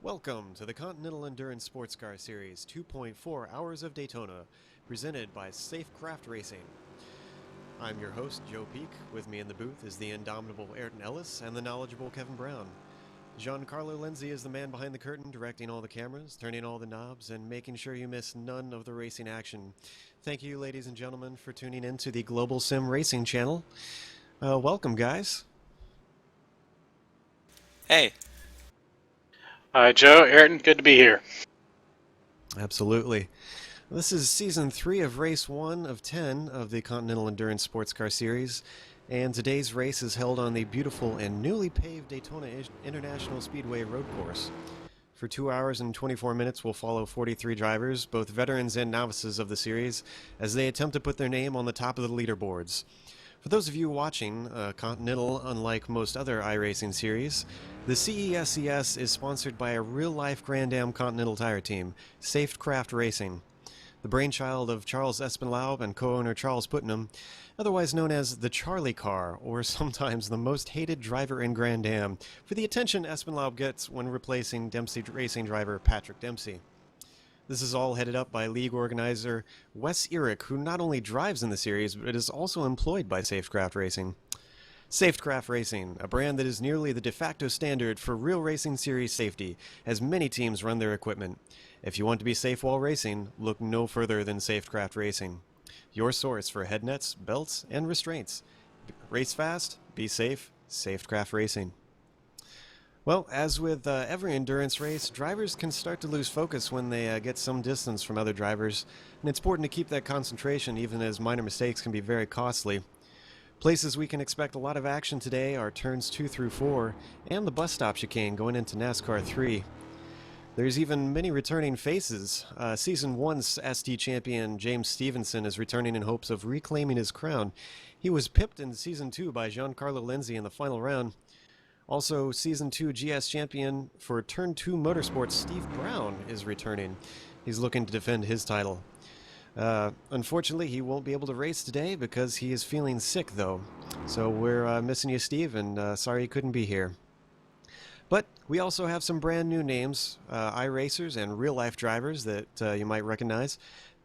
Welcome to the Continental Endurance Sports Car Series 2.4 Hours of Daytona, presented by Safecraft Racing. I'm your host, Joe Peak. With me in the booth is the indomitable Ayrton Ellis and the knowledgeable Kevin Browne. Giancarlo Lenzi is the man behind the curtain, directing all the cameras, turning all the knobs, and making sure you miss none of the racing action. Thank you, ladies and gentlemen, for tuning in to the Global Sim Racing channel. Welcome, guys. Hey. Hi, Joe. Ayrton, good to be here. Absolutely. This is Season 3 of Race 1 of 10 of the Continental Endurance Sports Car Series, and today's race is held on the beautiful and newly paved Daytona International Speedway road course. For 2 hours and 24 minutes, we'll follow 43 drivers, both veterans and novices of the series, as they attempt to put their name on the top of the leaderboards. For those of you watching, Continental, unlike most other iRacing series, the CESCS is sponsored by a real-life Grand Am Continental tire team, Safecraft Racing. The brainchild of Charles Espinlaub and co-owner Charles Putnam, otherwise known as the Charlie Car, or sometimes the most hated driver in Grand Am, for the attention Espinlaub gets when replacing Dempsey Racing driver Patrick Dempsey. This is all headed up by league organizer Wes Eric, who not only drives in the series, but is also employed by Safecraft Racing. Safecraft Racing, a brand that is nearly the de facto standard for real racing series safety, as many teams run their equipment. If you want to be safe while racing, look no further than Safecraft Racing. Your source for head nets, belts, and restraints. Race fast, be safe, Safecraft Racing. Well, as with every endurance race, drivers can start to lose focus when they get some distance from other drivers, and it's important to keep that concentration even as minor mistakes can be very costly. Places we can expect a lot of action today are turns 2 through 4, and the bus stop chicane going into NASCAR 3. There's even many returning faces. Season 1's ST champion James Stevenson is returning in hopes of reclaiming his crown. He was pipped in Season 2 by Giancarlo Lenzi in the final round. Also, Season 2 GS champion for Turn 2 Motorsports Steve Browne is returning. He's looking to defend his title. Unfortunately, he won't be able to race today because he is feeling sick, though. So we're missing you, Steve, and sorry you couldn't be here. But we also have some brand new names, iRacers and real-life drivers that you might recognize.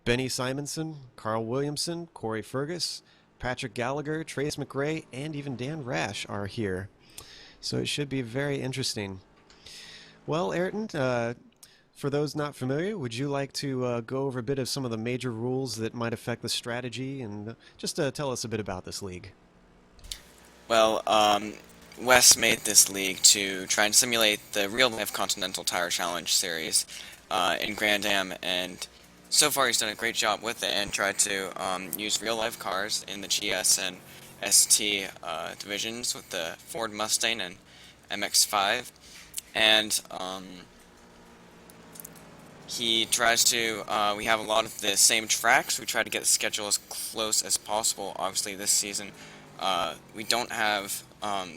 Benny Simonson, Carl Williamson, Corey Fergus, Patrick Gallagher, Trace McRae, and even Dan Rash are here. So it should be very interesting. Well, Ayrton, for those not familiar, would you like to go over a bit of some of the major rules that might affect the strategy and just tell us a bit about this league? Well, Wes made this league to try and simulate the real-life Continental Tire Challenge series in Grand Am, and so far he's done a great job with it and tried to use real-life cars in the GS and ST divisions with the Ford Mustang and MX-5, and he tries to, we have a lot of the same tracks. We try to get the schedule as close as possible. Obviously this season we don't have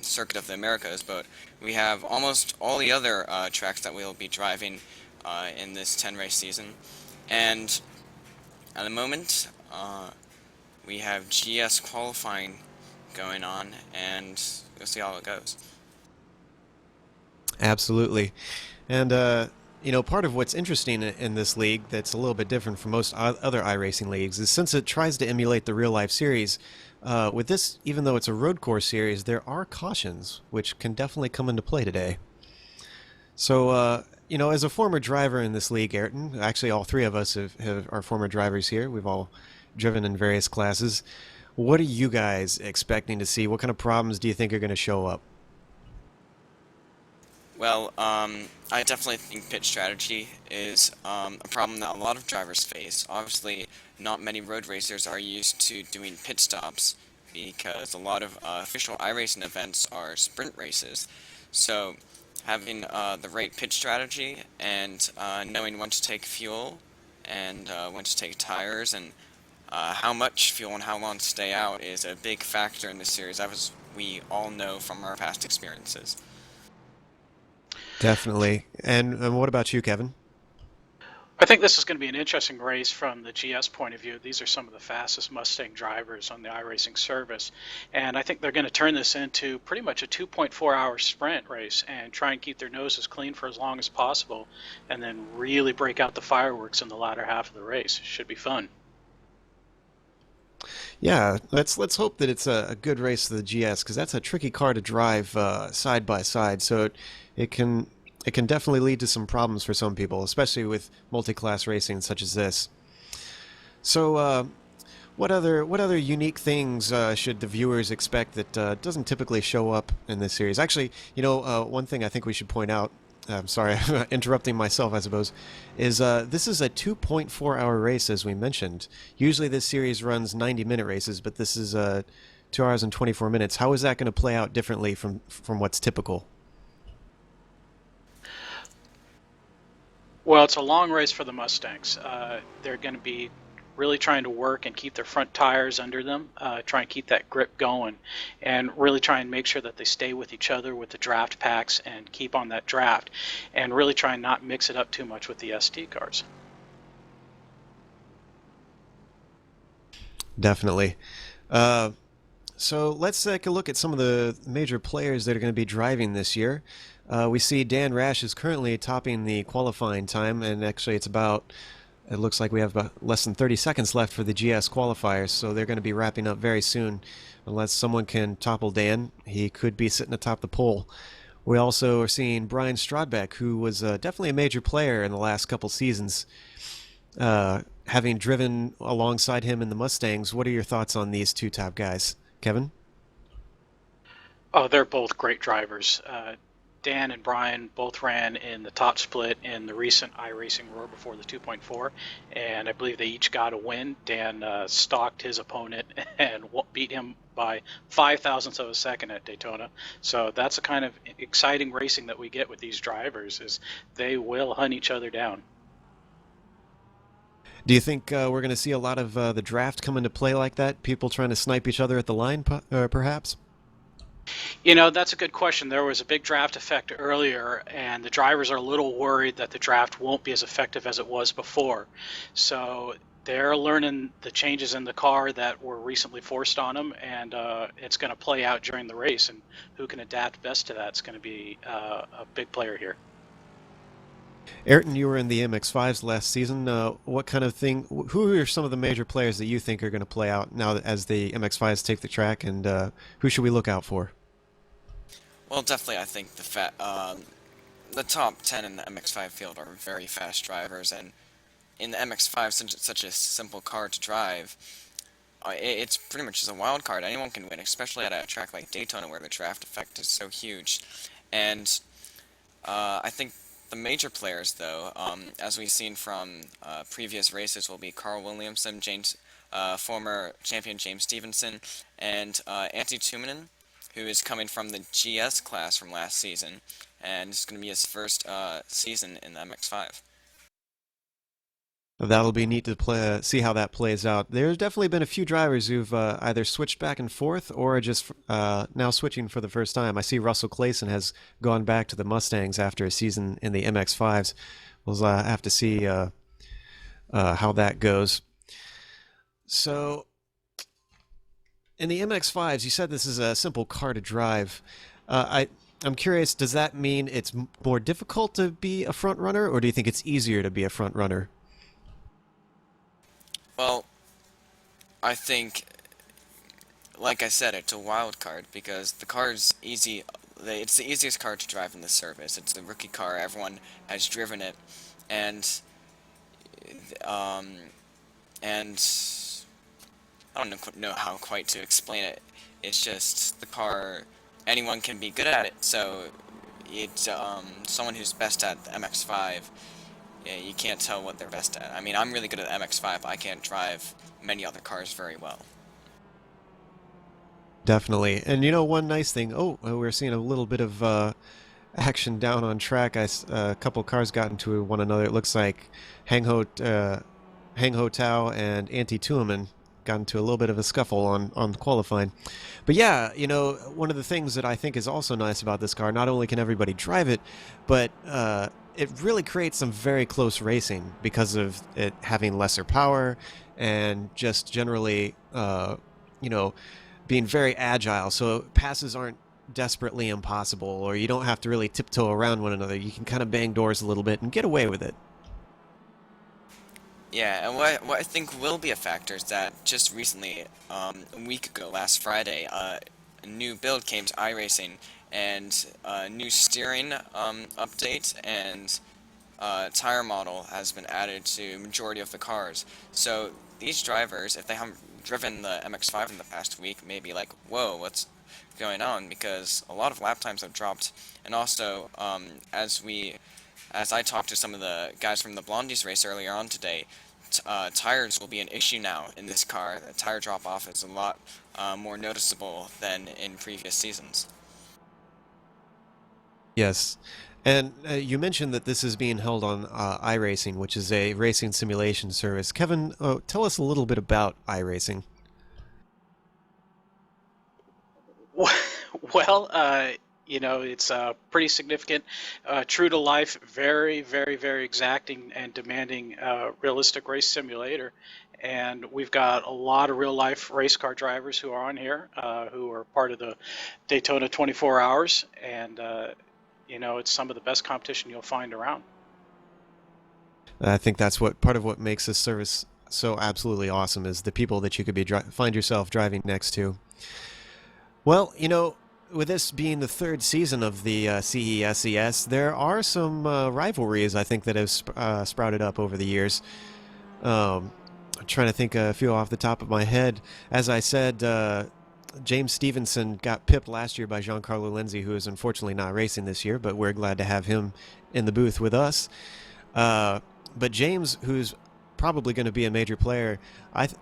Circuit of the Americas, but we have almost all the other tracks that we'll be driving in this 10-race season. And at the moment we have GS qualifying going on, and we'll see how it goes. Absolutely. And, part of what's interesting in this league that's a little bit different from most other iRacing leagues is since it tries to emulate the real-life series, with this, even though it's a road course series, there are cautions, which can definitely come into play today. So, as a former driver in this league, Ayrton, actually all three of us are former drivers here. We've all driven in various classes. What are you guys expecting to see? What kind of problems do you think are going to show up? Well, I definitely think pit strategy is a problem that a lot of drivers face. Obviously, not many road racers are used to doing pit stops because a lot of official iRacing events are sprint races. So, having the right pit strategy and knowing when to take fuel and when to take tires and how much fuel and how long to stay out is a big factor in this series, as we all know from our past experiences. Definitely. And what about you, Kevin? I think this is going to be an interesting race from the GS point of view. These are some of the fastest Mustang drivers on the iRacing service. And I think they're going to turn this into pretty much a 2.4-hour sprint race and try and keep their noses clean for as long as possible and then really break out the fireworks in the latter half of the race. It should be fun. Yeah, let's hope that it's a good race to the GS because that's a tricky car to drive side by side. So it can it can definitely lead to some problems for some people, especially with multi-class racing such as this. So, what other unique things should the viewers expect that doesn't typically show up in this series? Actually, one thing I think we should point out. I'm sorry, I'm interrupting myself, I suppose. Is this is a 2.4-hour race, as we mentioned. Usually, this series runs 90-minute races, but this is 2 hours and 24 minutes. How is that going to play out differently from what's typical? Well, it's a long race for the Mustangs. They're going to be really trying to work and keep their front tires under them, try and keep that grip going, and really try and make sure that they stay with each other with the draft packs and keep on that draft, and really try and not mix it up too much with the ST cars. Definitely. So let's take a look at some of the major players that are going to be driving this year. We see Dan Rash is currently topping the qualifying time, and actually it looks like we have about less than 30 seconds left for the GS qualifiers, so they're going to be wrapping up very soon. Unless someone can topple Dan, he could be sitting atop the pole. We also are seeing Brian Strodbeck, who was definitely a major player in the last couple seasons, having driven alongside him in the Mustangs. What are your thoughts on these two top guys? Kevin? Oh, they're both great drivers. Dan and Brian both ran in the top split in the recent iRacing Roar before the 2.4, and I believe they each got a win. Dan stalked his opponent and beat him by 5 thousandths of a second at Daytona. So that's the kind of exciting racing that we get with these drivers, is they will hunt each other down. Do you think we're going to see a lot of the draft come into play like that? People trying to snipe each other at the line, perhaps? That's a good question. There was a big draft effect earlier, and the drivers are a little worried that the draft won't be as effective as it was before. So they're learning the changes in the car that were recently forced on them, and it's going to play out during the race. And who can adapt best to that is going to be a big player here. Ayrton, you were in the MX-5s last season. What kind of thing? Who are some of the major players that you think are going to play out now as the MX-5s take the track, and who should we look out for? Well, definitely, I think the top 10 in the MX-5 field are very fast drivers, and in the MX-5, since it's such a simple car to drive, it's pretty much just a wild card. Anyone can win, especially at a track like Daytona where the draft effect is so huge. And I think the major players, though, as we've seen from previous races, will be Carl Williamson, former champion James Stevenson, and Antti Tuominen, who is coming from the GS class from last season, and it's going to be his first season in the MX-5. That'll be neat to see how that plays out. There's definitely been a few drivers who've either switched back and forth or just now switching for the first time. I see Russell Clayson has gone back to the Mustangs after a season in the MX-5s. We'll have to see how that goes. So, in the MX-5s, you said this is a simple car to drive. I'm curious, does that mean it's more difficult to be a front runner, or do you think it's easier to be a front runner? Well, I think, like I said, it's a wild card because the car is easy. It's the easiest car to drive in the service. It's the rookie car. Everyone has driven it, and I don't know how quite to explain it. It's just the car. Anyone can be good at it. So it's someone who's best at the MX-5. Yeah, you can't tell what they're best at. I mean, I'm really good at MX-5, but I can't drive many other cars very well. Definitely. And one nice thing, we're seeing a little bit of action down on track. A couple cars got into one another. It looks like Hang Ho Tao and Antti Tuominen got into a little bit of a scuffle on qualifying. But yeah, one of the things that I think is also nice about this car, not only can everybody drive it, but it really creates some very close racing because of it having lesser power and just generally, you know, being very agile. So passes aren't desperately impossible, or you don't have to really tiptoe around one another. You can kind of bang doors a little bit and get away with it. Yeah, and what I think will be a factor is that just recently, a week ago, last Friday, a new build came to iRacing, and a new steering update and tire model has been added to majority of the cars. So these drivers, if they haven't driven the MX-5 in the past week, may be like, whoa, what's going on? Because a lot of lap times have dropped, and also as I talked to some of the guys from the Blondies race earlier on today, tires will be an issue now in this car. The tire drop-off is a lot more noticeable than in previous seasons. Yes. And you mentioned that this is being held on iRacing, which is a racing simulation service. Kevin, tell us a little bit about iRacing. Well, it's pretty significant, true to life, very, very, very exacting and demanding realistic race simulator. And we've got a lot of real life race car drivers who are on here, who are part of the Daytona 24 Hours. And, it's some of the best competition you'll find around. I think that's part of what makes this service so absolutely awesome is the people that you could find yourself driving next to. Well, with this being the third season of the CESCS, there are some rivalries, I think, that have sprouted up over the years. I'm trying to think a few off the top of my head. As I said, James Stevenson got pipped last year by Giancarlo Lenzi, who is unfortunately not racing this year, but we're glad to have him in the booth with us. But James, who's probably going to be a major player,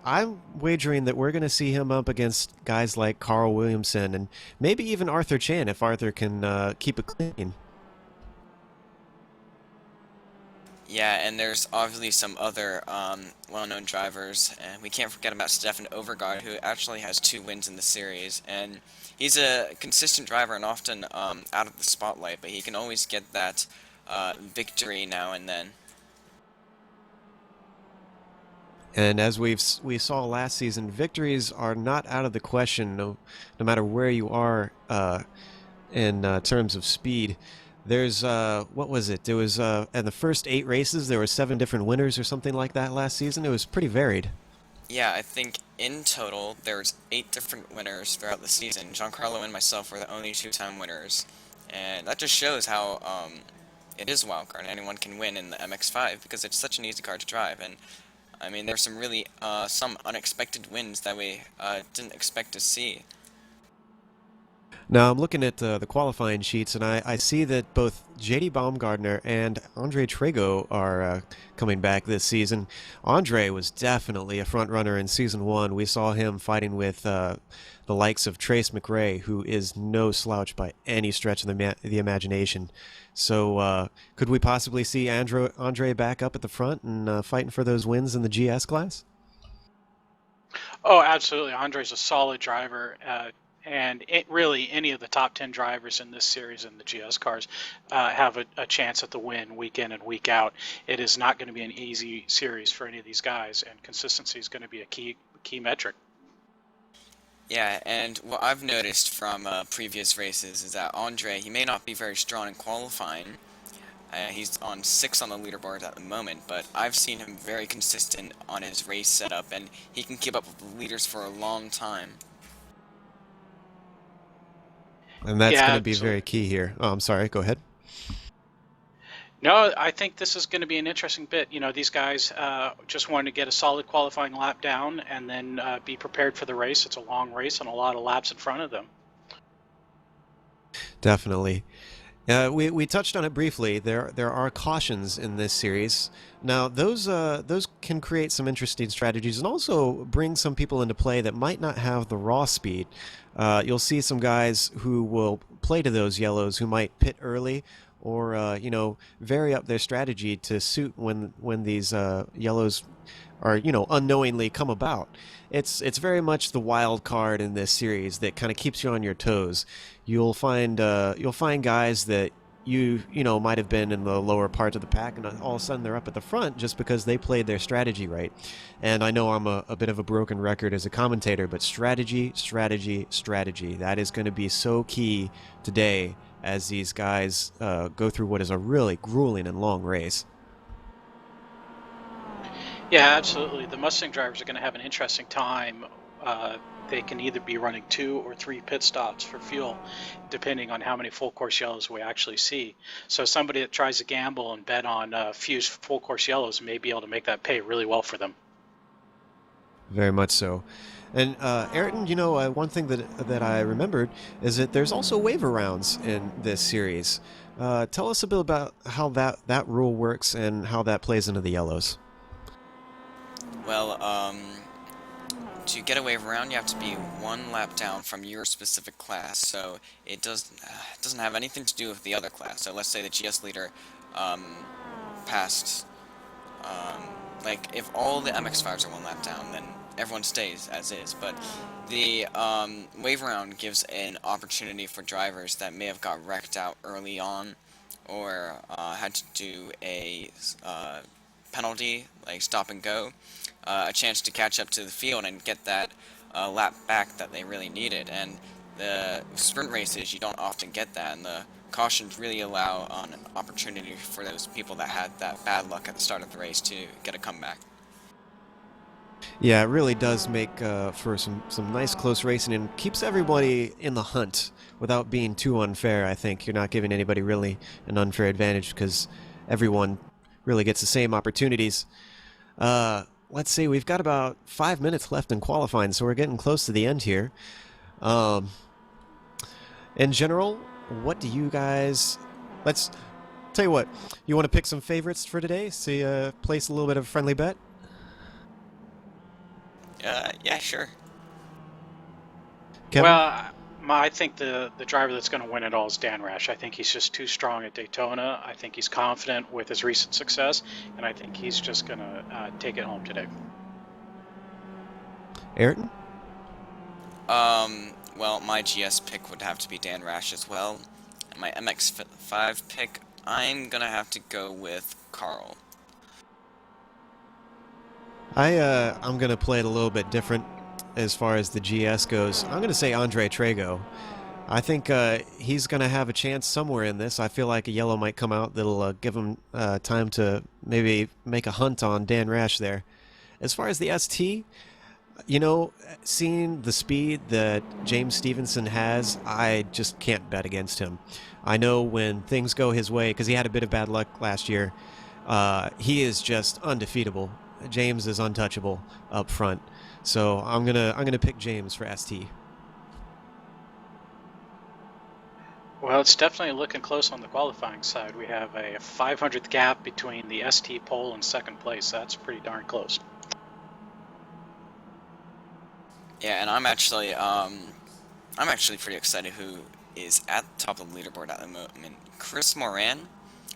I'm wagering that we're going to see him up against guys like Carl Williamson and maybe even Arthur Chan if Arthur can keep it clean. Yeah, and there's obviously some other well-known drivers, and we can't forget about Stefan Overgaard, who actually has 2 wins in the series, and he's a consistent driver and often out of the spotlight, but he can always get that victory now and then. And as we saw last season, victories are not out of the question, no matter where you are in terms of speed. There's, what was it? There was, in the first 8 races, there were 7 different winners or something like that last season. It was pretty varied. Yeah, I think in total there's 8 different winners throughout the season. Giancarlo and myself were the only 2-time winners, and that just shows how it is a wild card. Anyone can win in the MX-5 because it's such an easy car to drive. And I mean, there's some really some unexpected wins that we didn't expect to see. Now, I'm looking at the qualifying sheets, and I see that both J.D. Baumgartner and Andre Trego are coming back this season. Andre was definitely a front runner in Season 1. We saw him fighting with the likes of Trace McRae, who is no slouch by any stretch of the imagination. So could we possibly see Andre back up at the front and fighting for those wins in the GS class? Oh, absolutely. Andre's a solid driver. And really, any of the top 10 drivers in this series in the GS cars have a chance at the win week in and week out. It is not going to be an easy series for any of these guys, and consistency is going to be a key metric. Yeah, and what I've noticed from previous races is that Andre, he may not be very strong in qualifying. He's on 6 on the leaderboard at the moment, but I've seen him very consistent on his race setup, and he can keep up with the leaders for a long time. And that's going to be very key here. Oh, I'm sorry. Go ahead. No, I think this is going to be an interesting bit. These guys just wanted to get a solid qualifying lap down and then be prepared for the race. It's a long race and a lot of laps in front of them. Definitely. We touched on it briefly. There are cautions in this series. Now, those can create some interesting strategies and also bring some people into play that might not have the raw speed. You'll see some guys who will play to those yellows who might pit early or, vary up their strategy to suit when these yellows are, unknowingly come about. It's very much the wild card in this series that kind of keeps you on your toes. You'll find guys that you know, might have been in the lower part of the pack, and all of a sudden they're up at the front just because they played their strategy right. And I know I'm a bit of a broken record as a commentator, but strategy, strategy, strategy. That is going to be so key today as these guys go through what is a really grueling and long race. Yeah, absolutely. The Mustang drivers are going to have an interesting time. They can either be running 2 or 3 pit stops for fuel, depending on how many full course yellows we actually see. So somebody that tries to gamble and bet on few full course yellows may be able to make that pay really well for them. Very much so. And Ayrton, you know, one thing that I remembered is that there's also waiver rounds in this series. Tell us a bit about how that rule works and how that plays into the yellows. Well, to get a wave around, you have to be 1 lap down from your specific class, so it doesn't have anything to do with the other class. So let's say the GS leader passed, like if all the MX-5s are 1 lap down, then everyone stays as is. But the wave around gives an opportunity for drivers that may have got wrecked out early on, or had to do a penalty, like stop and go, a chance to catch up to the field and get that lap back that they really needed. And the sprint races, you don't often get that, and the cautions really allow an opportunity for those people that had that bad luck at the start of the race to get a comeback. Yeah, it really does make for some nice close racing and keeps everybody in the hunt without being too unfair. I think you're not giving anybody really an unfair advantage because everyone really gets the same opportunities. Let's see, we've got about 5 minutes left in qualifying, so we're getting close to the end here. In general, what do you guys... Let's tell you what, you want to pick some favorites for today? See, place a little bit of a friendly bet? Yeah, sure. Kevin? Well, I think the driver that's going to win it all is Dan Rash. I think he's just too strong at Daytona. I think he's confident with his recent success, and I think he's just going to take it home today. Ayrton? Well, my GS pick would have to be Dan Rash as well. And my MX-5 pick, I'm gonna have to go with Carl. I'm going to play it a little bit different as far as the GS goes. I'm going to say Andre Trago. I think he's going to have a chance somewhere in this. I feel like a yellow might come out that'll give him time to maybe make a hunt on Dan Rash there. As far as the ST, you know, seeing the speed that James Stevenson has, I just can't bet against him. I know when things go his way, because he had a bit of bad luck last year, he is just undefeatable. James is untouchable up front. So I'm gonna pick James for ST. Well, it's definitely looking close on the qualifying side. We have a 500th gap between the ST pole and second place. That's pretty darn close. Yeah, and I'm actually pretty excited who is at the top of the leaderboard at the moment. Chris Moran,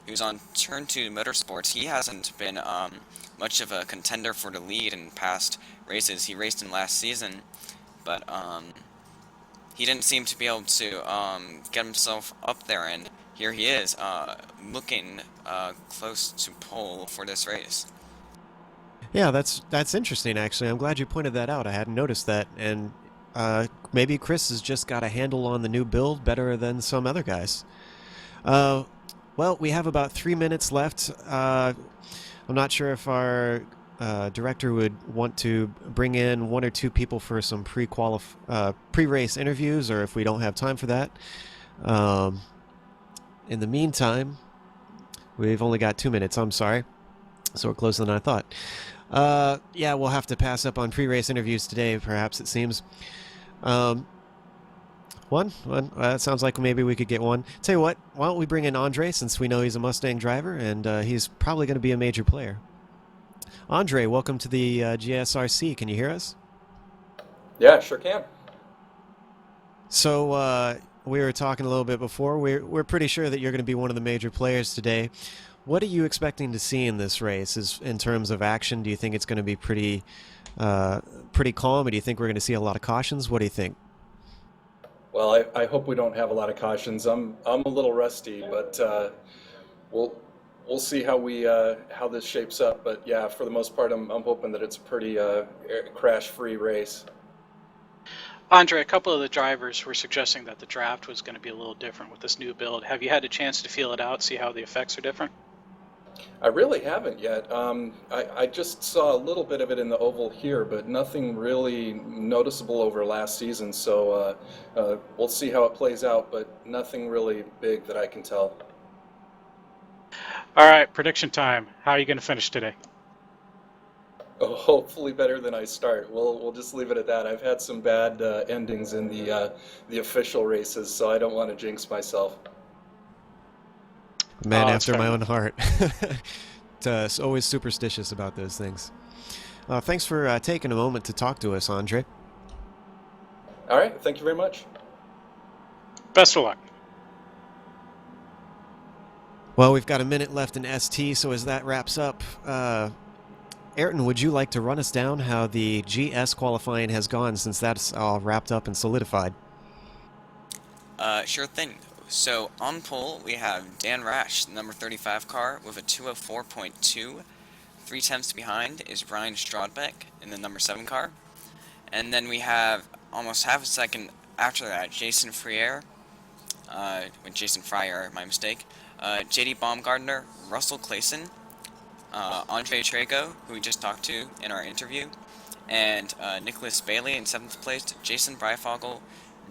who's on Turn 2 Motorsports, he hasn't been much of a contender for the lead in past races. He raced in last season, but he didn't seem to be able to get himself up there, and here he is, looking close to pole for this race. Yeah, that's interesting, actually. I'm glad you pointed that out. I hadn't noticed that, and maybe Chris has just got a handle on the new build better than some other guys. Well, we have about 3 minutes left. I'm not sure if our director would want to bring in 1 or 2 people for some pre-race interviews, or if we don't have time for that. In the meantime, we've only got 2 minutes. I'm sorry. So we're closer than I thought. Yeah, we'll have to pass up on pre-race interviews today, perhaps, it seems. One? That sounds like maybe we could get one. Tell you what, why don't we bring in Andre, since we know he's a Mustang driver, and he's probably going to be a major player. Andre, welcome to the GSRC. Can you hear us? Yeah, sure can. So we were talking a little bit before. We're pretty sure that you're going to be one of the major players today. What are you expecting to see in this race? In terms of action, do you think it's going to be pretty calm, or do you think we're going to see a lot of cautions? What do you think? Well, Well, I hope we don't have a lot of cautions. I'm a little rusty, but we'll we'll see how this shapes up. But yeah, for the most part, I'm hoping that it's a pretty crash-free race. Andre, a couple of the drivers were suggesting that the draft was going to be a little different with this new build. Have you had a chance to feel it out, see how the effects are different? I really haven't yet. I just saw a little bit of it in the oval here, but nothing really noticeable over last season. So we'll see how it plays out, but nothing really big that I can tell. All right, prediction time. How are you going to finish today? Oh, hopefully better than I start. We'll just leave it at that. I've had some bad endings in the official races, so I don't want to jinx myself. Man Oh, after my fair own heart. It's always superstitious about those things. Thanks for taking a moment to talk to us, Andre. All right, thank you very much. Best of luck. Well, we've got a minute left in ST, so as that wraps up, Ayrton, would you like to run us down how the GS qualifying has gone since that's all wrapped up and solidified? Sure thing. So on pole we have Dan Rash, the number 35 car, with a 204.2. 3/10 behind is Brian Strodbeck in the number 7 car. And then we have almost half a second after that Jason Fryer, my mistake, JD Baumgartner, Russell Clayson, Andre Trago, who we just talked to in our interview, and Nicholas Bailey in 7th place, Jason Breifogel,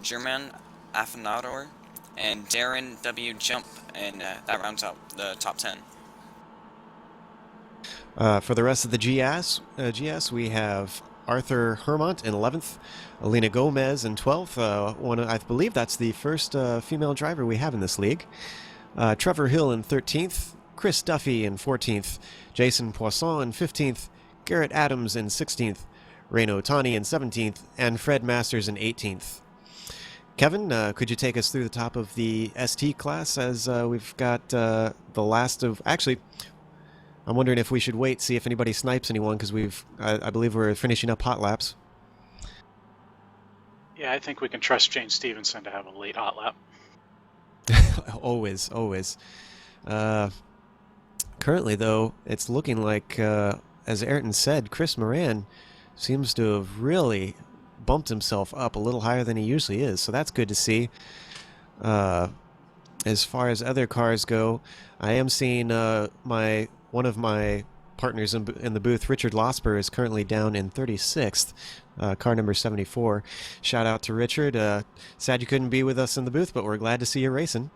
German Afanador, and Darren W. Jump, and that rounds out the top 10. For the rest of the GS, we have Arthur Hermont in 11th, Alina Gomez in 12th. I believe that's the first female driver we have in this league. Trevor Hill in 13th, Chris Duffy in 14th, Jason Poisson in 15th, Garrett Adams in 16th, Reino Tani in 17th, and Fred Masters in 18th. Kevin, could you take us through the top of the ST class as we've got the last of... Actually, I'm wondering if we should wait, see if anybody snipes anyone, because I believe we're finishing up hot laps. Yeah, I think we can trust Jane Stevenson to have a late hot lap. Always, always. Currently, though, it's looking like, as Ayrton said, Chris Moran seems to have really bumped himself up a little higher than he usually is, so that's good to see. As far as other cars go, I am seeing one of my partners in the booth, Richard Losper, is currently down in 36th, car number 74. Shout out to Richard. Sad you couldn't be with us in the booth, but we're glad to see you racing.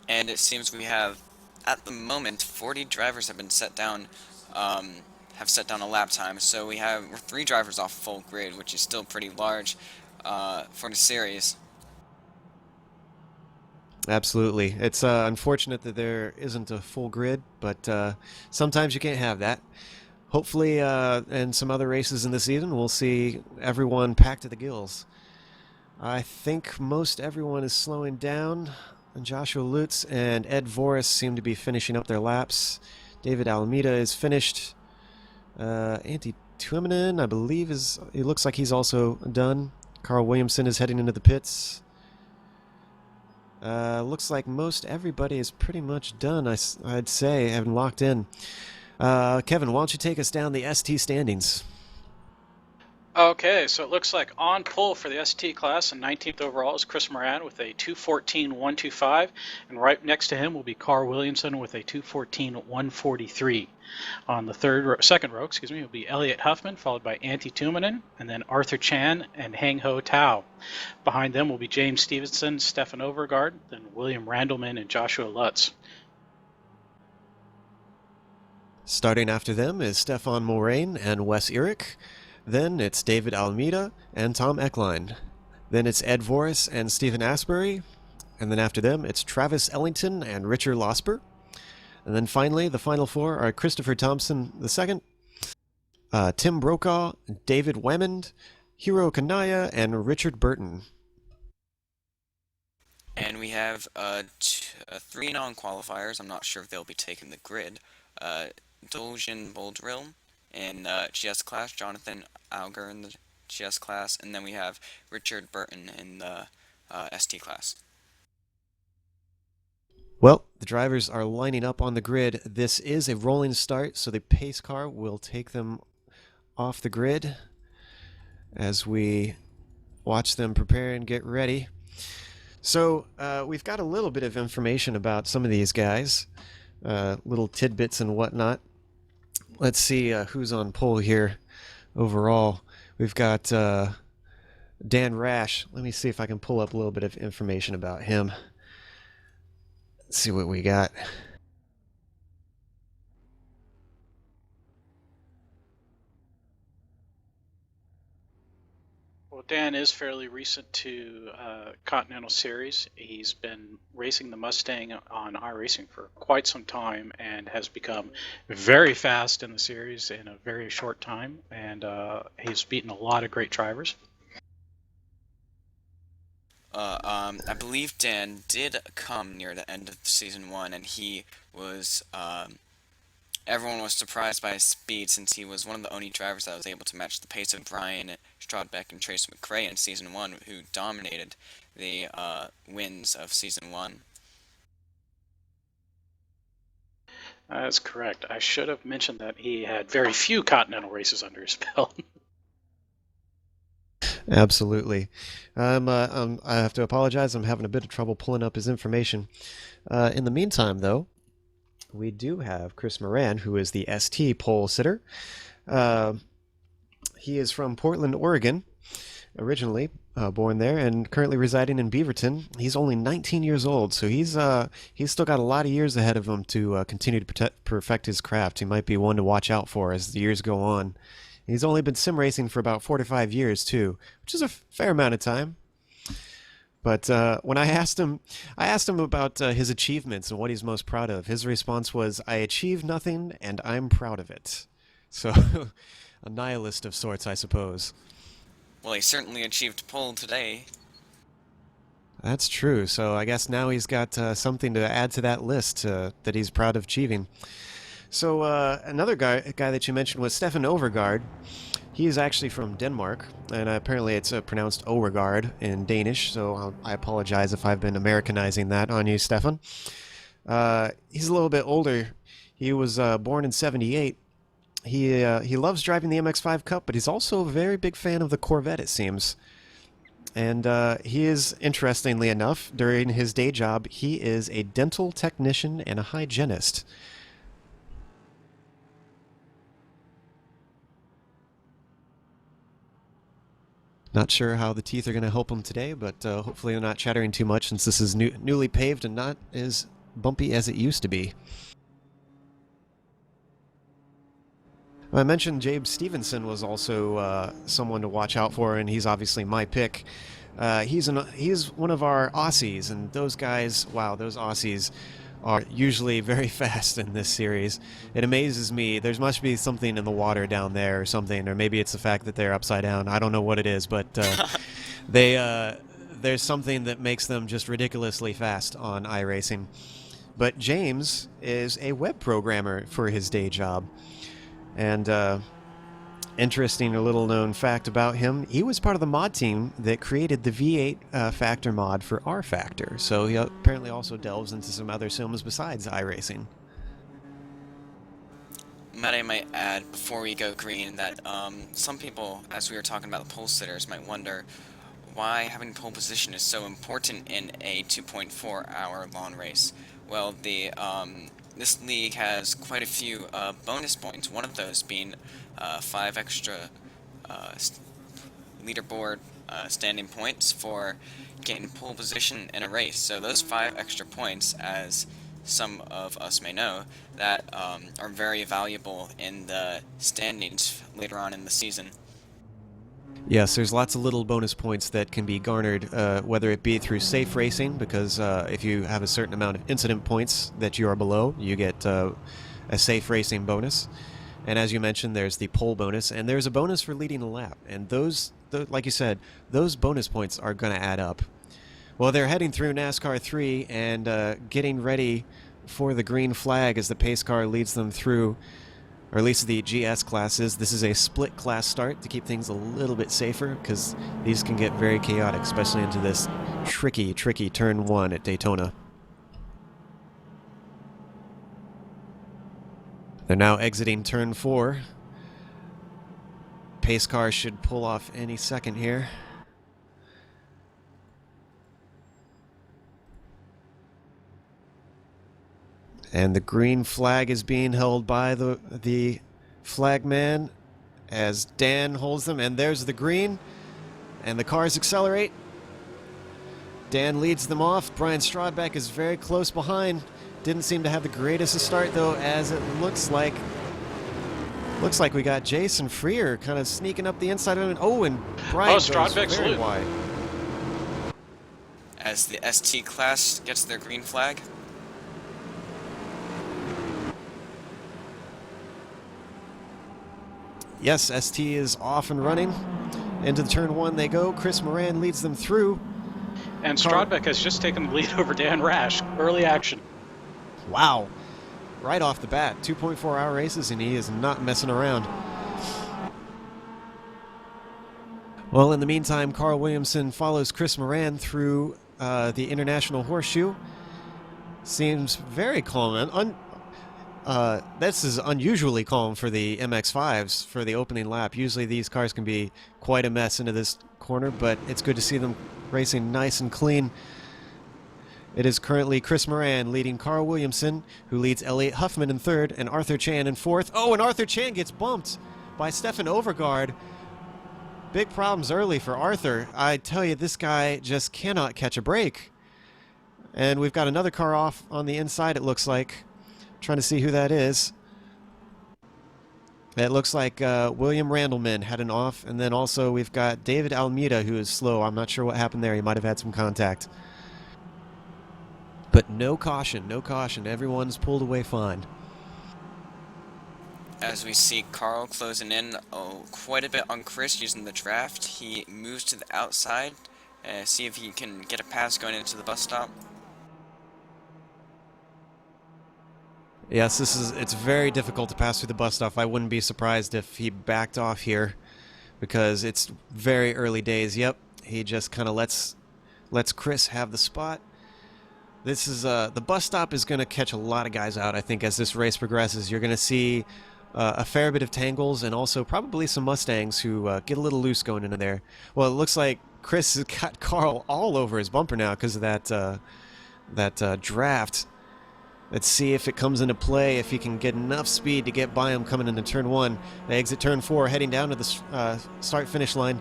And it seems we have, at the moment, 40 drivers have been set down a lap time. So we're 3 drivers off full grid, which is still pretty large for the series. Absolutely. It's unfortunate that there isn't a full grid, but sometimes you can't have that. Hopefully, in some other races in the season, we'll see everyone packed to the gills. I think most everyone is slowing down. Joshua Lutz and Ed Voris seem to be finishing up their laps. David Alameda is finished. Antti Tuominen, I believe, it looks like he's also done. Carl Williamson is heading into the pits. Looks like most everybody is pretty much done, I'd say, having locked in. Kevin, why don't you take us down the ST standings? Okay, so it looks like on pole for the ST class and 19th overall is Chris Moran with a 214.125, and right next to him will be Carl Williamson with a 214.143. On the second row, will be Elliot Huffman, followed by Antti Tuominen, and then Arthur Chan and Hang Ho Tao. Behind them will be James Stevenson, Stefan Overgaard, then William Randleman and Joshua Lutz. Starting after them is Stefan Moraine and Wes Eric. Then it's David Almeida and Tom Eckline. Then it's Ed Voris and Stephen Asbury. And then after them, it's Travis Ellington and Richard Losper. And then finally, the final 4 are Christopher Thompson II, Tim Brokaw, David Wemmond, Hiro Kanaya, and Richard Burton. And we have 3 non-qualifiers. I'm not sure if they'll be taking the grid. Doljan Boldrill in GS class, Jonathan Auger in the GS class, and then we have Richard Burton in the ST class. Well, the drivers are lining up on the grid. This is a rolling start, so the pace car will take them off the grid as we watch them prepare and get ready. So we've got a little bit of information about some of these guys, little tidbits and whatnot. Let's see who's on pole here overall. We've got Dan Rash. Let me see if I can pull up a little bit of information about him. Let's see what we got. Well, Dan is fairly recent to Continental Series. He's been racing the Mustang on iRacing for quite some time and has become very fast in the series in a very short time, and he's beaten a lot of great drivers. I believe Dan did come near the end of season 1, and he was, everyone was surprised by his speed, since he was one of the only drivers that was able to match the pace of Bryan Strodbeck and Trace McRae in season 1, who dominated the wins of season 1. That's correct. I should have mentioned that he had very few Continental races under his belt. Absolutely. I have to apologize. I'm having a bit of trouble pulling up his information. In the meantime, though, we do have Chris Moran, who is the ST pole sitter. He is from Portland, Oregon, originally born there, and currently residing in Beaverton. He's only 19 years old, so he's still got a lot of years ahead of him to continue to perfect his craft. He might be one to watch out for as the years go on. He's only been sim racing for about 4 to 5 years, too, which is a fair amount of time. But when I asked him about his achievements and what he's most proud of, his response was, "I achieved nothing, and I'm proud of it." So, a nihilist of sorts, I suppose. Well, he certainly achieved pole today. That's true. So I guess now he's got something to add to that list that he's proud of achieving. So another guy that you mentioned was Stefan Overgaard. He is actually from Denmark, and apparently it's pronounced Overgaard in Danish, so I apologize if I've been Americanizing that on you, Stefan. He's a little bit older. He was born in '78. He loves driving the MX-5 Cup, but he's also a very big fan of the Corvette, it seems. And he is, interestingly enough, during his day job, he is a dental technician and a hygienist. Not sure how the teeth are going to help him today, but hopefully they're not chattering too much since this is newly paved and not as bumpy as it used to be. I mentioned Jabe Stevenson was also someone to watch out for, and he's obviously my pick. He's one of our Aussies, and those guys, wow, those Aussies are usually very fast in this series. It amazes me. There must be something in the water down there or something, or maybe it's the fact that they're upside down. I don't know what it is, but there's something that makes them just ridiculously fast on iRacing. But James is a web programmer for his day job. And interesting or little known fact about him, he was part of the mod team that created the V8 Factor mod for R Factor, so he apparently also delves into some other sims besides iRacing. I might add, before we go green, that some people, as we were talking about the pole sitters, might wonder why having pole position is so important in a 2.4-hour long race. Well, this league has quite a few bonus points, one of those being 5 extra leaderboard standing points for getting pole position in a race. So those 5 extra points, as some of us may know, that are very valuable in the standings later on in the season. Yes, there's lots of little bonus points that can be garnered, whether it be through safe racing, because if you have a certain amount of incident points that you are below, you get a safe racing bonus. And as you mentioned, there's the pole bonus, and there's a bonus for leading a lap. And those, like you said, those bonus points are going to add up. Well, they're heading through NASCAR 3 and getting ready for the green flag as the pace car leads them through. or at least the GS classes. This is a split class start to keep things a little bit safer, because these can get very chaotic, especially into this tricky turn 1 at Daytona. They're now exiting turn 4. Pace car should pull off any second here. And the green flag is being held by the flagman as Dan holds them. And there's the green. And the cars accelerate. Dan leads them off. Brian Strodbeck is very close behind. Didn't seem to have the greatest of start, though, as it looks like we got Jason Freer kind of sneaking up the inside of him. Oh, and Brian goes very wide. As the ST class gets their green flag. Yes, ST is off and running. Into the turn 1 they go. Chris Moran leads them through. And Strodbeck has just taken the lead over Dan Rash. Early action. Wow. Right off the bat. 2.4-hour races, and he is not messing around. Well, in the meantime, Carl Williamson follows Chris Moran through the International Horseshoe. Seems very calm. This is unusually calm for the MX-5s for the opening lap. Usually these cars can be quite a mess into this corner, but it's good to see them racing nice and clean. It is currently Chris Moran leading Carl Williamson, who leads Elliot Huffman in 3rd and Arthur Chan in 4th. Oh, and Arthur Chan gets bumped by Stefan Overgaard. Big problems early for Arthur. I tell you, this guy just cannot catch a break. And we've got another car off on the inside, it looks like. Trying to see who that is. It looks like William Randleman had an off, and then also we've got David Almeida, who is slow. I'm not sure what happened there. He might have had some contact. But no caution, no caution. Everyone's pulled away fine. As we see Carl closing in quite a bit on Chris using the draft, he moves to the outside, see if he can get a pass going into the bus stop. Yes, it's very difficult to pass through the bus stop. I wouldn't be surprised if he backed off here, because it's very early days. Yep, he just kind of lets Chris have the spot. This is the bus stop is going to catch a lot of guys out, I think, as this race progresses. You're going to see a fair bit of tangles, and also probably some Mustangs who get a little loose going into there. Well, it looks like Chris has got Carl all over his bumper now because of that draft. Let's see if it comes into play, if he can get enough speed to get by him coming into turn 1. They exit turn 4, heading down to the start-finish line.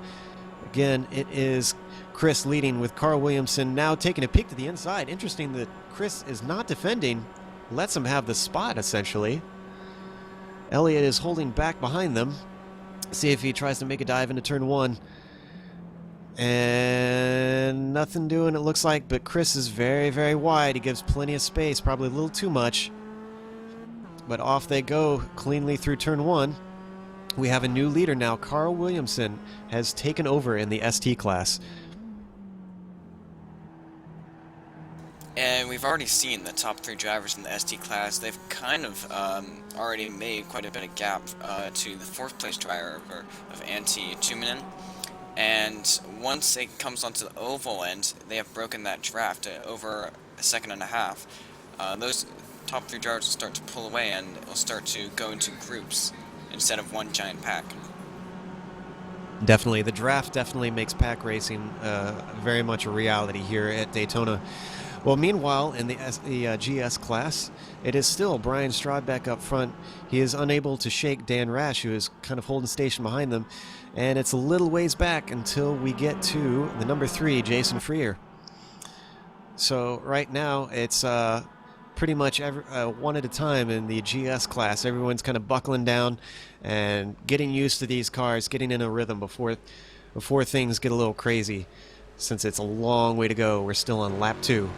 Again, it is Chris leading with Carl Williamson now taking a peek to the inside. Interesting that Chris is not defending, lets him have the spot, essentially. Elliott is holding back behind them. See if he tries to make a dive into turn 1. And nothing doing, it looks like, but Chris is very, very wide. He gives plenty of space, probably a little too much. But off they go, cleanly through turn 1. We have a new leader now. Carl Williamson has taken over in the ST class. And we've already seen the top 3 drivers in the ST class. They've kind of already made quite a bit of gap to the 4th place driver of Antti Tuominen. And once it comes onto the oval end, they have broken that draft over a second and a half. Those top 3 drivers will start to pull away, and it will start to go into groups instead of one giant pack. Definitely. The draft definitely makes pack racing very much a reality here at Daytona. Well, meanwhile, in the GS class, it is still Brian Strodbeck up front. He is unable to shake Dan Rash, who is kind of holding station behind them. And it's a little ways back until we get to the number 3, Jason Freer. So right now, it's pretty much one at a time in the GS class. Everyone's kind of buckling down and getting used to these cars, getting in a rhythm before things get a little crazy. Since it's a long way to go, we're still on lap 2.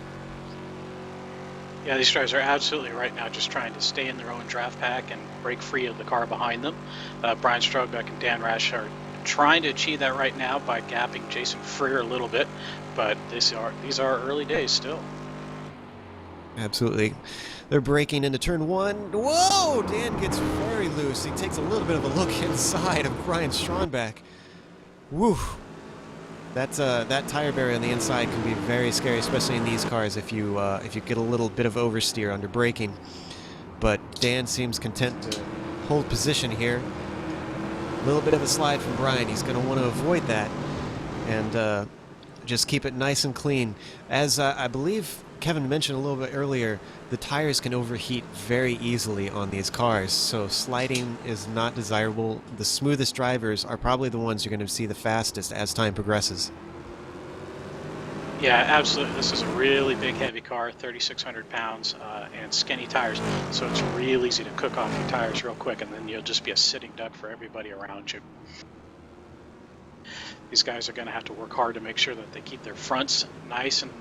Yeah, these drivers are absolutely right now just trying to stay in their own draft pack and break free of the car behind them. Brian Strodbeck and Dan Rash are trying to achieve that right now by gapping Jason Freer a little bit, but these are early days still. Absolutely. They're braking into turn one. Whoa! Dan gets very loose. He takes a little bit of a look inside of Brian Schronbeck. Woo! That tire barrier on the inside can be very scary, especially in these cars if you get a little bit of oversteer under braking. But Dan seems content to hold position here. A little bit of a slide from Brian. He's going to want to avoid that and just keep it nice and clean. As I believe Kevin mentioned a little bit earlier, the tires can overheat very easily on these cars, so sliding is not desirable. The smoothest drivers are probably the ones you're going to see the fastest as time progresses. Yeah, absolutely. This is a really big, heavy car, 3,600 pounds, and skinny tires, so it's real easy to cook off your tires real quick, and then you'll just be a sitting duck for everybody around you. These guys are going to have to work hard to make sure that they keep their fronts nice and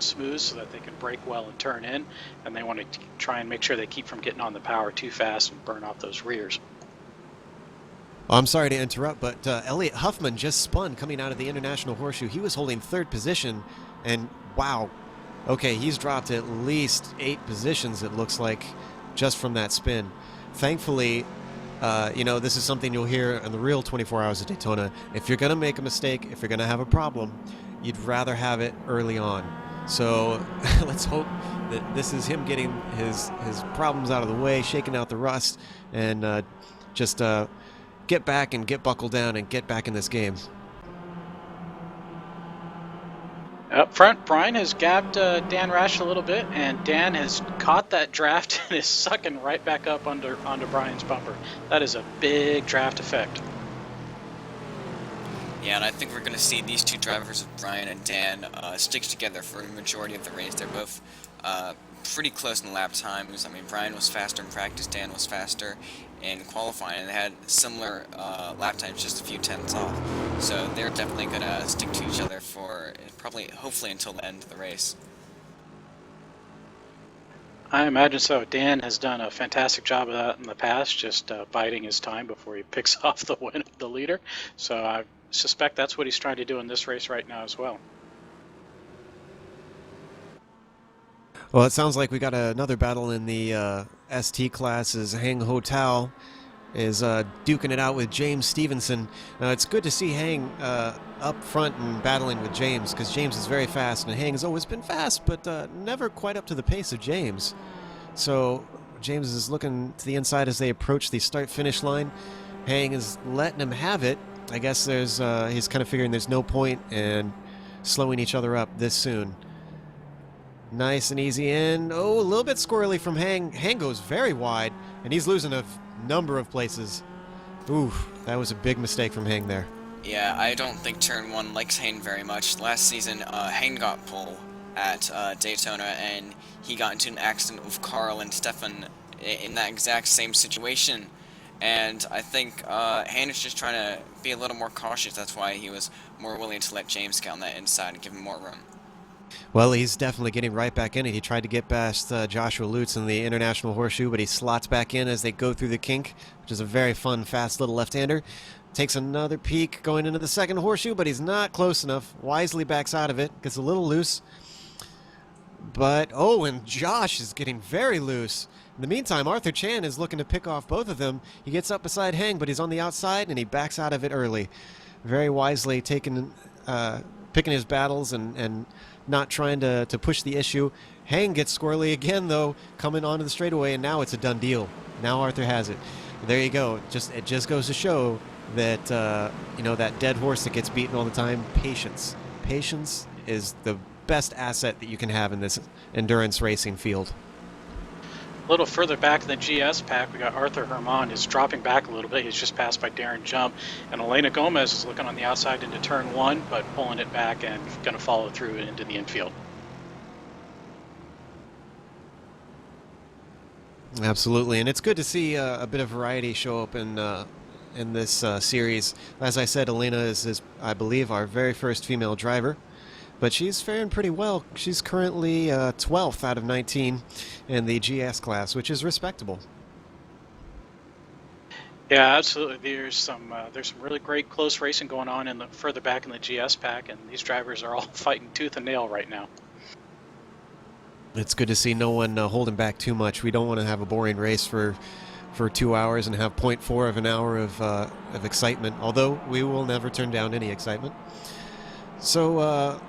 smooth so that they can brake well and turn in, and they want to try and make sure they keep from getting on the power too fast and burn off those rears. I'm sorry to interrupt, but Elliot Huffman just spun coming out of the International Horseshoe. He was holding third position, and wow. Okay, he's dropped at least 8 positions, it looks like, just from that spin. Thankfully, this is something you'll hear in the real 24 Hours of Daytona. If you're going to make a mistake, if you're going to have a problem, you'd rather have it early on. So let's hope that this is him getting his problems out of the way, shaking out the rust, and just get back and get buckled down and get back in this game. Up front, Brian has gapped Dan Rash a little bit, and Dan has caught that draft and is sucking right back up onto Brian's bumper. That is a big draft effect. Yeah, and I think we're going to see these two drivers, Brian and Dan, stick together for the majority of the race. They're both pretty close in lap times. I mean, Brian was faster in practice, Dan was faster in qualifying, and they had similar lap times, just a few tenths off. So they're definitely going to stick to each other for hopefully until the end of the race. I imagine so. Dan has done a fantastic job of that in the past, just biding his time before he picks off the leader. So I suspect that's what he's trying to do in this race right now as well. Well, it sounds like we got another battle in the ST class as Hang Hotel is duking it out with James Stevenson. Now, it's good to see Hang up front and battling with James, because James is very fast, and Hang has always been fast, but never quite up to the pace of James. So James is looking to the inside as they approach the start-finish line. Hang is letting him have it. I guess he's kind of figuring there's no point in slowing each other up this soon. Nice and easy in. Oh, a little bit squirrely from Hang. Hang goes very wide, and he's losing a number of places. Oof, that was a big mistake from Hang there. Yeah, I don't think Turn 1 likes Hang very much. Last season, Hang got pole at Daytona, and he got into an accident with Carl and Stefan in that exact same situation. And I think Hang is just trying to be a little more cautious. That's why he was more willing to let James get on that inside and give him more room. Well, he's definitely getting right back in it. He tried to get past Joshua Lutz in the International Horseshoe, but he slots back in as they go through the kink, which is a very fun, fast little left-hander. Takes another peek going into the second horseshoe, but he's not close enough. Wisely backs out of it. Gets a little loose. But, oh, and Josh is getting very loose. In the meantime, Arthur Chan is looking to pick off both of them. He gets up beside Hang, but he's on the outside, and he backs out of it early. Very wisely picking his battles and not trying to push the issue. Hang gets squirrely again, though, coming onto the straightaway, and now it's a done deal. Now Arthur has it. There you go. It just goes to show that, that dead horse that gets beaten all the time, patience. Patience is the best asset that you can have in this endurance racing field. A little further back in the GS pack, we got Arthur Herman is dropping back a little bit. He's just passed by Darren Jump. And Elena Gomez is looking on the outside into turn 1, but pulling it back and going to follow through into the infield. Absolutely, and it's good to see a bit of variety show up in this series. As I said, Elena is, I believe, our very first female driver. But she's faring pretty well. She's currently 12th out of 19 in the GS class, which is respectable. Yeah, absolutely. There's some really great close racing going on further back in the GS pack, and these drivers are all fighting tooth and nail right now. It's good to see no one holding back too much. We don't want to have a boring race for 2 hours and have 0.4 of an hour of excitement, although we will never turn down any excitement. So,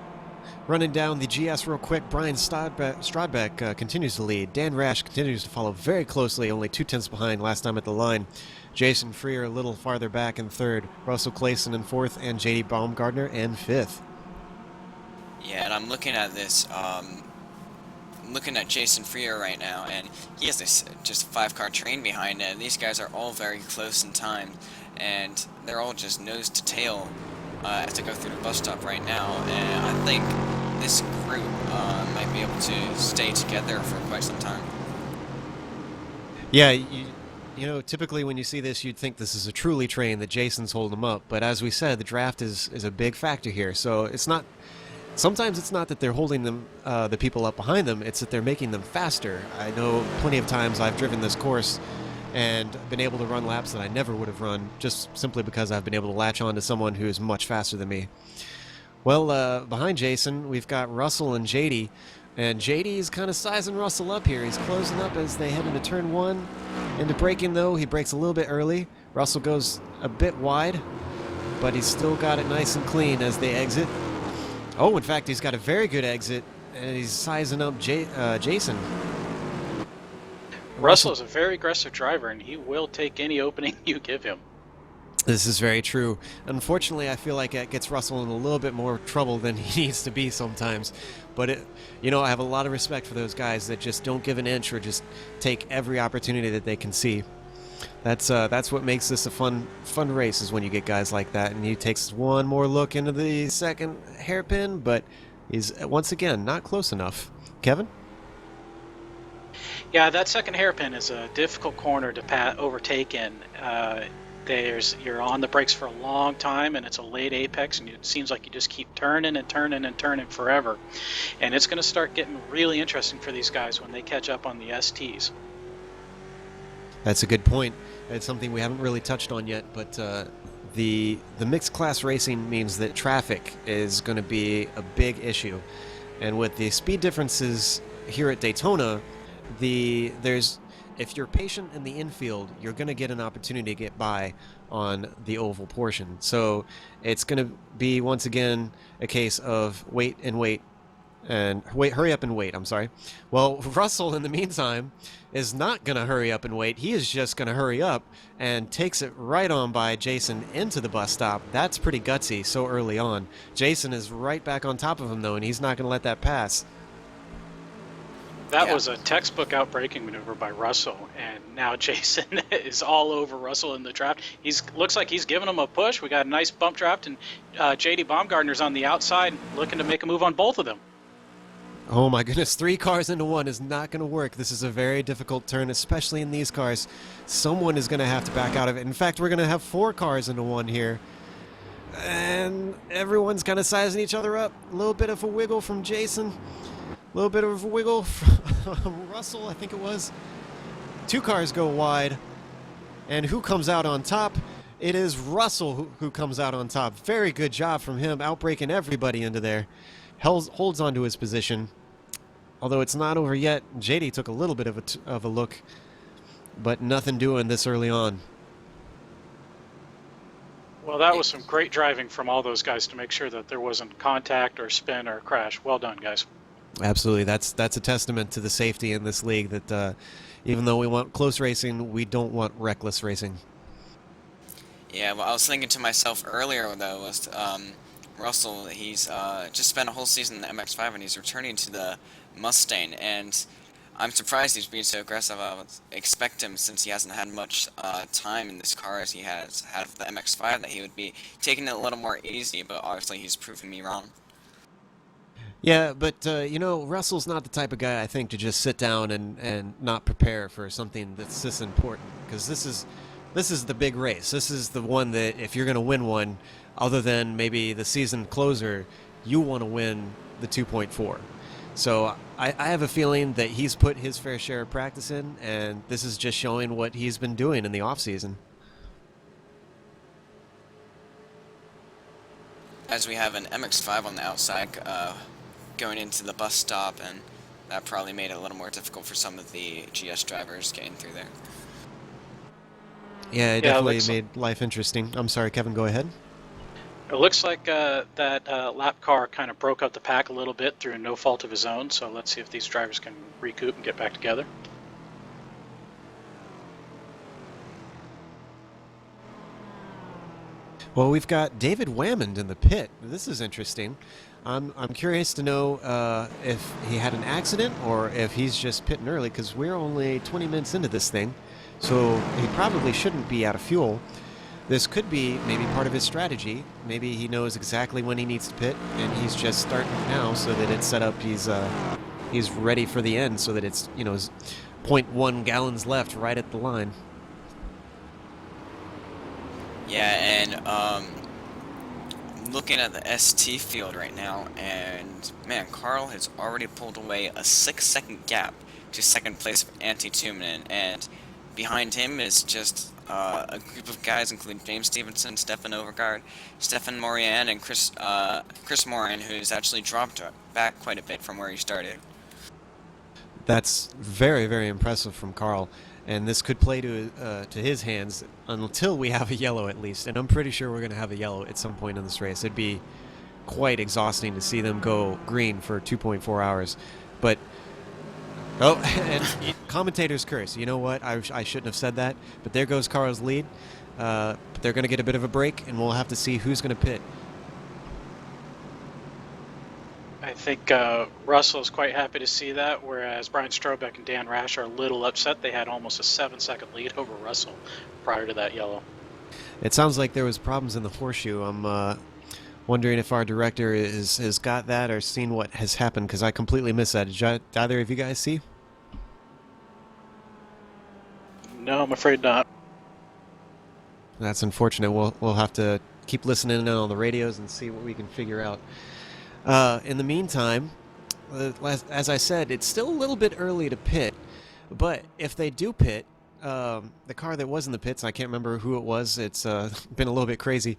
running down the GS real quick, Brian Strodbeck continues to lead. Dan Rash continues to follow very closely, only 2/10 behind last time at the line. Jason Freer a little farther back in third. Russell Clayson in fourth, and J.D. Baumgartner in fifth. Yeah, and I'm looking at this, looking at Jason Freer right now, and he has this just 5-car train behind him. These guys are all very close in time, and they're all just nose to tail as they go through the bus stop right now. And I think this group might be able to stay together for quite some time. Yeah, you know, typically when you see this, you'd think this is a truly train that Jason's holding them up. But as we said, the draft is a big factor here. So it's not. Sometimes it's not that they're holding them, the people up behind them. It's that they're making them faster. I know plenty of times I've driven this course and been able to run laps that I never would have run, just simply because I've been able to latch on to someone who is much faster than me. Well, behind Jason, we've got Russell and JD. And JD is kind of sizing Russell up here. He's closing up as they head into turn one. Into braking, though, he brakes a little bit early. Russell goes a bit wide, but he's still got it nice and clean as they exit. Oh, in fact, he's got a very good exit, and he's sizing up Jason. Russell is a very aggressive driver, and he will take any opening you give him. This is very true. Unfortunately, I feel like it gets Russell in a little bit more trouble than he needs to be sometimes. But, you know, I have a lot of respect for those guys that just don't give an inch or just take every opportunity that they can see. That's what makes this a fun race, is when you get guys like that. And he takes one more look into the second hairpin, but he's, once again, not close enough. Kevin? Yeah, that second hairpin is a difficult corner to overtake in. You're on the brakes for a long time, and it's a late apex, and it seems like you just keep turning and turning and turning forever. And it's going to start getting really interesting for these guys when they catch up on the STs. That's a good point. It's something we haven't really touched on yet, but the mixed class racing means that traffic is going to be a big issue. And with the speed differences here at Daytona, if you're patient in the infield, you're going to get an opportunity to get by on the oval portion. So it's going to be, once again, a case of hurry up and wait, I'm sorry. Well, Russell, in the meantime, is not going to hurry up and wait. He is just going to hurry up and takes it right on by Jason into the bus stop. That's pretty gutsy so early on. Jason is right back on top of him, though, and he's not going to let that pass. That was a textbook out-braking maneuver by Russell, and now Jason is all over Russell in the draft. Looks like he's giving him a push. We got a nice bump draft, and J.D. Baumgartner's on the outside looking to make a move on both of them. Oh my goodness, 3 cars into one is not going to work. This is a very difficult turn, especially in these cars. Someone is going to have to back out of it. In fact, we're going to have 4 cars into one here. And everyone's kind of sizing each other up. A little bit of a wiggle from Jason. A little bit of a wiggle from Russell, I think it was. 2 cars go wide. And who comes out on top? It is Russell who comes out on top. Very good job from him, outbraking everybody into there. Holds onto his position. Although it's not over yet. JD took a little bit of a look, but nothing doing this early on. Well, that was some great driving from all those guys to make sure that there wasn't contact or spin or crash. Well done, guys. Absolutely. That's a testament to the safety in this league, that even though we want close racing, we don't want reckless racing. Yeah, well, I was thinking to myself earlier, though, was Russell, he's just spent a whole season in the MX-5, and he's returning to the Mustang, and I'm surprised he's being so aggressive. I would expect him, since he hasn't had much time in this car as he has had the MX-5, that he would be taking it a little more easy, but obviously he's proving me wrong. Yeah, but, you know, Russell's not the type of guy, I think, to just sit down and not prepare for something that's this important, because this is the big race. This is the one that, if you're going to win one, other than maybe the season closer, you want to win the 2.4. So I have a feeling that he's put his fair share of practice in, and this is just showing what he's been doing in the off-season. As we have an MX-5 on the outside going into the bus stop, and that probably made it a little more difficult for some of the GS drivers getting through there. Yeah, it definitely made life interesting. I'm sorry, Kevin, go ahead. It looks like that lap car kind of broke up the pack a little bit through no fault of his own, so let's see if these drivers can recoup and get back together. Well, we've got David Wammond in the pit. This is interesting. I'm curious to know if he had an accident or if he's just pitting early, because we're only 20 minutes into this thing, so he probably shouldn't be out of fuel. This could be maybe part of his strategy. Maybe he knows exactly when he needs to pit, and he's just starting now so that it's set up. He's ready for the end, so that it's 0.1 gallons left right at the line. Yeah, and looking at the ST field right now, and man, Carl has already pulled away a 6-second gap to second place of Antti Tuominen, and behind him is just a group of guys, including James Stevenson, Stefan Overgaard, Stefan Morian, and Chris Morin, who's actually dropped back quite a bit from where he started. That's very, very impressive from Carl, and this could play to his hands until we have a yellow at least, and I'm pretty sure we're going to have a yellow at some point in this race. It'd be quite exhausting to see them go green for 2.4 hours, but and commentators curse. You know what? I shouldn't have said that, but there goes Carl's lead. But they're going to get a bit of a break, and we'll have to see who's going to pit. I think Russell is quite happy to see that, whereas Brian Strobeck and Dan Rash are a little upset. They had almost a 7-second lead over Russell prior to that yellow. It sounds like there was problems in the horseshoe. I'm wondering if our director has got that or seen what has happened, because I completely missed that. Did either of you guys see? No, I'm afraid not. That's unfortunate. We'll have to keep listening in on the radios and see what we can figure out. In the meantime, as I said, it's still a little bit early to pit, but if they do pit, the car that was in the pits, I can't remember who it was, it's been a little bit crazy,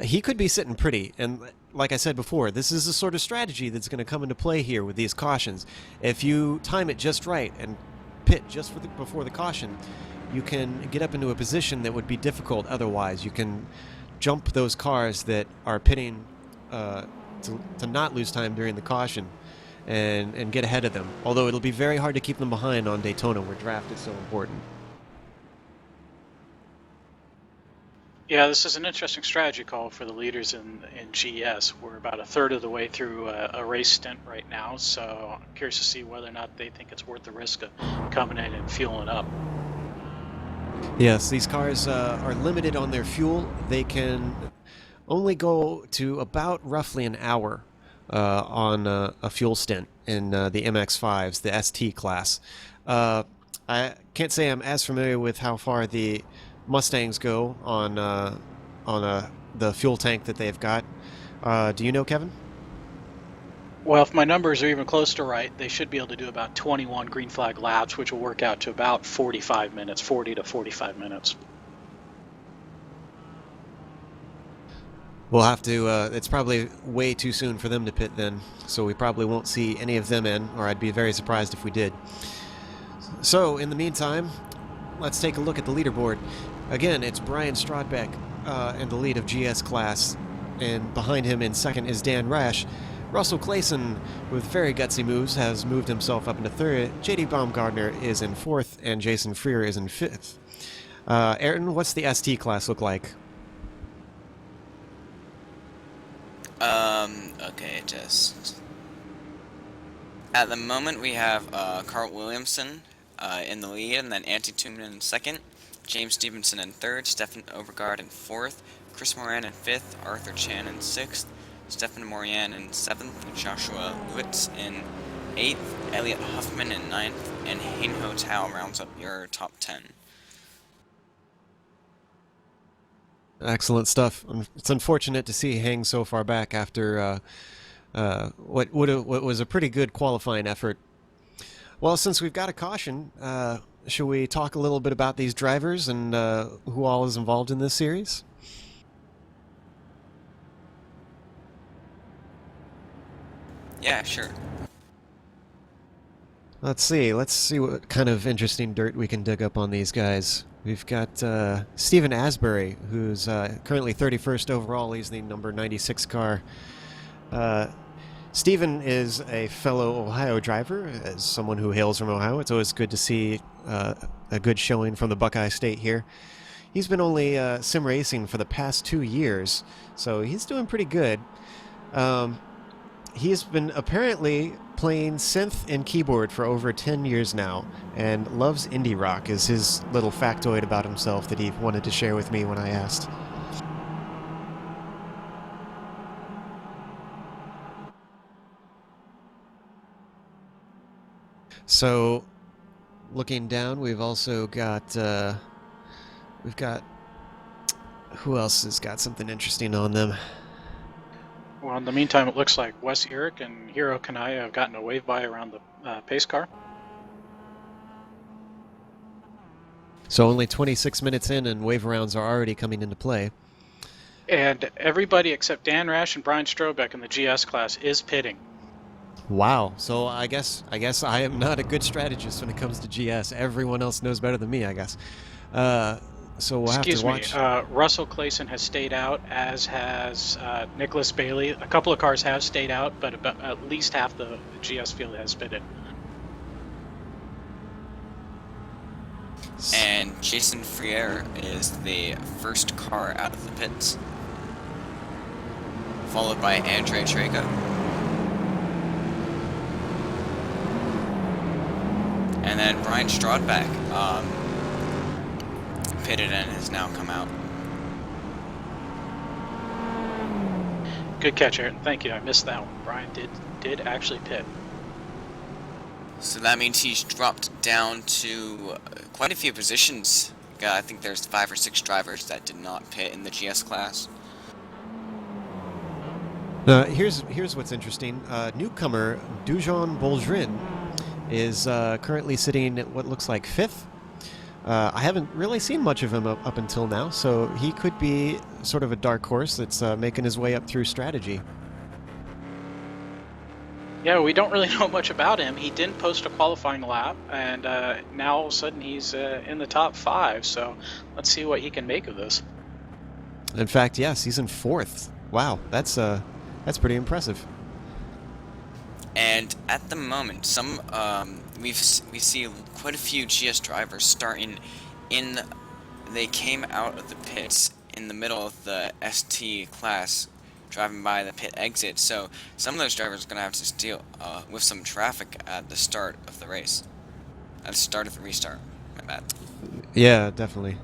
he could be sitting pretty, and like I said before, this is the sort of strategy that's going to come into play here with these cautions. If you time it just right and pit just before the caution, you can get up into a position that would be difficult otherwise. You can jump those cars that are pitting to not lose time during the caution and get ahead of them. Although it'll be very hard to keep them behind on Daytona, where draft is so important. Yeah, this is an interesting strategy call for the leaders in GS. We're about a third of the way through a race stint right now, so I'm curious to see whether or not they think it's worth the risk of coming in and fueling up. Yes, these cars are limited on their fuel. They can only go to about roughly an hour on a fuel stint in the MX-5s, the ST class. I can't say I'm as familiar with how far the Mustangs go on the fuel tank that they've got. Do you know, Kevin? Well, if my numbers are even close to right, they should be able to do about 21 green flag laps, which will work out to about 45 minutes, 40 to 45 minutes. We'll have to, it's probably way too soon for them to pit then, so we probably won't see any of them in, or I'd be very surprised if we did. So, in the meantime, let's take a look at the leaderboard. Again, it's Brian Strodbeck in the lead of GS class, and behind him in second is Dan Rash. Russell Clayson, with very gutsy moves, has moved himself up into third. J.D. Baumgartner is in fourth, and Jason Freer is in fifth. Ayrton, what's the ST class look like? Okay, just... At the moment, we have Carl Williamson in the lead, and then Antti Tuominen in second, James Stevenson in third, Stefan Overgaard in fourth, Chris Moran in fifth, Arthur Chan in sixth, Stefan Morian in seventh, Joshua Lewitz in eighth, Elliot Huffman in ninth, and Hein Ho Tao rounds up your top 10. Excellent stuff. It's unfortunate to see Hang so far back after what was a pretty good qualifying effort. Well, since we've got a caution, should we talk a little bit about these drivers and who all is involved in this series? Yeah, sure. Let's see. Let's see what kind of interesting dirt we can dig up on these guys. We've got Stephen Asbury, who's currently 31st overall. He's the number 96 car. Stephen is a fellow Ohio driver. As someone who hails from Ohio, it's always good to see a good showing from the Buckeye State here. He's been only sim racing for the past 2 years, so he's doing pretty good. He's been apparently playing synth and keyboard for over 10 years now, and loves indie rock, is his little factoid about himself that he wanted to share with me when I asked. So, looking down, we've also got, who else has got something interesting on them? Well, in the meantime, it looks like Wes Eric and Hiro Kanaya have gotten a wave by around the pace car. So only 26 minutes in, and wave rounds are already coming into play. And everybody except Dan Rash and Brian Strobeck in the GS class is pitting. Wow. So I guess I am not a good strategist when it comes to GS. Everyone else knows better than me, I guess. So we'll have to watch. Russell Clayson has stayed out, as has Nicholas Bailey. A couple of cars have stayed out, but at least half the GS field has pitted. And Jason Friere is the first car out of the pits, followed by Andre Trega. And then Brian Strodback pitted and has now come out. Good catch, Ayrton. Thank you. I missed that one. Brian did actually pit. So that means he's dropped down to quite a few positions. I think there's 5 or 6 drivers that did not pit in the GS class. Here's what's interesting. Newcomer Dujon Boldrin is currently sitting at what looks like 5th. I haven't really seen much of him up until now, so he could be sort of a dark horse that's making his way up through strategy. Yeah, we don't really know much about him. He didn't post a qualifying lap, and now all of a sudden he's in the top 5, so let's see what he can make of this. In fact, yes, he's in 4th. Wow, that's pretty impressive. And at the moment, we see quite a few GS drivers starting in. They came out of the pits in the middle of the ST class, driving by the pit exit. So some of those drivers are going to have to deal with some traffic at the start of the race, at the start of the restart. My bad. Yeah, definitely.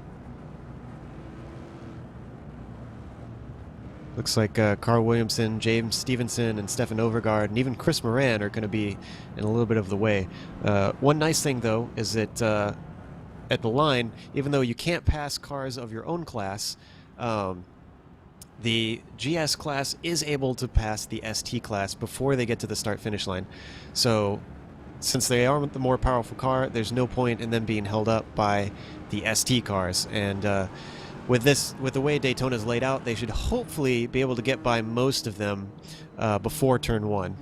Looks like Carl Williamson, James Stevenson, and Stefan Overgaard, and even Chris Moran are going to be in a little bit of the way. One nice thing, though, is that at the line, even though you can't pass cars of your own class, the GS class is able to pass the ST class before they get to the start-finish line. So since they are the more powerful car, there's no point in them being held up by the ST cars. And with the way Daytona's laid out, they should hopefully be able to get by most of them before turn 1.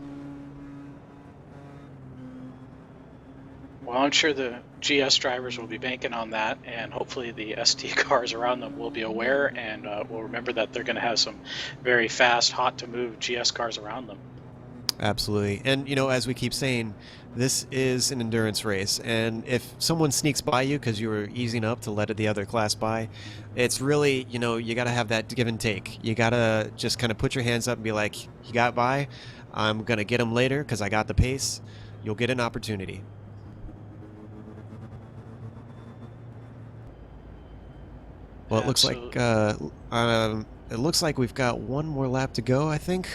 Well, I'm sure the GS drivers will be banking on that, and hopefully the ST cars around them will be aware and will remember that they're going to have some very fast, hot-to-move GS cars around them. Absolutely. And, as we keep saying, this is an endurance race, and if someone sneaks by you because you were easing up to let the other class by, it's really, you got to have that give and take. You got to just kind of put your hands up and be like, you got by, I'm going to get them later because I got the pace. You'll get an opportunity. Well, it looks like we've got one more lap to go, I think.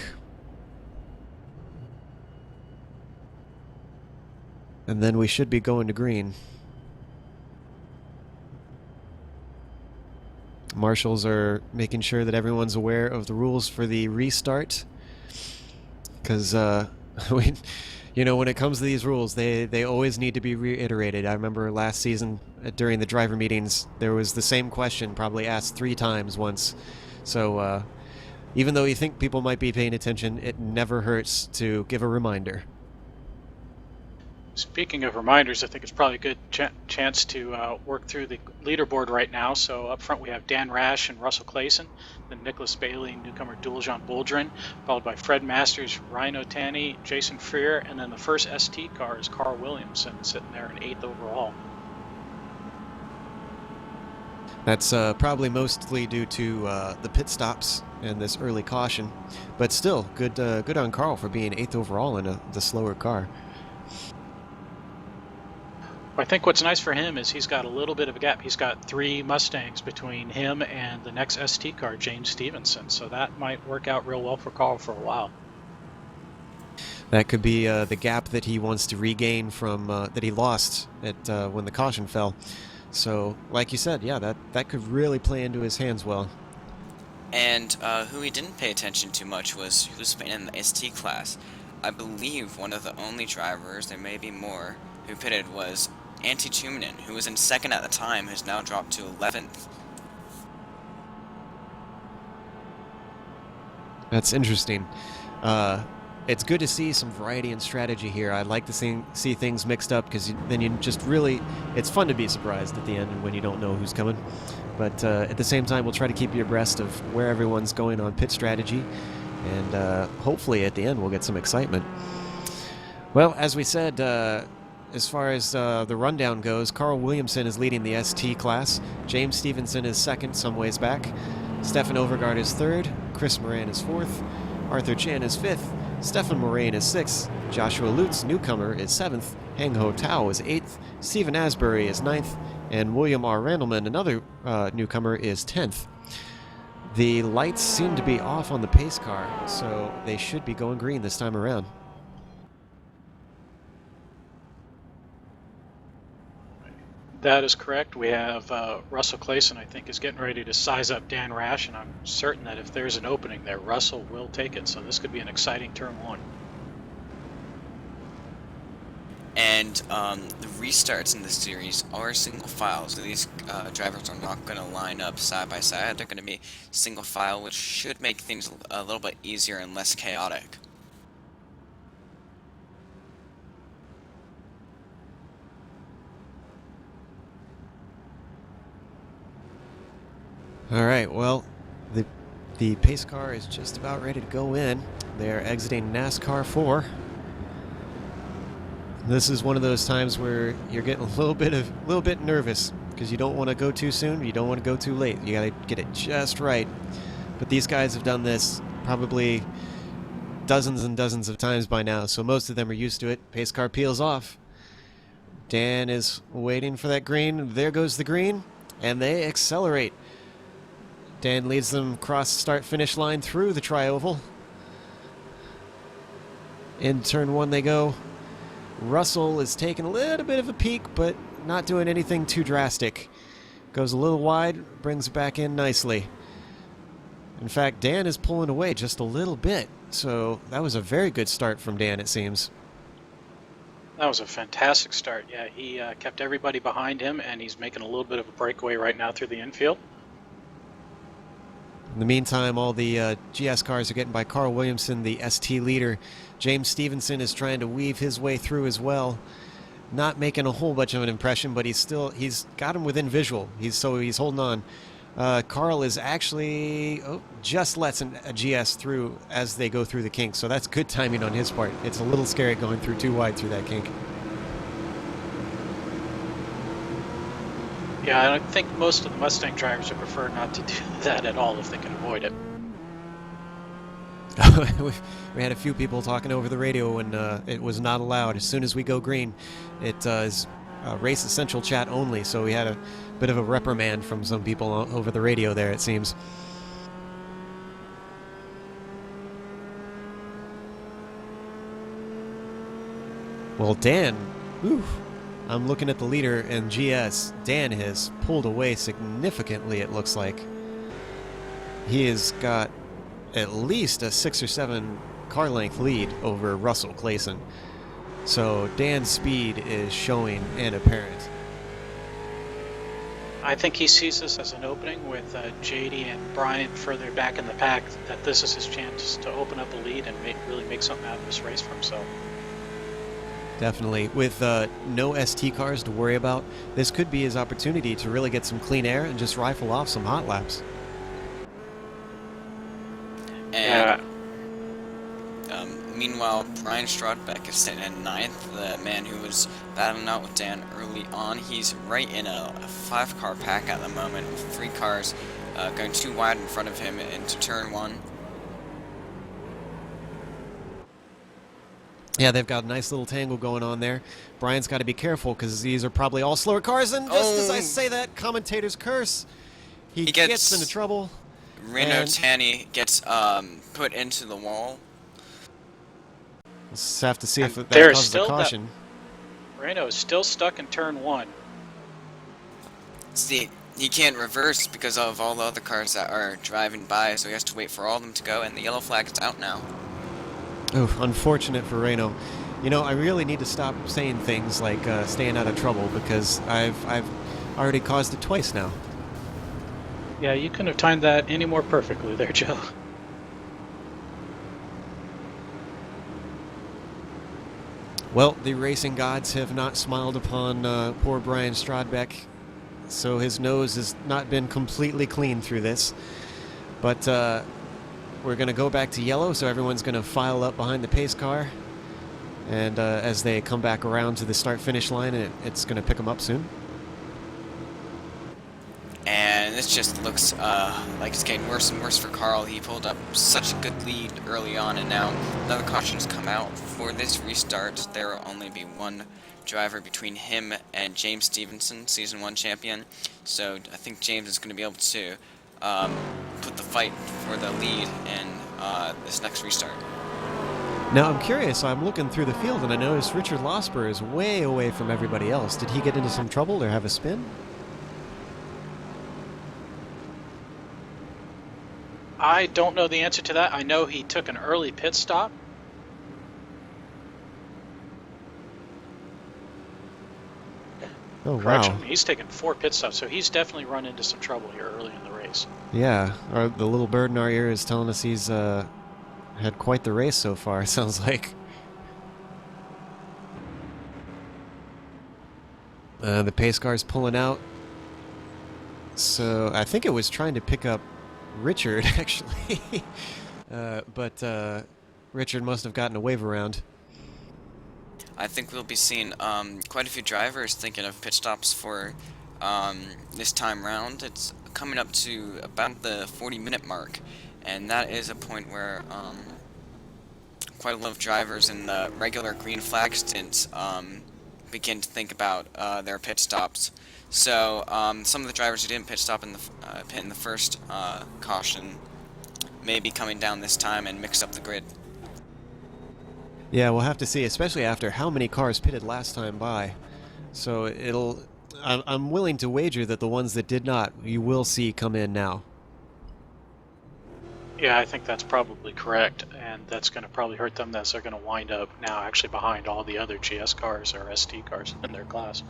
And then we should be going to green. Marshals are making sure that everyone's aware of the rules for the restart. Because, when it comes to these rules, they always need to be reiterated. I remember last season during the driver meetings, there was the same question probably asked 3 times once. So, even though you think people might be paying attention, it never hurts to give a reminder. Speaking of reminders, I think it's probably a good chance to work through the leaderboard right now. So up front we have Dan Rash and Russell Clayson, then Nicholas Bailey, newcomer Dualjean Boldrin, followed by Fred Masters, Ryan Otani, Jason Freer, and then the first ST car is Carl Williamson sitting there in 8th overall. That's probably mostly due to the pit stops and this early caution, but still good on Carl for being 8th overall in the slower car. I think what's nice for him is he's got a little bit of a gap. He's got 3 Mustangs between him and the next ST car, James Stevenson. So that might work out real well for Carl for a while. That could be the gap that he wants to regain from that he lost at when the caution fell. So, like you said, yeah, that could really play into his hands well. And who we didn't pay attention to much was who's been in the ST class. I believe one of the only drivers, there may be more, who pitted was Antti Tuominen, who was in 2nd at the time, has now dropped to 11th. That's interesting. It's good to see some variety and strategy here. I like to see things mixed up because then you just really, it's fun to be surprised at the end when you don't know who's coming. But at the same time, we'll try to keep you abreast of where everyone's going on pit strategy. And hopefully at the end we'll get some excitement. Well, as we said, as far as the rundown goes, Carl Williamson is leading the ST class. James Stevenson is 2nd, some ways back. Stefan Overgaard is 3rd. Chris Moran is 4th. Arthur Chan is 5th. Stefan Moraine is 6th. Joshua Lutz, newcomer, is 7th. Hang Ho Tao is 8th. Stephen Asbury is 9th. And William R. Randleman, another newcomer, is 10th. The lights seem to be off on the pace car, so they should be going green this time around. That is correct. We have Russell Clayson, I think, is getting ready to size up Dan Rash, and I'm certain that if there's an opening there, Russell will take it. So this could be an exciting turn 1. And the restarts in this series are single file, so these drivers are not going to line up side by side. They're going to be single file, which should make things a little bit easier and less chaotic. All right, well, the pace car is just about ready to go in. They're exiting NASCAR 4. This is one of those times where you're getting a little bit nervous because you don't want to go too soon, you don't want to go too late. You got to get it just right. But these guys have done this probably dozens and dozens of times by now, so most of them are used to it. Pace car peels off. Dan is waiting for that green. There goes the green, and they accelerate. Dan leads them across the start-finish line through the tri-oval. In turn 1 they go. Russell is taking a little bit of a peek, but not doing anything too drastic. Goes a little wide, brings it back in nicely. In fact, Dan is pulling away just a little bit, so that was a very good start from Dan, it seems. That was a fantastic start. Yeah, he kept everybody behind him, and he's making a little bit of a breakaway right now through the infield. In the meantime, all the GS cars are getting by Carl Williamson, the ST leader. James Stevenson is trying to weave his way through as well. Not making a whole bunch of an impression, but he's got him within visual. He's holding on. Carl is actually just lets a GS through as they go through the kink, so that's good timing on his part. It's a little scary going through too wide through that kink. Yeah, I think most of the Mustang drivers would prefer not to do that at all if they can avoid it. We had a few people talking over the radio when it was not allowed. As soon as we go green, it is Race Essential chat only, so we had a bit of a reprimand from some people over the radio there, it seems. Well, Dan, I'm looking at the leader in GS. Dan has pulled away significantly, it looks like. He has got at least a 6 or 7 car length lead over Russell Clayson. So Dan's speed is showing and apparent. I think he sees this as an opening with JD and Brian further back in the pack, that this is his chance to open up a lead and really make something out of this race for himself. Definitely. With no ST cars to worry about, this could be his opportunity to really get some clean air and just rifle off some hot laps. And meanwhile, Brian Strodbeck is sitting in 9th, the man who was battling out with Dan early on. He's right in a 5-car pack at the moment, with 3 cars going too wide in front of him into turn 1. Yeah, they've got a nice little tangle going on there. Brian's got to be careful because these are probably all slower cars. And just as I say that, Commentators curse. He gets into trouble. Reno Tanny gets put into the wall. We'll just have to see if that causes a caution. Reno is still stuck in turn 1. See, he can't reverse because of all the other cars that are driving by, so he has to wait for all of them to go, and the yellow flag is out now. Oh, unfortunate for Reno. You know, I really need to stop saying things like staying out of trouble because I've already caused it twice now. Yeah, you couldn't have timed that any more perfectly there, Joe. Well, the racing gods have not smiled upon poor Brian Strodbeck, so his nose has not been completely clean through this. But we're going to go back to yellow, so everyone's going to file up behind the pace car. And as they come back around to the start-finish line, it's going to pick them up soon. And this just looks like it's getting worse and worse for Carl. He pulled up such a good lead early on, and now another caution has come out. For this restart, there will only be one driver between him and James Stevenson, Season 1 champion. So I think James is going to be able to put the fight for the lead in this next restart. Now I'm curious, I'm looking through the field and I noticed Richard Losper is way away from everybody else. Did he get into some trouble or have a spin? I don't know the answer to that. I know he took an early pit stop. Oh, Correction, wow. he's taken 4 pit stops, so he's definitely run into some trouble here early in the race. Yeah, the little bird in our ear is telling us he's had quite the race so far, it sounds like. The pace car's pulling out. So I think it was trying to pick up Richard, actually. But Richard must have gotten a wave around. I think we'll be seeing quite a few drivers thinking of pit stops for this time round. It's coming up to about the 40-minute mark, and that is a point where quite a lot of drivers in the regular green flag stints begin to think about their pit stops. So some of the drivers who didn't pit stop in the pit in the first caution may be coming down this time and mix up the grid. Yeah, we'll have to see, especially after how many cars pitted last time by. So I'm willing to wager that the ones that did not, you will see come in now. Yeah, I think that's probably correct, and that's going to probably hurt them as they're going to wind up now actually behind all the other GS cars or ST cars in their class.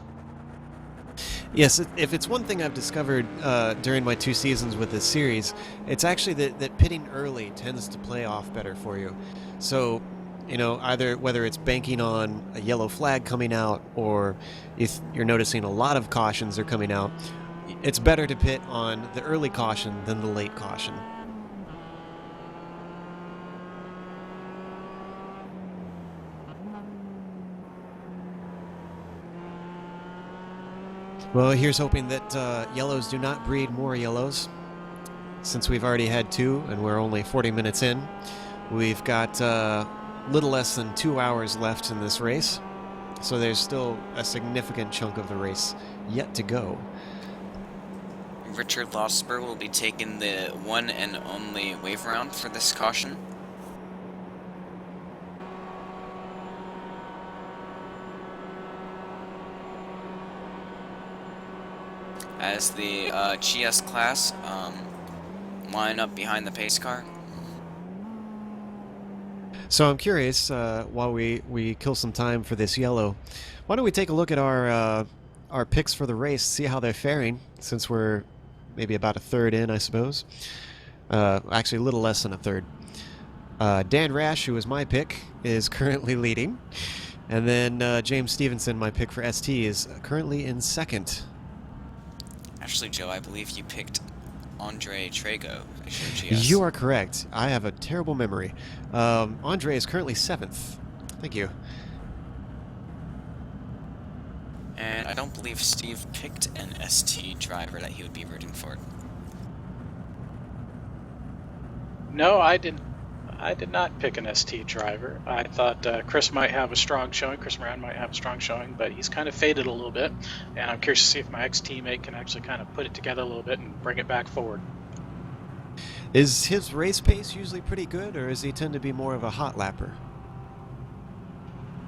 Yes, if it's one thing I've discovered during my 2 seasons with this series, it's actually that pitting early tends to play off better for you. So, you know, either whether it's banking on a yellow flag coming out or if you're noticing a lot of cautions are coming out, it's better to pit on the early caution than the late caution. Well, here's hoping that yellows do not breed more yellows. Since we've already had 2 and we're only 40 minutes in, we've got little less than 2 hours left in this race. So there's still a significant chunk of the race yet to go. Richard Losper will be taking the one and only wave round for this caution. As the GS class line up behind the pace car. So I'm curious, while we kill some time for this yellow, why don't we take a look at our picks for the race, see how they're faring, since we're maybe about a third in, I suppose. Actually, a little less than a third. Dan Rash, who was my pick, is currently leading. And then James Stevenson, my pick for ST, is currently in second. Actually, Joe, I believe you picked Andre Trago as your GS. You are correct. I have a terrible memory. Andre is currently 7th. Thank you. And I don't believe Steve picked an ST driver that he would be rooting for. No, I did not pick an ST driver. I thought Chris might have a strong showing. Chris Moran might have a strong showing, but he's kind of faded a little bit. And I'm curious to see if my ex-teammate can actually kind of put it together a little bit and bring it back forward. Is his race pace usually pretty good, or does he tend to be more of a hot lapper?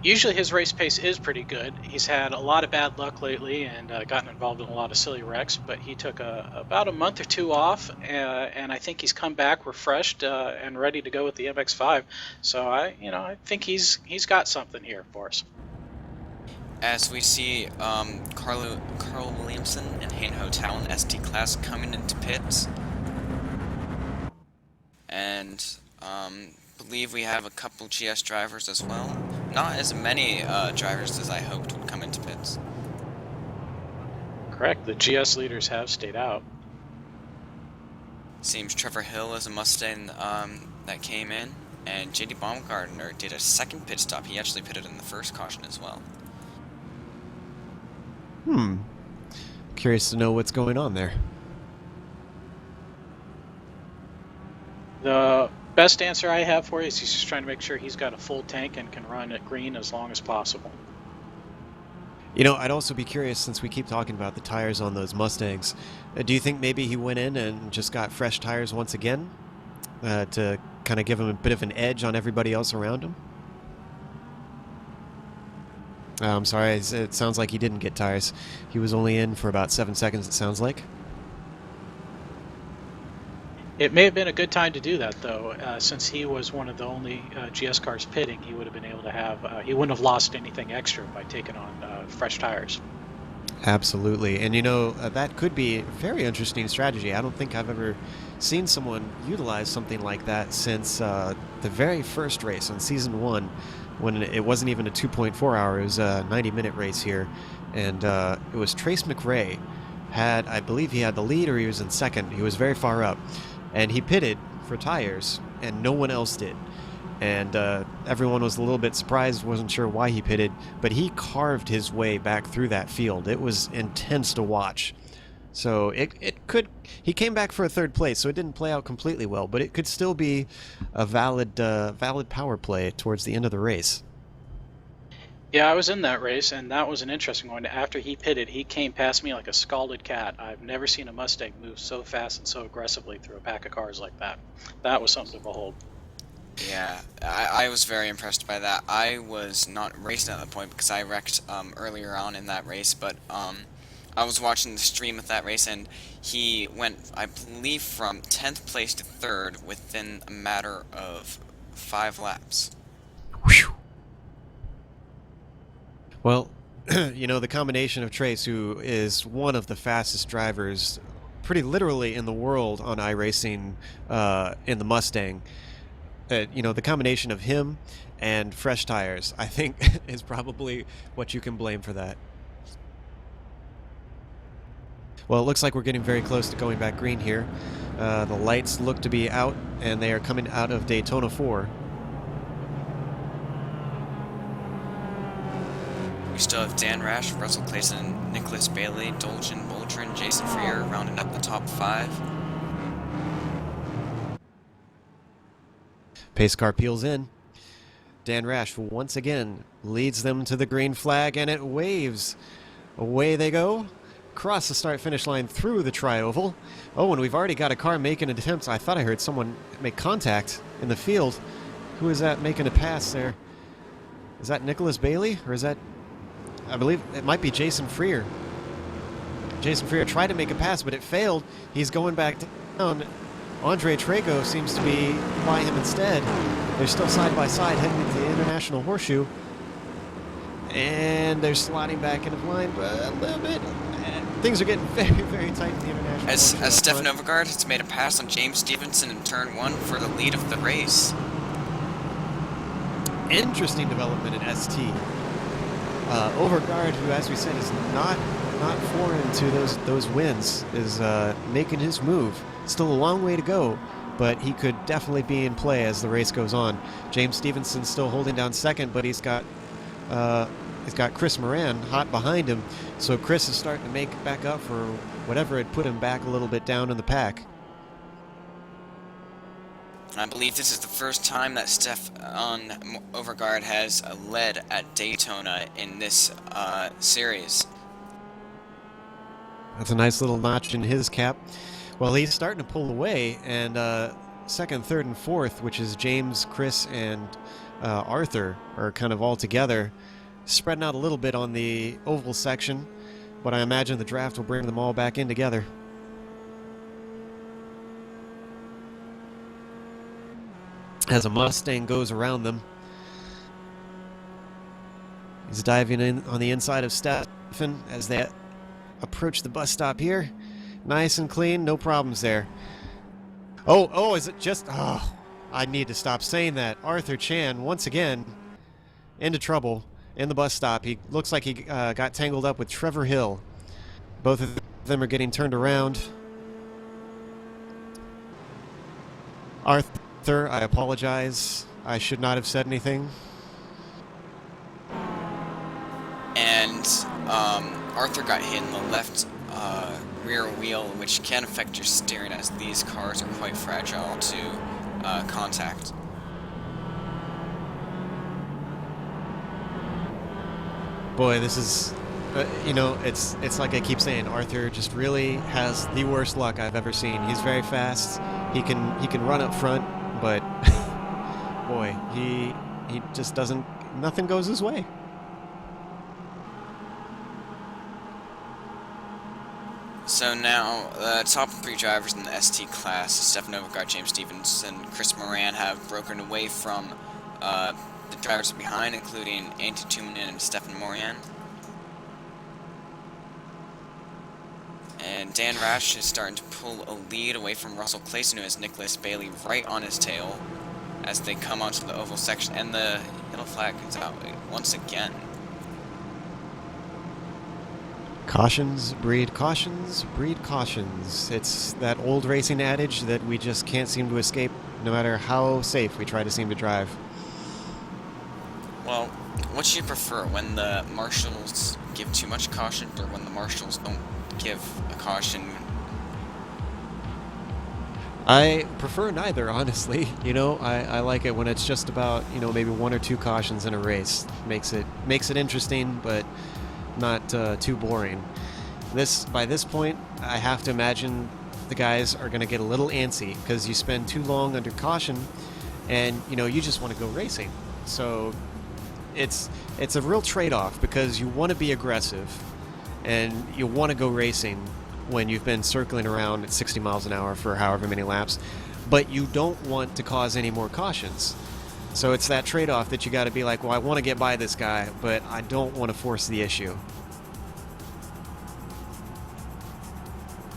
Usually his race pace is pretty good. He's had a lot of bad luck lately and gotten involved in a lot of silly wrecks, but he took about a month or two off, and I think he's come back refreshed and ready to go with the MX-5. So I think he's got something here for us. As we see Carl Williamson and Hayne Hotel in ST class coming into pits, and believe we have a couple GS drivers as well. Not as many drivers as I hoped would come into pits. Correct. The GS leaders have stayed out. Seems Trevor Hill is a Mustang that came in, and JD Baumgartner did a second pit stop. He actually pitted in the first caution as well. Curious to know what's going on there. The best answer I have for you is he's just trying to make sure he's got a full tank and can run at green as long as possible. You know, I'd also be curious, since we keep talking about the tires on those Mustangs, do you think maybe he went in and just got fresh tires once again to kind of give him a bit of an edge on everybody else around him? I'm sorry, it sounds like he didn't get tires. He was only in for about 7 seconds, it sounds like. It may have been a good time to do that, though, since he was one of the only GS cars pitting. He would have been able to have, he wouldn't have lost anything extra by taking on fresh tires. Absolutely, and you know, that could be a very interesting strategy. I don't think I've ever seen someone utilize something like that since the very first race on Season 1, when it wasn't even a 2.4 hour, it was a 90-minute race here, and it was Trace McRae. I believe he had the lead, or he was in second. He was very far up. And he pitted for tires, and no one else did. And everyone was a little bit surprised, wasn't sure why he pitted, but he carved his way back through that field. It was intense to watch. So he came back for a third place, so it didn't play out completely well, but it could still be a valid power play towards the end of the race. Yeah, I was in that race, and that was an interesting one. After he pitted, he came past me like a scalded cat. I've never seen a Mustang move so fast and so aggressively through a pack of cars like that. That was something to behold. Yeah, I was very impressed by that. I was not racing at that point because I wrecked earlier on in that race, but I was watching the stream of that race, and he went, I believe, from 10th place to 3rd within a matter of 5 laps. Whew. Well, you know, the combination of Trace, who is one of the fastest drivers pretty literally in the world on iRacing in the Mustang, you know, the combination of him and fresh tires, I think, is probably what you can blame for that. Well, it looks like we're getting very close to going back green here. The lights look to be out, and they are coming out of Daytona 4. We still have Dan Rash, Russell Clayson, Nicholas Bailey, Dolgen, Boldrin, Jason Freer rounding up the top 5. Pace car peels in. Dan Rash once again leads them to the green flag, and it waves. Away they go. Across the start-finish line through the tri-oval. Oh, and we've already got a car making an attempt. I thought I heard someone make contact in the field. Who is that making a pass there? Is that Nicholas Bailey, or is that... I believe it might be Jason Freer. Jason Freer tried to make a pass, but it failed. He's going back down. Andre Trago seems to be by him instead. They're still side by side heading into the International Horseshoe. And they're sliding back into line a little bit. Things are getting very, very tight in the International Horseshoe. As Stefan Overgaard has made a pass on James Stevenson in turn 1 for the lead of the race. Interesting development in ST. Overgaard, who, as we said, is not foreign to those wins, is making his move. Still a long way to go, but he could definitely be in play as the race goes on. James Stevenson still holding down second, but he's got Chris Moran hot behind him, so Chris is starting to make back up for whatever had put him back a little bit down in the pack. I believe this is the first time that Stefan Overgaard has led at Daytona in this series. That's a nice little notch in his cap. Well, he's starting to pull away, and second, third, and fourth, which is James, Chris, and Arthur, are kind of all together, spreading out a little bit on the oval section, but I imagine the draft will bring them all back in together. As a Mustang goes around them. He's diving in on the inside of Stefan as they approach the bus stop here. Nice and clean, no problems there. Oh, is it just... Oh, I need to stop saying that. Arthur Chan, once again, into trouble in the bus stop. He looks like he got tangled up with Trevor Hill. Both of them are getting turned around. Arthur, I apologize. I should not have said anything. And Arthur got hit in the left rear wheel, which can affect your steering, as these cars are quite fragile to contact. Boy, this is, you know, it's like I keep saying, Arthur just really has the worst luck I've ever seen. He's very fast. He can run up front, but boy, he just doesn't. Nothing goes his way. So now, the top three drivers in the ST class, Stefan Overgaard, James Stevenson, Chris Moran, have broken away from the drivers behind, including Antti Tuominen and Stefan Moran. And Dan Rash is starting to pull a lead away from Russell Clayson, who has Nicholas Bailey right on his tail as they come onto the oval section, and the yellow flag comes out once again. Cautions breed cautions breed cautions. It's that old racing adage that we just can't seem to escape, no matter how safe we try to seem to drive. Well, what do you prefer, when the marshals give too much caution, or when the marshals don't give a caution? I prefer neither, honestly. You know, I like it when it's just about, you know, maybe one or two cautions in a race. Makes it interesting, but not too boring. By this point, I have to imagine the guys are going to get a little antsy because you spend too long under caution, and you know you just want to go racing. So it's a real trade-off, because you want to be aggressive and you want to go racing when you've been circling around at 60 miles an hour for however many laps, but you don't want to cause any more cautions. So it's that trade-off that you got to be like, well, I want to get by this guy, but I don't want to force the issue.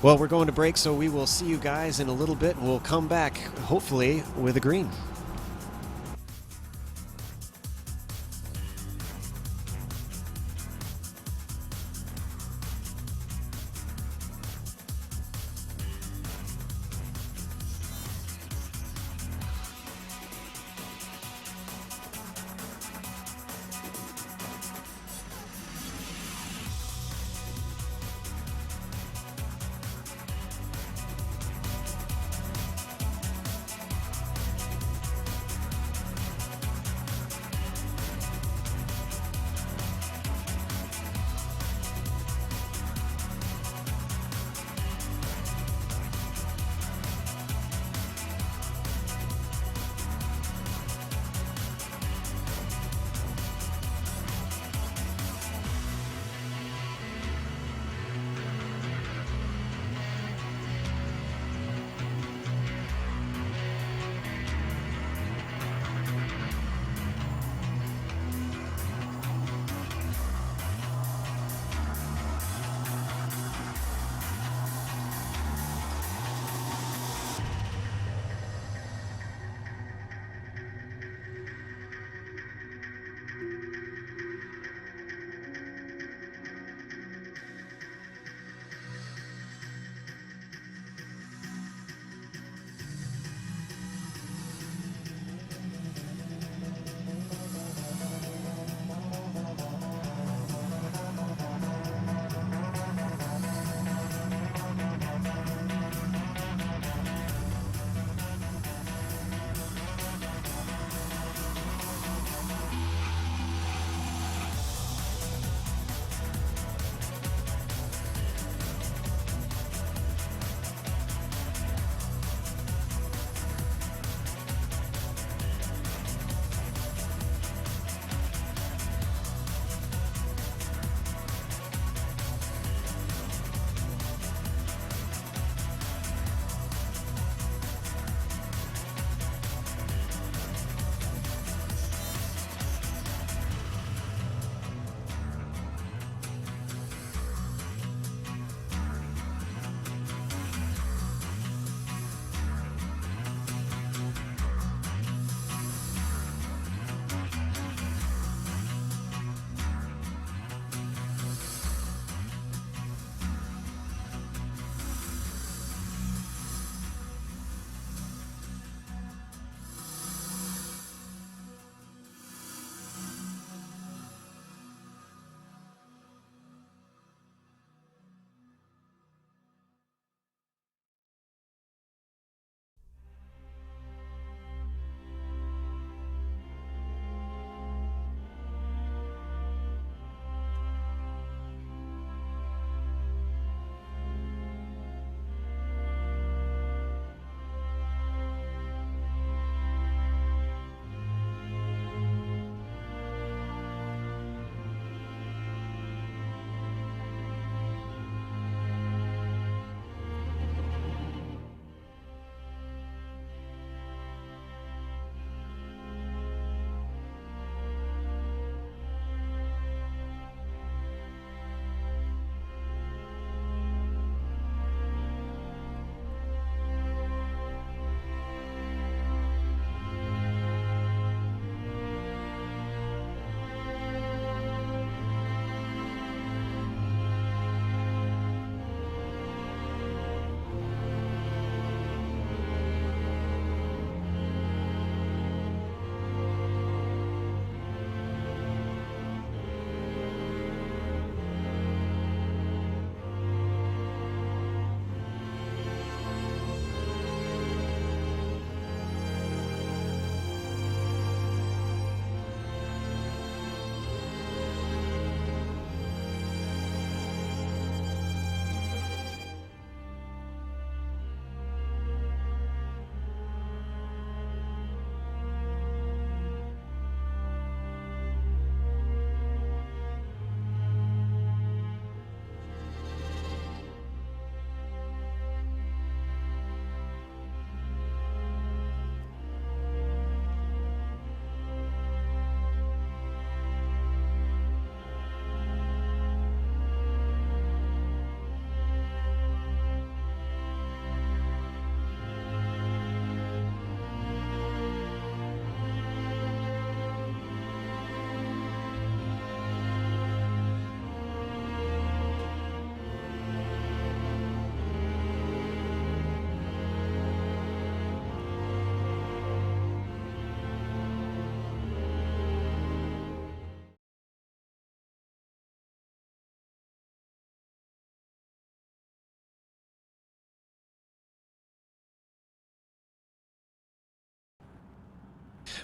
Well, we're going to break, so we will see you guys in a little bit, and we'll come back, hopefully, with a green.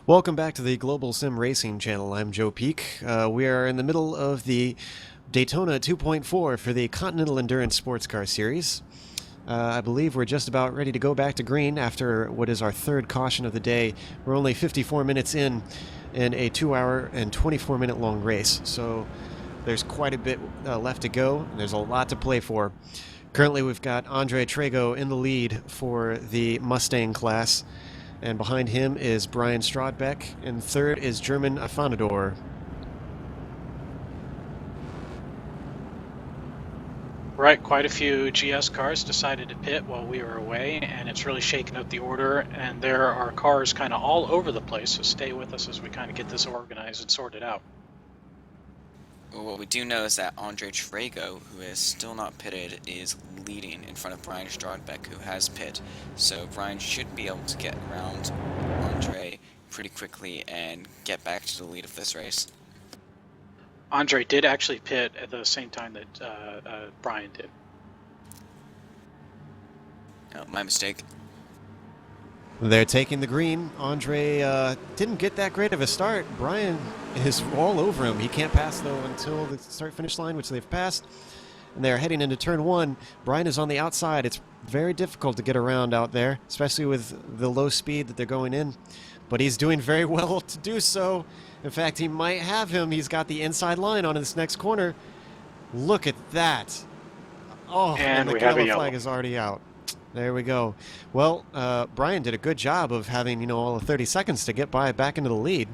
Welcome back to the Global Sim Racing channel. I'm Joe Peak. We are in the middle of the Daytona 2.4 for the Continental Endurance Sports Car Series. I believe we're just about ready to go back to green after what is our third caution of the day. We're only 54 minutes in a 2-hour and 24-minute long race, so there's quite a bit left to go, and there's a lot to play for. Currently, we've got Andre Trago in the lead for the Mustang class, and behind him is Brian Strodbeck, and third is German Afanador. Right, quite a few GS cars decided to pit while we were away, and it's really shaken up the order, and there are cars kind of all over the place, so stay with us as we kind of get this organized and sorted out. Well, what we do know is that Andre Trago, who is still not pitted, is leading in front of Brian Strodbeck, who has pit. So Brian should be able to get around Andre pretty quickly and get back to the lead of this race. Andre did actually pit at the same time that Brian did. Oh, my mistake. They're taking the green. Andre didn't get that great of a start. Brian is all over him. He can't pass, though, until the start-finish line, which they've passed. And they're heading into turn one. Brian is on the outside. It's very difficult to get around out there, especially with the low speed that they're going in. But he's doing very well to do so. In fact, he might have him. He's got the inside line on this next corner. Look at that. Oh, and the yellow flag is already out. There we go. Well, Brian did a good job of having, all of 30 seconds to get back into the lead.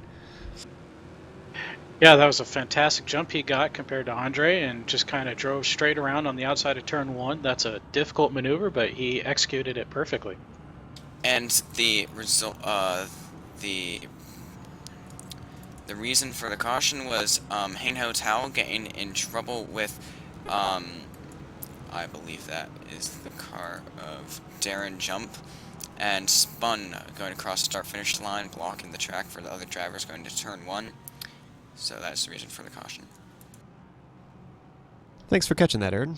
Yeah, that was a fantastic jump he got compared to Andre, and just kind of drove straight around on the outside of turn one. That's a difficult maneuver, but he executed it perfectly. And the result, the reason for the caution was Hein Ho Tao getting in trouble with, I believe that is the car of Darren Jump, and spun going across the start-finish line, blocking the track for the other drivers going to turn one. So that's the reason for the caution. Thanks for catching that, Ayrton.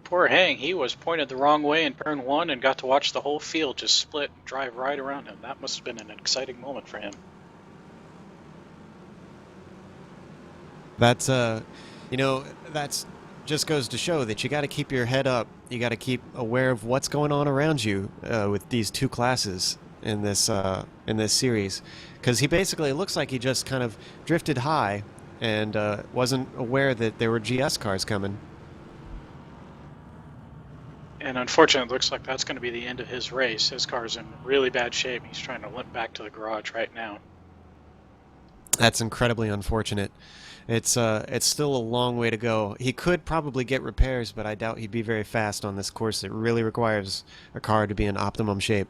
Poor Hang, he was pointed the wrong way in turn one and got to watch the whole field just split and drive right around him. That must have been an exciting moment for him. That's, that's just goes to show that you got to keep your head up. You got to keep aware of what's going on around you with these two classes in this series, because he basically looks like he just kind of drifted high and wasn't aware that there were GS cars coming. And unfortunately, it looks like that's going to be the end of his race. His car's in really bad shape. He's trying to limp back to the garage right now. That's incredibly unfortunate. It's still a long way to go. He could probably get repairs, but I doubt he'd be very fast on this course. It really requires a car to be in optimum shape.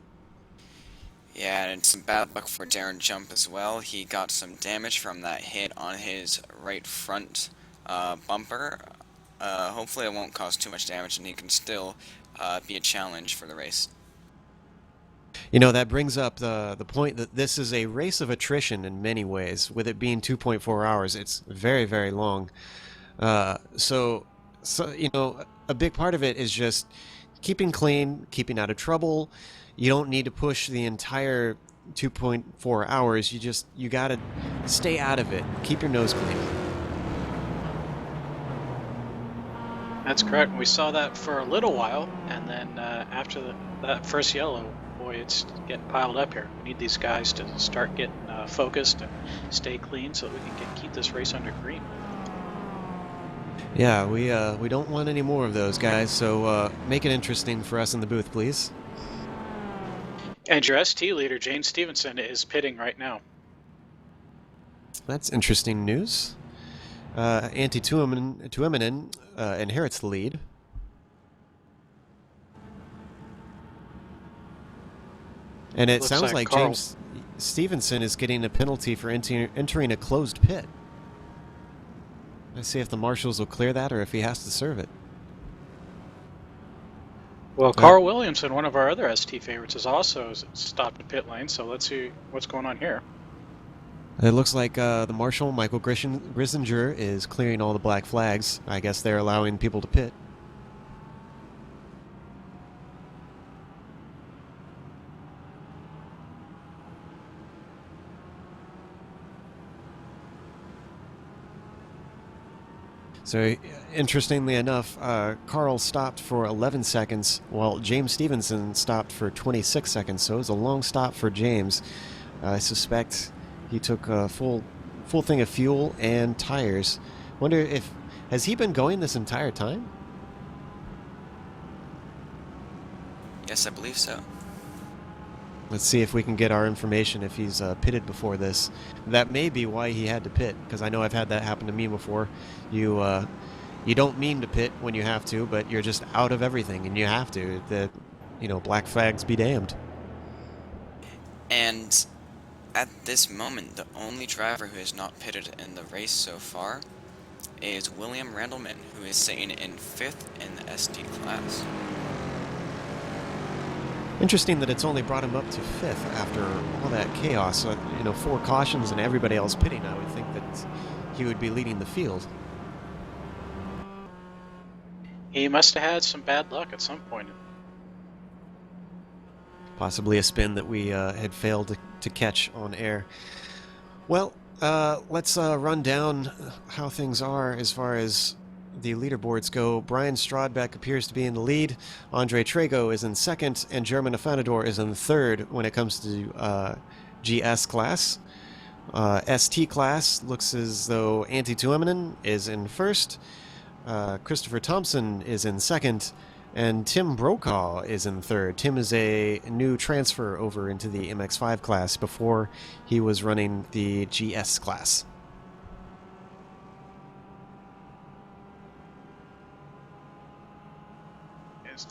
Yeah, and some bad luck for Darren Jump as well. He got some damage from that hit on his right front bumper. Hopefully it won't cause too much damage, and he can still be a challenge for the race. That brings up the point that this is a race of attrition in many ways. With it being 2.4 hours, it's very, very long. So a big part of it is just keeping clean, keeping out of trouble. You don't need to push the entire 2.4 hours. You got to stay out of it. Keep your nose clean. That's correct. We saw that for a little while, and then after that first yellow, boy, it's getting piled up here. We need these guys to start getting focused and stay clean so that we can keep this race under green. Yeah, we don't want any more of those guys, so make it interesting for us in the booth, please. And your ST leader, Jane Stevenson, is pitting right now. That's interesting news. Antti Tuominen inherits the lead. And it sounds like James Stevenson is getting a penalty for entering a closed pit. Let's see if the marshals will clear that or if he has to serve it. Well, Carl Williamson, one of our other ST favorites, is also stopped at pit lane, so let's see what's going on here. It looks like the marshal, Michael Grisinger, is clearing all the black flags. I guess they're allowing people to pit. So, interestingly enough, Carl stopped for 11 seconds, while James Stevenson stopped for 26 seconds. So it was a long stop for James. I suspect he took a full thing of fuel and tires. Wonder if has he been going this entire time? Yes, I believe so. Let's see if we can get our information if he's pitted before this. That may be why he had to pit, because I know I've had that happen to me before. You don't mean to pit when you have to, but you're just out of everything and you have to. Black flags be damned. And at this moment, the only driver who has not pitted in the race so far is William Randleman, who is sitting in 5th in the ST class. Interesting that it's only brought him up to 5th after all that chaos. 4 cautions and everybody else pitting. I would think that he would be leading the field. He must have had some bad luck at some point. Possibly a spin that we had failed to catch on air. Well, let's run down how things are as far as the leaderboards go. Brian Strodbeck appears to be in the lead. Andre Trago is in 2nd, and German Afanador is in 3rd when it comes to GS class. ST class looks as though Antti Tuominen is in 1st. Christopher Thompson is in 2nd, and Tim Brokaw is in 3rd. Tim is a new transfer over into the MX5 class. Before he was running the GS class.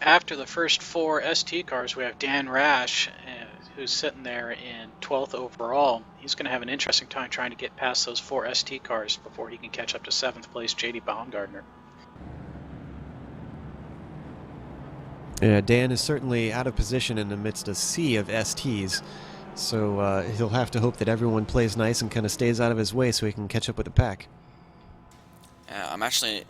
After the first 4 ST cars, we have Dan Rash, who's sitting there in 12th overall. He's going to have an interesting time trying to get past those 4 ST cars before he can catch up to 7th place JD Baumgartner. Yeah, Dan is certainly out of position in the midst of a sea of STs, so he'll have to hope that everyone plays nice and kind of stays out of his way so he can catch up with the pack. I'm actually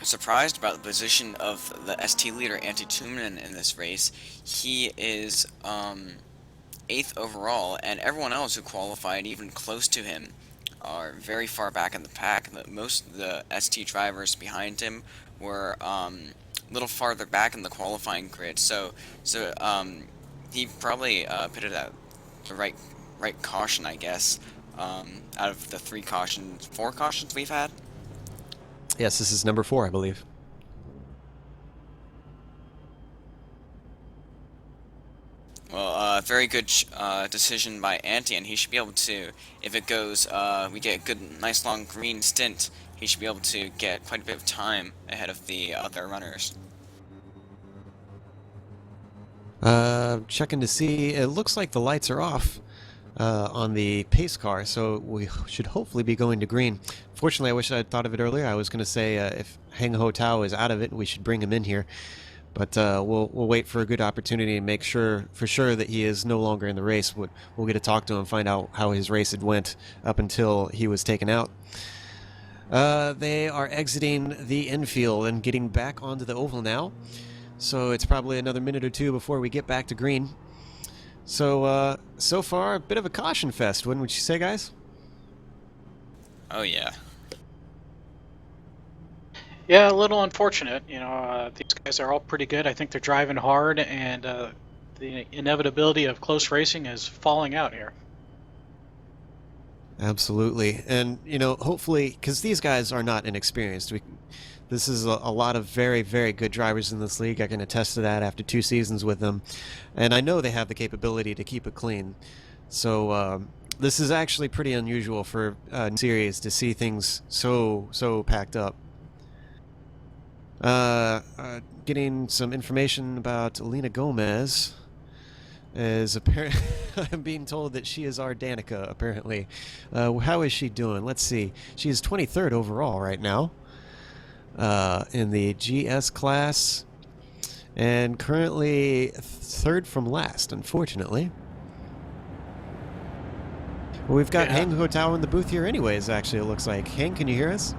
surprised about the position of the ST leader, Antti Tuominen, in this race. He is 8th overall, and everyone else who qualified even close to him are very far back in the pack. Most of the ST drivers behind him were a little farther back in the qualifying grid, so he probably pitted at the right caution, I guess, out of the 4 cautions we've had. Yes, this is number 4, I believe. Well, very good decision by Antti, and he should be able to, if it goes, we get a good, nice long green stint, he should be able to get quite a bit of time ahead of the other runners. Checking to see, it looks like the lights are off on the pace car, so we should hopefully be going to green. Fortunately, I wish I had thought of it earlier. I was going to say if Heng Ho Tao is out of it, we should bring him in here. But we'll wait for a good opportunity and make sure that he is no longer in the race. We'll get to talk to him, find out how his race had went up until he was taken out. They are exiting the infield and getting back onto the oval now. So it's probably another minute or 2 before we get back to green. So, so far, a bit of a caution fest, wouldn't you say, guys? Oh, yeah. Yeah, a little unfortunate. These guys are all pretty good. I think they're driving hard, and the inevitability of close racing is falling out here. Absolutely. And, hopefully, because these guys are not inexperienced. This is a lot of very, very good drivers in this league. I can attest to that after 2 seasons with them. And I know they have the capability to keep it clean. So this is actually pretty unusual for a series to see things so packed up. Getting some information about Lena Gomez is apparently I'm being told that she is our Danica, apparently. How is she doing? Let's see. She is 23rd overall right now in the GS class, and currently 3rd from last, unfortunately. Well, we've got Heng Ho Tao in the booth here anyways, actually, it looks like. Heng, can you hear us?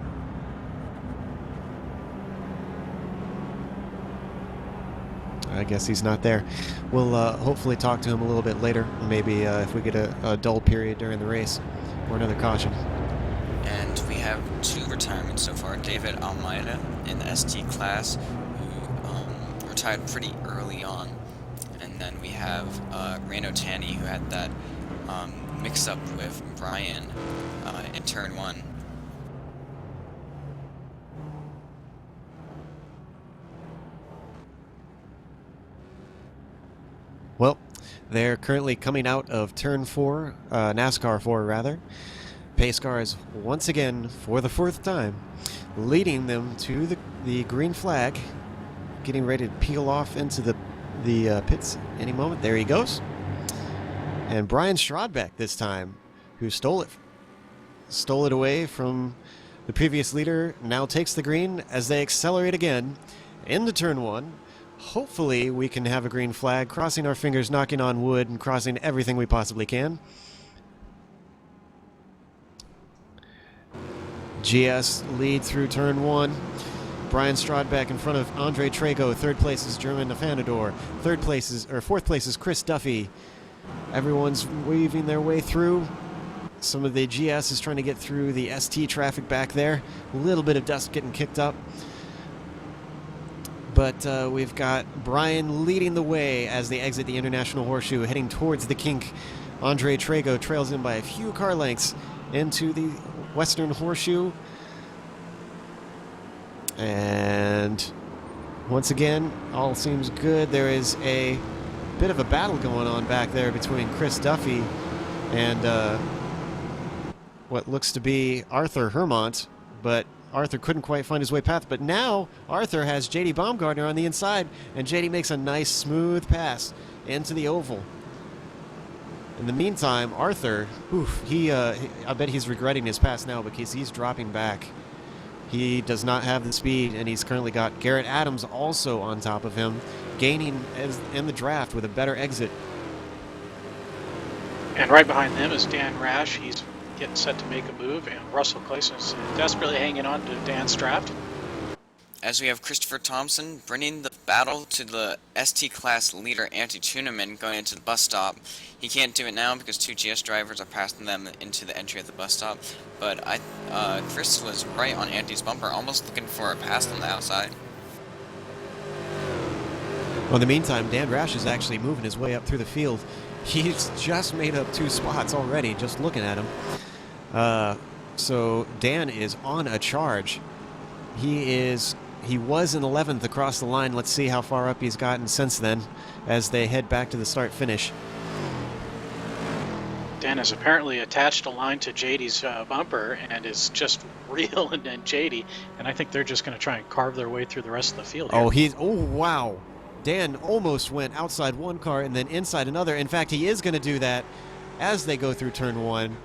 I guess he's not there. We'll hopefully talk to him a little bit later, maybe if we get a dull period during the race, or another caution. And we have 2 retirements so far. David Almeida in the ST class, who retired pretty early on. And then we have Reno Tanny, who had that mix-up with Brian in turn 1. Well, they're currently coming out of turn 4, NASCAR 4 rather. Pace cars once again, for the 4th time, leading them to the green flag, getting ready to peel off into the pits any moment. There he goes. And Brian Strodbeck this time, who stole it away from the previous leader, now takes the green as they accelerate again into turn 1. Hopefully we can have a green flag, crossing our fingers, knocking on wood, and crossing everything we possibly can. GS lead through turn 1. Brian Strodbeck in front of Andre Trago. 3rd place is German Afanador. 4th place is Chris Duffy. Everyone's weaving their way through. Some of the GS is trying to get through the ST traffic back there. A little bit of dust getting kicked up. But we've got Brian leading the way as they exit the International Horseshoe, heading towards the kink. Andre Trago trails in by a few car lengths into the Western Horseshoe. And once again, all seems good. There is a bit of a battle going on back there between Chris Duffy and what looks to be Arthur Hermont, but Arthur couldn't quite find his way path. But now Arthur has JD Baumgartner on the inside, and JD makes a nice smooth pass into the oval. In the meantime, Arthur, I bet he's regretting his pass now because he's dropping back. He does not have the speed, and he's currently got Garrett Adams also on top of him, gaining in the draft with a better exit. And right behind them is Dan Rash. He's getting set to make a move, and Russell Clayson is desperately hanging on to Dan's draft. As we have Christopher Thompson bringing the battle to the ST class leader Antti Tuneman going into the bus stop. He can't do it now because 2 GS drivers are passing them into the entry of the bus stop. But Chris was right on Antti's bumper, almost looking for a pass on the outside. Well, in the meantime, Dan Rash is actually moving his way up through the field. He's just made up 2 spots already, just looking at him. So Dan is on a charge. He was in 11th across the line. Let's see how far up he's gotten since then as they head back to the start-finish. Dan has apparently attached a line to JD's bumper and is just reeling in JD, and I think they're just going to try and carve their way through the rest of the field here. Oh, wow. Dan almost went outside one car and then inside another. In fact, he is going to do that as they go through turn 1.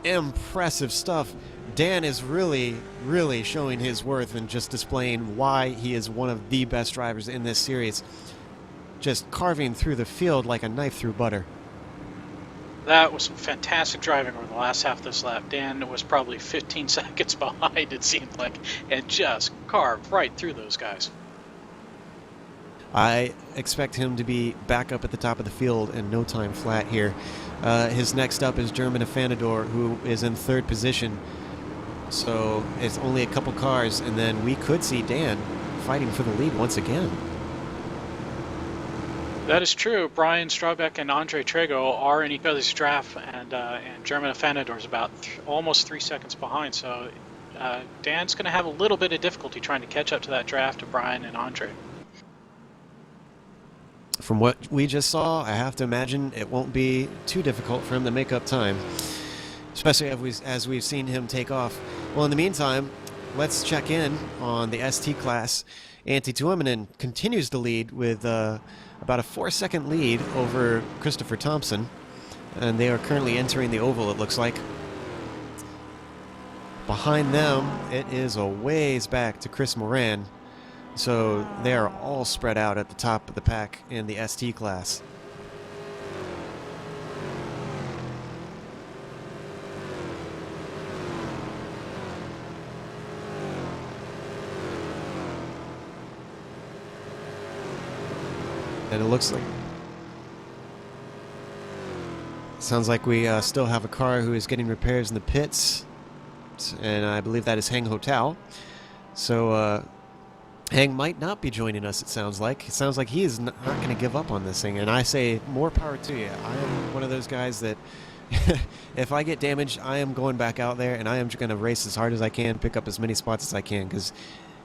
Impressive stuff. Dan is really, really showing his worth and just displaying why he is one of the best drivers in this series. Just carving through the field like a knife through butter. That was some fantastic driving over the last half of this lap. Dan was probably 15 seconds behind, it seemed like, and just carved right through those guys. I expect him to be back up at the top of the field in no time flat here. His next up is German Afanador, who is in 3rd position. So it's only a couple cars, and then we could see Dan fighting for the lead once again. That is true. Brian Strodbeck and Andre Trago are in each other's draft, and German Afanador is about almost 3 seconds behind. So Dan's going to have a little bit of difficulty trying to catch up to that draft of Brian and Andre. From what we just saw, I have to imagine it won't be too difficult for him to make up time, especially as we've seen him take off. Well, in the meantime, let's check in on the ST class. Antti Tuominen continues to lead with about a 4-second lead over Christopher Thompson, and they are currently entering the oval, it looks like. Behind them, it is a ways back to Chris Moran. So they are all spread out at the top of the pack in the ST class. And it looks like... Sounds like we still have a car who is getting repairs in the pits. stopped, and I believe that is Hang Hotel. So Hang might not be joining us, it sounds like. It sounds like he is not going to give up on this thing, and I say more power to you. I am one of those guys that if I get damaged, I am going back out there, and I am going to race as hard as I can, pick up as many spots as I can, because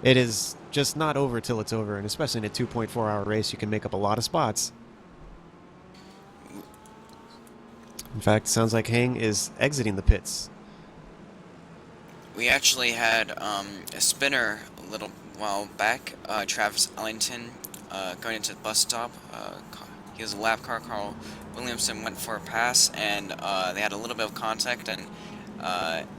it is just not over till it's over, and especially in a 2.4-hour race, you can make up a lot of spots. In fact, sounds like Hang is exiting the pits. We actually had a spinner a little while back, Travis Ellington, going into the bus stop. He was a lap car. Carl Williamson went for a pass, and they had a little bit of contact, and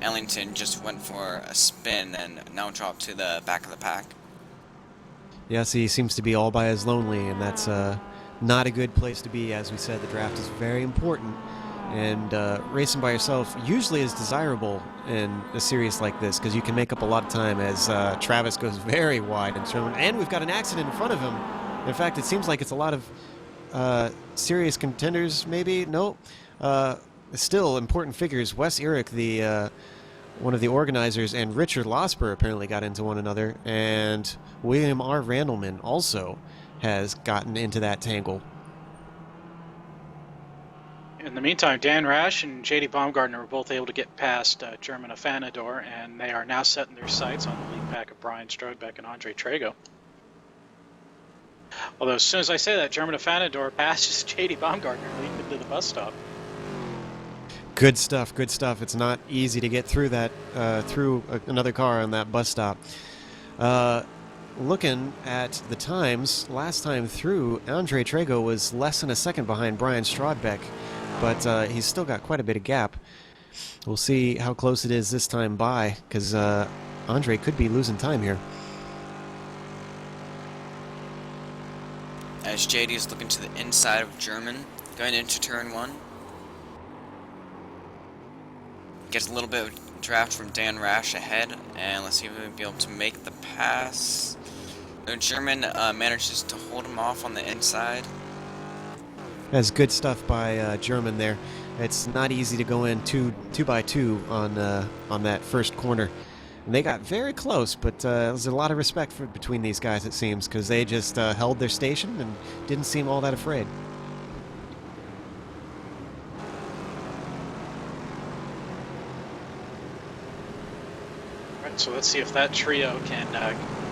Ellington just went for a spin and now dropped to the back of the pack. Yes, he seems to be all by his lonely, and that's not a good place to be. As we said, the draft is very important, and racing by yourself usually is desirable in a series like this because you can make up a lot of time as Travis goes very wide in turn one, and we've got an accident in front of him. In fact, it seems like it's a lot of serious contenders, maybe? No. Still important figures. Wes Eric, the one of the organizers, and Richard Losper apparently got into one another, and William R. Randleman also has gotten into that tangle. In the meantime, Dan Rash and J.D. Baumgartner were both able to get past German Afanador, and they are now setting their sights on the lead pack of Brian Strodebeck and Andre Trago. Although as soon as I say that, German Afanador passes J.D. Baumgartner leading him to the bus stop. Good stuff, good stuff. It's not easy to get through that, another car on that bus stop. Looking at the times, last time through, Andre Trago was less than a second behind Brian Strodbeck, but he's still got quite a bit of gap. We'll see how close it is this time by, because Andre could be losing time here. As JD is looking to the inside of German, going into turn one. Gets a little bit of draft from Dan Rash ahead, and let's see if we'll be able to make the pass. The German manages to hold him off on the inside. That's good stuff by German there. It's not easy to go in two by two on that first corner. And they got very close, but there's a lot of respect between these guys, it seems, because they just held their station and didn't seem all that afraid. So let's see if that trio can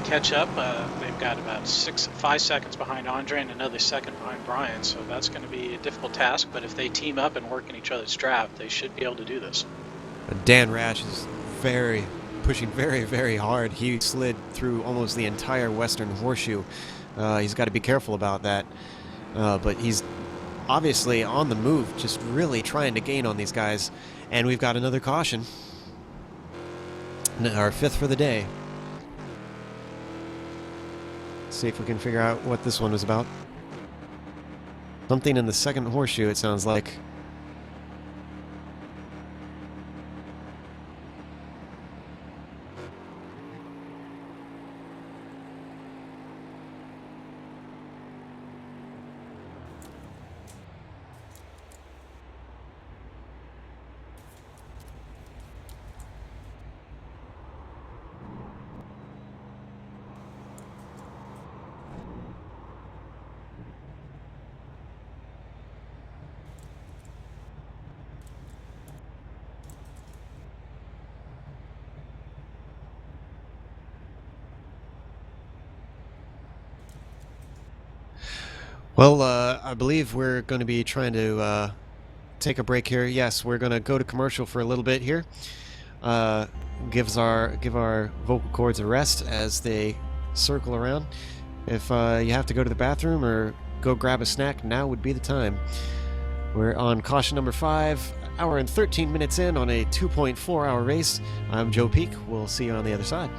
catch up. They've got about 5 seconds behind Andre and another second behind Brian, so that's going to be a difficult task, but if they team up and work in each other's draft, they should be able to do this. Dan Rash is pushing very, very hard. He slid through almost the entire western horseshoe. He's got to be careful about that, but he's obviously on the move, just really trying to gain on these guys, and we've got another caution. Our fifth for the day. Let's see if we can figure out what this one was about. Something in the second horseshoe, it sounds like. Well, I believe we're going to be trying to take a break here. Yes, we're going to go to commercial for a little bit here. Give our vocal cords a rest as they circle around. If you have to go to the bathroom or go grab a snack, now would be the time. We're on caution number 5, hour and 13 minutes in on a 2.4-hour race. I'm Joe Peak. We'll see you on the other side.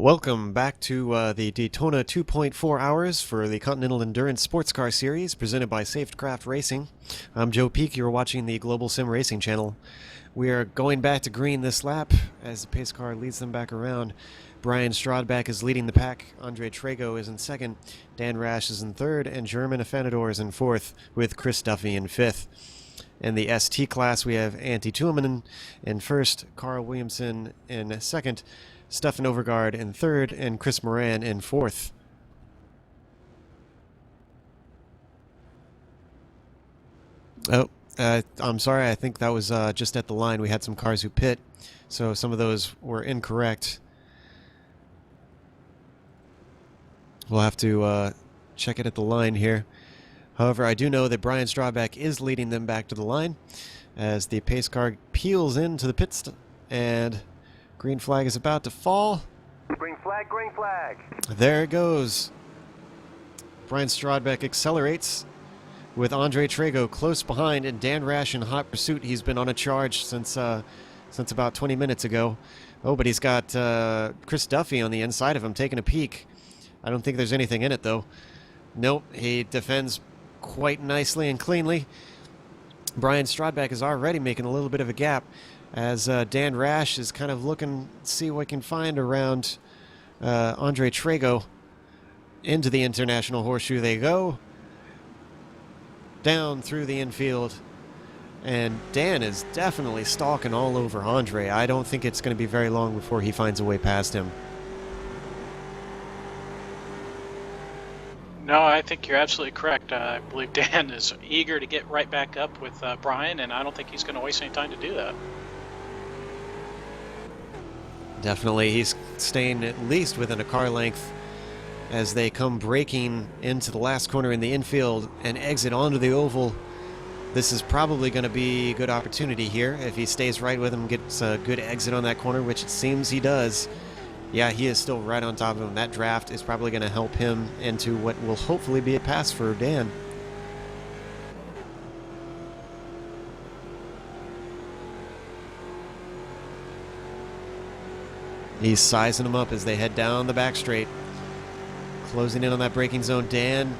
Welcome back to the Daytona 2.4 Hours for the Continental Endurance Sports Car Series presented by Safecraft Racing. I'm Joe Peak. You're watching the Global Sim Racing channel. We are going back to green this lap as the pace car leads them back around. Brian Strodbeck is leading the pack. Andre Trago is in second. Dan Rash is in third. And German Afanador is in fourth, with Chris Duffy in fifth. In the ST class, we have Antti Tuominen in first, Carl Williamson in second, Stefan Overgaard in third, and Chris Moran in fourth. Oh, I'm sorry. I think that was just at the line. We had some cars who pit, so some of those were incorrect. We'll have to check it at the line here. However, I do know that Brian Strawbeck is leading them back to the line as the pace car peels into the pit and green flag is about to fall. Green flag, green flag. There it goes. Brian Strodbeck accelerates with Andre Trago close behind and Dan Rash in hot pursuit. He's been on a charge since about 20 minutes ago. Oh, but he's got Chris Duffy on the inside of him taking a peek. I don't think there's anything in it, though. Nope, he defends quite nicely and cleanly. Brian Strodbeck is already making a little bit of a gap as Dan Rash is kind of looking to see what he can find around Andre Trago. Into the International Horseshoe they go. Down through the infield. And Dan is definitely stalking all over Andre. I don't think it's going to be very long before he finds a way past him. No, I think you're absolutely correct. I believe Dan is eager to get right back up with Brian, and I don't think he's going to waste any time to do that. Definitely, he's staying at least within a car length as they come braking into the last corner in the infield and exit onto the oval. This is probably going to be a good opportunity here. If he stays right with him, gets a good exit on that corner, which it seems he does. Yeah, he is still right on top of him. That draft is probably going to help him into what will hopefully be a pass for Dan. He's sizing them up as they head down the back straight. Closing in on that braking zone. Dan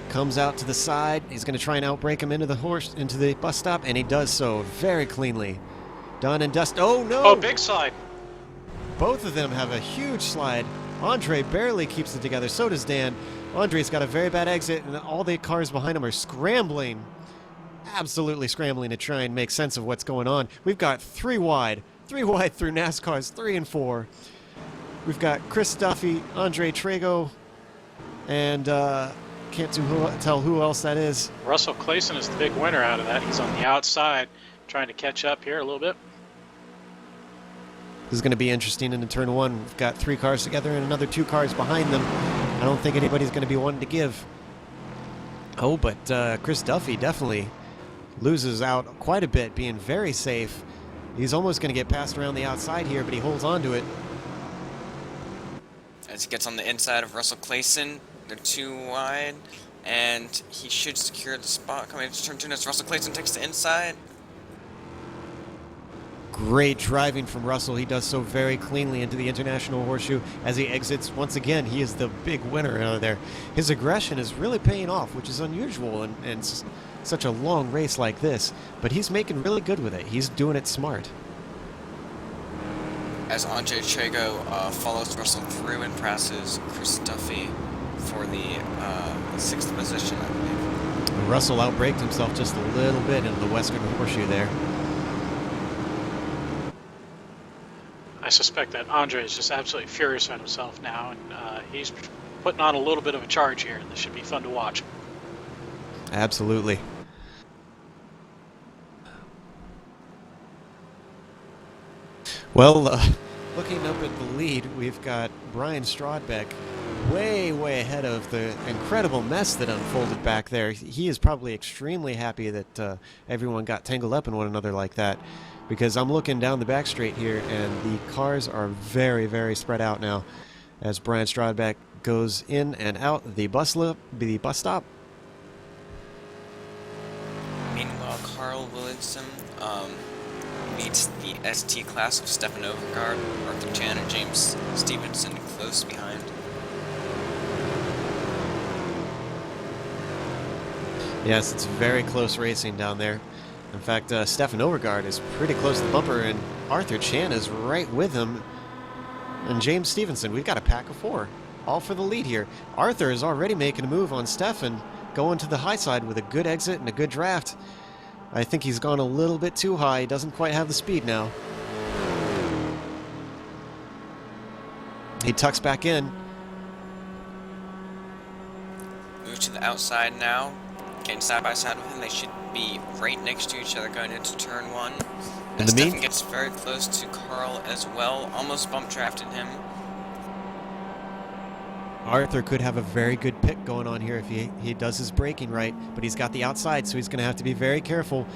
comes out to the side. He's going to try and outbrake him into the bus stop, and he does so very cleanly. Done and dust. Oh, no! Oh, big slide. Both of them have a huge slide. Andre barely keeps it together. So does Dan. Andre's got a very bad exit, and all the cars behind him are scrambling. Absolutely scrambling to try and make sense of what's going on. We've got three wide through NASCAR's 3 and 4. We've got Chris Duffy, Andre Trago, and can't tell who else that is. Russell Clayson is the big winner out of that. He's on the outside trying to catch up here a little bit. This is going to be interesting into turn one. We've got 3 cars together and another 2 cars behind them. I don't think anybody's going to be wanting to give. Oh, but Chris Duffy definitely loses out quite a bit, being very safe. He's almost going to get passed around the outside here, but he holds on to it. As he gets on the inside of Russell Clayson, they're too wide, and he should secure the spot coming into turn 2 as Russell Clayson takes the inside. Great driving from Russell. He does so very cleanly into the International Horseshoe as he exits. Once again, he is the big winner out of there. His aggression is really paying off, which is unusual in such a long race like this, but he's making really good with it. He's doing it smart. As Andre Trago follows Russell through and passes Chris Duffy for the 6th position, I believe. Russell outbraked himself just a little bit into the Western Horseshoe there. I suspect that Andre is just absolutely furious at himself now, and he's putting on a little bit of a charge here. This should be fun to watch. Absolutely. Well, looking up at the lead, we've got Brian Strodbeck way ahead of the incredible mess that unfolded back there. He is probably extremely happy that everyone got tangled up in one another like that, because I'm looking down the back straight here, and the cars are very spread out now as Brian Strodbeck goes in and out the bus stop. Meanwhile, Carl Williamson meets the ST class of Stefan Overgaard, Arthur Chan, and James Stevenson close behind. Yes, it's very close racing down there. In fact, Stefan Overgaard is pretty close to the bumper, and Arthur Chan is right with him. And James Stevenson, we've got a pack of 4, all for the lead here. Arthur is already making a move on Stefan, going to the high side with a good exit and a good draft. I think he's gone a little bit too high. He doesn't quite have the speed now. He tucks back in. Move to the outside now. Getting side by side with him. They should be right next to each other going into turn 1. And Stefan gets very close to Carl as well. Almost bump drafted him. Arthur could have a very good pick going on here if he does his braking right, but he's got the outside, so he's going to have to be very careful.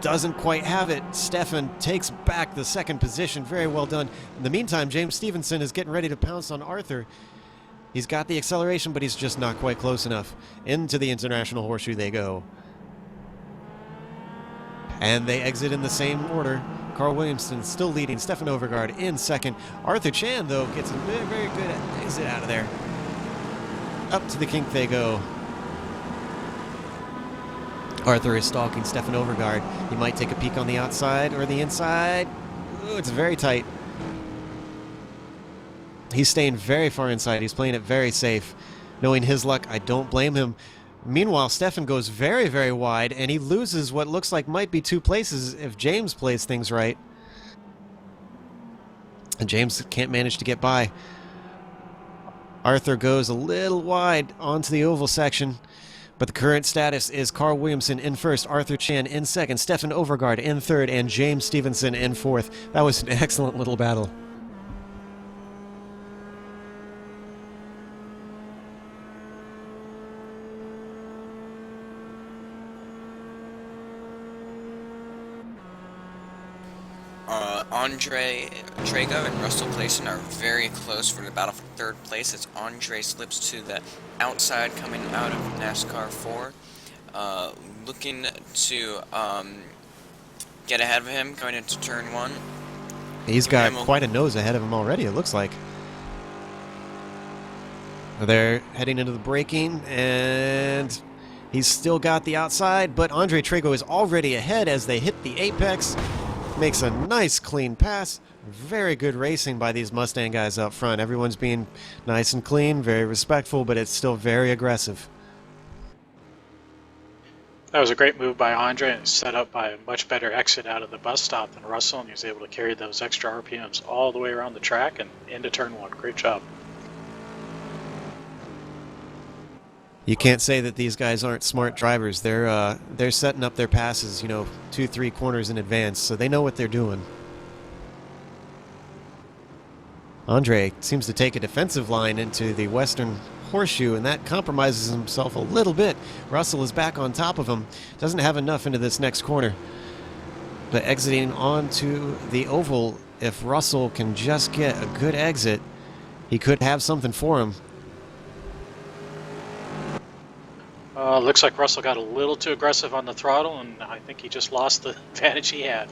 Doesn't quite have it. Stefan takes back the second position. Very well done. In the meantime, James Stevenson is getting ready to pounce on Arthur. He's got the acceleration, but he's just not quite close enough. Into the International Horseshoe they go. And they exit in the same order. Carl Williamson still leading. Stefan Overgaard in second. Arthur Chan, though, gets a very, very good exit out of there. Up to the kink they go. Arthur is stalking Stefan Overgaard. He might take a peek on the outside or the inside. Ooh, it's very tight. He's staying very far inside. He's playing it very safe. Knowing his luck, I don't blame him. Meanwhile, Stefan goes very, very wide, and he loses what looks like might be 2 places if James plays things right. And James can't manage to get by. Arthur goes a little wide onto the oval section, but the current status is Carl Williamson in first, Arthur Chan in second, Stefan Overgaard in third, and James Stevenson in fourth. That was an excellent little battle. Andre Trago and Russell Clayton are very close for the battle for third place as Andre slips to the outside coming out of NASCAR 4. Looking to get ahead of him going into turn 1. He's got quite a nose ahead of him already, it looks like. They're heading into the braking, and he's still got the outside, but Andre Trago is already ahead as they hit the apex. Makes a nice clean pass. Very good racing by these Mustang guys up front. Everyone's being nice and clean, very respectful, but it's still very aggressive. That was a great move by Andre, and set up by a much better exit out of the bus stop than Russell, and he was able to carry those extra RPMs all the way around the track and into turn 1. Great job. You can't say that these guys aren't smart drivers. They're setting up their passes, 2-3 corners in advance, so they know what they're doing. Andre seems to take a defensive line into the Western Horseshoe, and that compromises himself a little bit. Russell is back on top of him. Doesn't have enough into this next corner. But exiting onto the oval, if Russell can just get a good exit, he could have something for him. Looks like Russell got a little too aggressive on the throttle, and I think he just lost the advantage he had.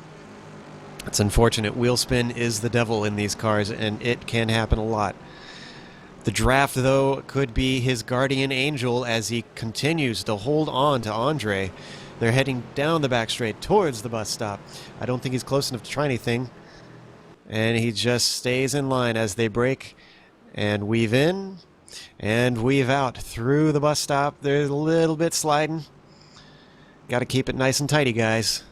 It's unfortunate. Wheel spin is the devil in these cars, and it can happen a lot. The draft, though, could be his guardian angel as he continues to hold on to Andre. They're heading down the back straight towards the bus stop. I don't think he's close enough to try anything. And he just stays in line as they brake and weave in and weave out through the bus stop. There's a little bit sliding. Got to keep it nice and tidy, guys.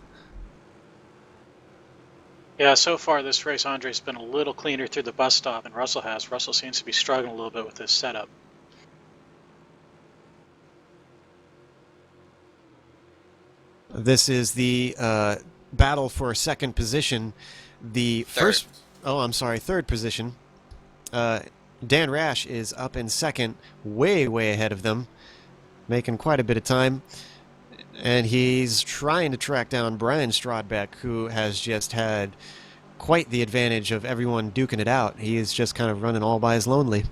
Yeah, so far this race, Andre's been a little cleaner through the bus stop than Russell has. Russell seems to be struggling a little bit with this setup. This is the battle for second position. The third position. Dan Rash is up in second, way ahead of them, making quite a bit of time. And he's trying to track down Brian Strodbeck, who has just had quite the advantage of everyone duking it out. He is just kind of running all by his lonely.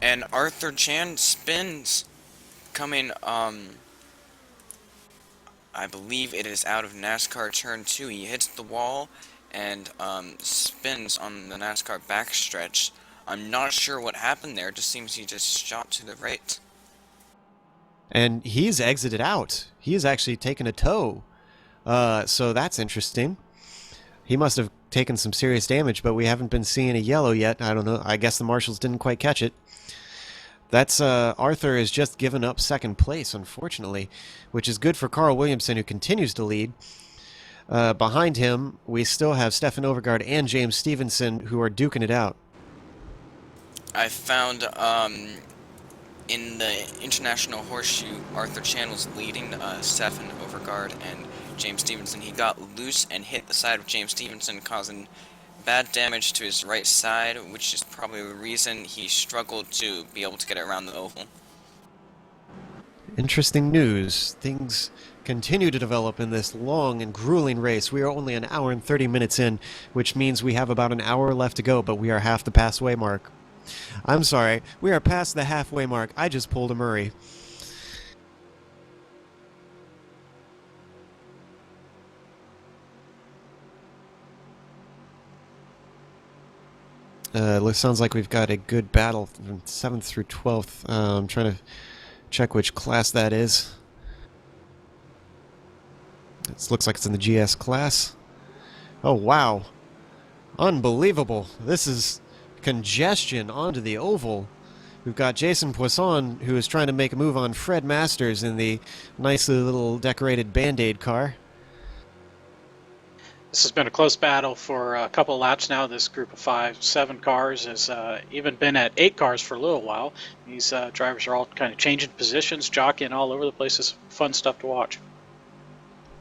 And Arthur Chan spins coming I believe it is out of NASCAR Turn 2. He hits the wall and spins on the NASCAR backstretch. I'm not sure what happened there. It just seems he just shot to the right. And he's exited out. He has actually taken a tow. So that's interesting. He must have taken some serious damage, but we haven't been seeing a yellow yet. I don't know. I guess the marshals didn't quite catch it. That's Arthur has just given up second place, unfortunately, which is good for Carl Williamson, who continues to lead. Behind him, we still have Stefan Overgaard and James Stevenson, who are duking it out. I found in the International Horseshoe, Arthur Chan was leading Stefan Overgaard and James Stevenson. He got loose and hit the side of James Stevenson, causing bad damage to his right side, which is probably the reason he struggled to be able to get it around the oval. Interesting news. Things continue to develop in this long and grueling race. We are only an hour and 30 minutes in, which means we have about an hour left to go, but we are half the halfway mark. I'm sorry, we are past the halfway mark. I just pulled a Murray. Sounds like we've got a good battle from 7th through 12th. I'm trying to check which class that is. It looks like it's in the GS class. Oh, wow. Unbelievable. This is congestion onto the oval. We've got Jason Poisson, who is trying to make a move on Fred Masters in the nicely little decorated Band-Aid car. This has been a close battle for a couple of laps now. This group of 7 cars has even been at 8 cars for a little while. These drivers are all kind of changing positions, jockeying all over the place. It's fun stuff to watch.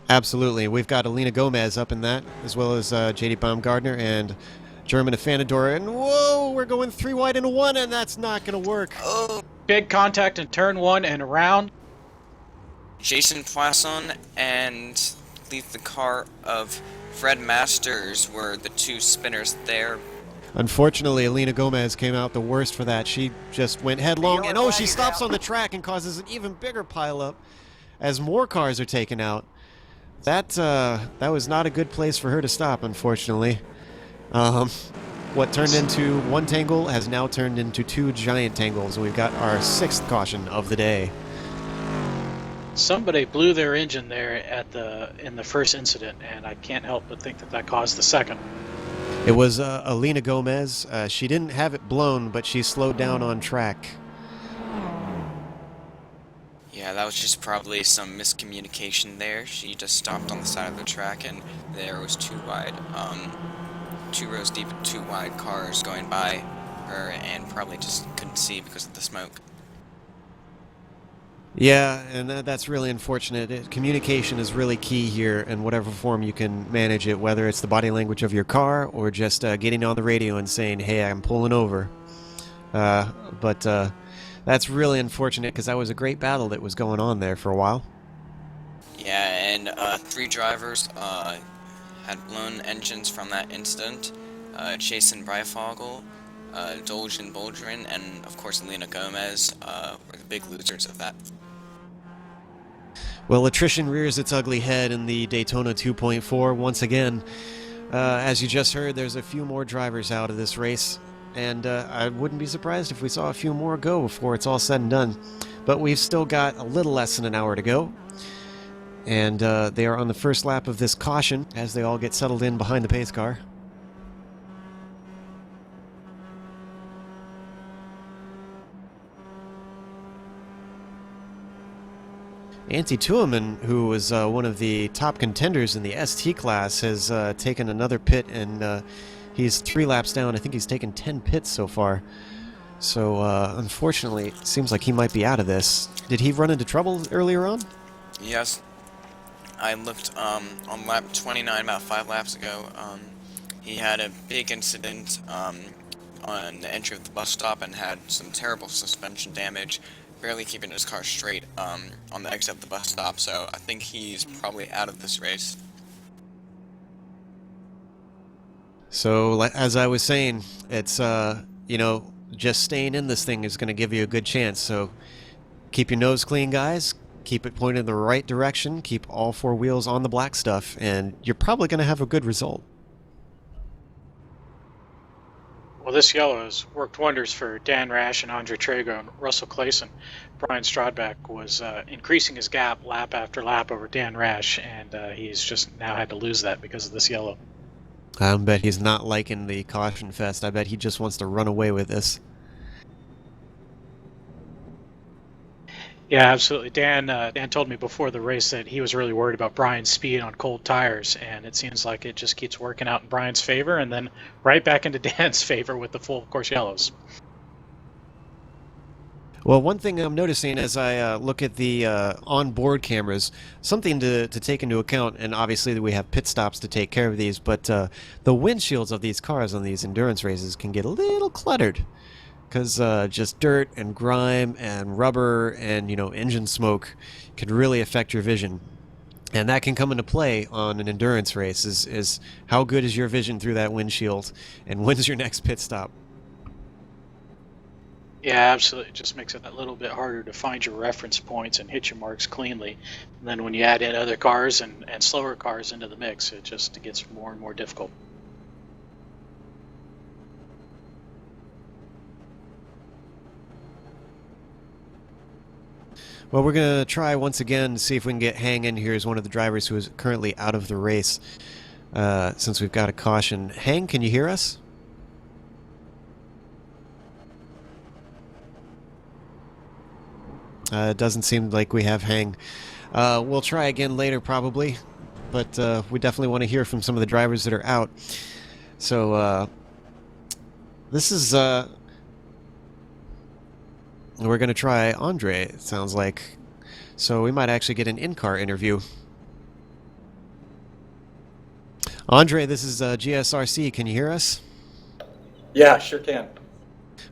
Absolutely. We've got Alina Gomez up in that, as well as J.D. Baumgartner and German Afanador. And whoa, we're going 3 wide into 1, and that's not going to work. Oh! Big contact in turn 1 and around. Jason Poisson and I believe the car of Fred Masters were the 2 spinners there. Unfortunately, Alina Gomez came out the worst for that. She just went headlong, and oh, she stops on the track and causes an even bigger pileup as more cars are taken out. That was not a good place for her to stop, unfortunately. What turned into 1 tangle has now turned into 2 giant tangles, and we've got our 6th caution of the day. Somebody blew their engine there in the first incident, and I can't help but think that caused the second. It was Alina Gomez. She didn't have it blown, but she slowed down on track. Yeah, that was just probably some miscommunication there. She just stopped on the side of the track, and there was 2 wide, 2 rows deep, 2 wide cars going by her, and probably just couldn't see because of the smoke. Yeah, and that's really unfortunate. Communication is really key here in whatever form you can manage it, whether it's the body language of your car or just getting on the radio and saying, hey, I'm pulling over. But that's really unfortunate because that was a great battle that was going on there for a while. Yeah, and 3 drivers had blown engines from that incident. Jason Breifogel, Dolgen Boldrin, and of course Alina Gomez were the big losers of that. Well, attrition rears its ugly head in the Daytona 2.4 once again. As you just heard, there's a few more drivers out of this race, and I wouldn't be surprised if we saw a few more go before it's all said and done. But we've still got a little less than an hour to go, and they are on the first lap of this caution as they all get settled in behind the pace car. Antti Tuoman, who was one of the top contenders in the ST class, has taken another pit, and he's 3 laps down. I think he's taken 10 pits so far. So, unfortunately, it seems like he might be out of this. Did he run into trouble earlier on? Yes. I looked on lap 29 about 5 laps ago. He had a big incident on the entry of the bus stop and had some terrible suspension damage, barely keeping his car straight on the exit of the bus stop, so I think he's probably out of this race. So, as I was saying, it's, you know, just staying in this thing is going to give you a good chance. So, keep your nose clean, guys. Keep it pointed in the right direction, keep all four wheels on the black stuff, and you're probably going to have a good result. Well, this yellow has worked wonders for Dan Rash and Andre Trago and Russell Clayson. Brian Strodbeck was increasing his gap lap after lap over Dan Rash, and he's just now had to lose that because of this yellow. I bet he's not liking the caution fest. I bet he just wants to run away with this. Yeah, absolutely. Dan told me before the race that he was really worried about Brian's speed on cold tires, and it seems like it just keeps working out in Brian's favor, and then right back into Dan's favor with the full course yellows. Well, one thing I'm noticing as I look at the onboard cameras, something to take into account, and obviously we have pit stops to take care of these, but the windshields of these cars on these endurance races can get a little cluttered. Because just dirt and grime and rubber and, engine smoke can really affect your vision. And that can come into play on an endurance race, is how good is your vision through that windshield, and when's your next pit stop? Yeah, absolutely. It just makes it a little bit harder to find your reference points and hit your marks cleanly. And then when you add in other cars and slower cars into the mix, it gets more and more difficult. Well, we're going to try once again to see if we can get Hang in here as one of the drivers who is currently out of the race, since we've got a caution. Hang, can you hear us? It doesn't seem like we have Hang. We'll try again later probably, but we definitely want to hear from some of the drivers that are out. So this is... we're going to try Andre, it sounds like. So we might actually get an in-car interview. Andre, this is GSRC. Can you hear us? Yeah, sure can.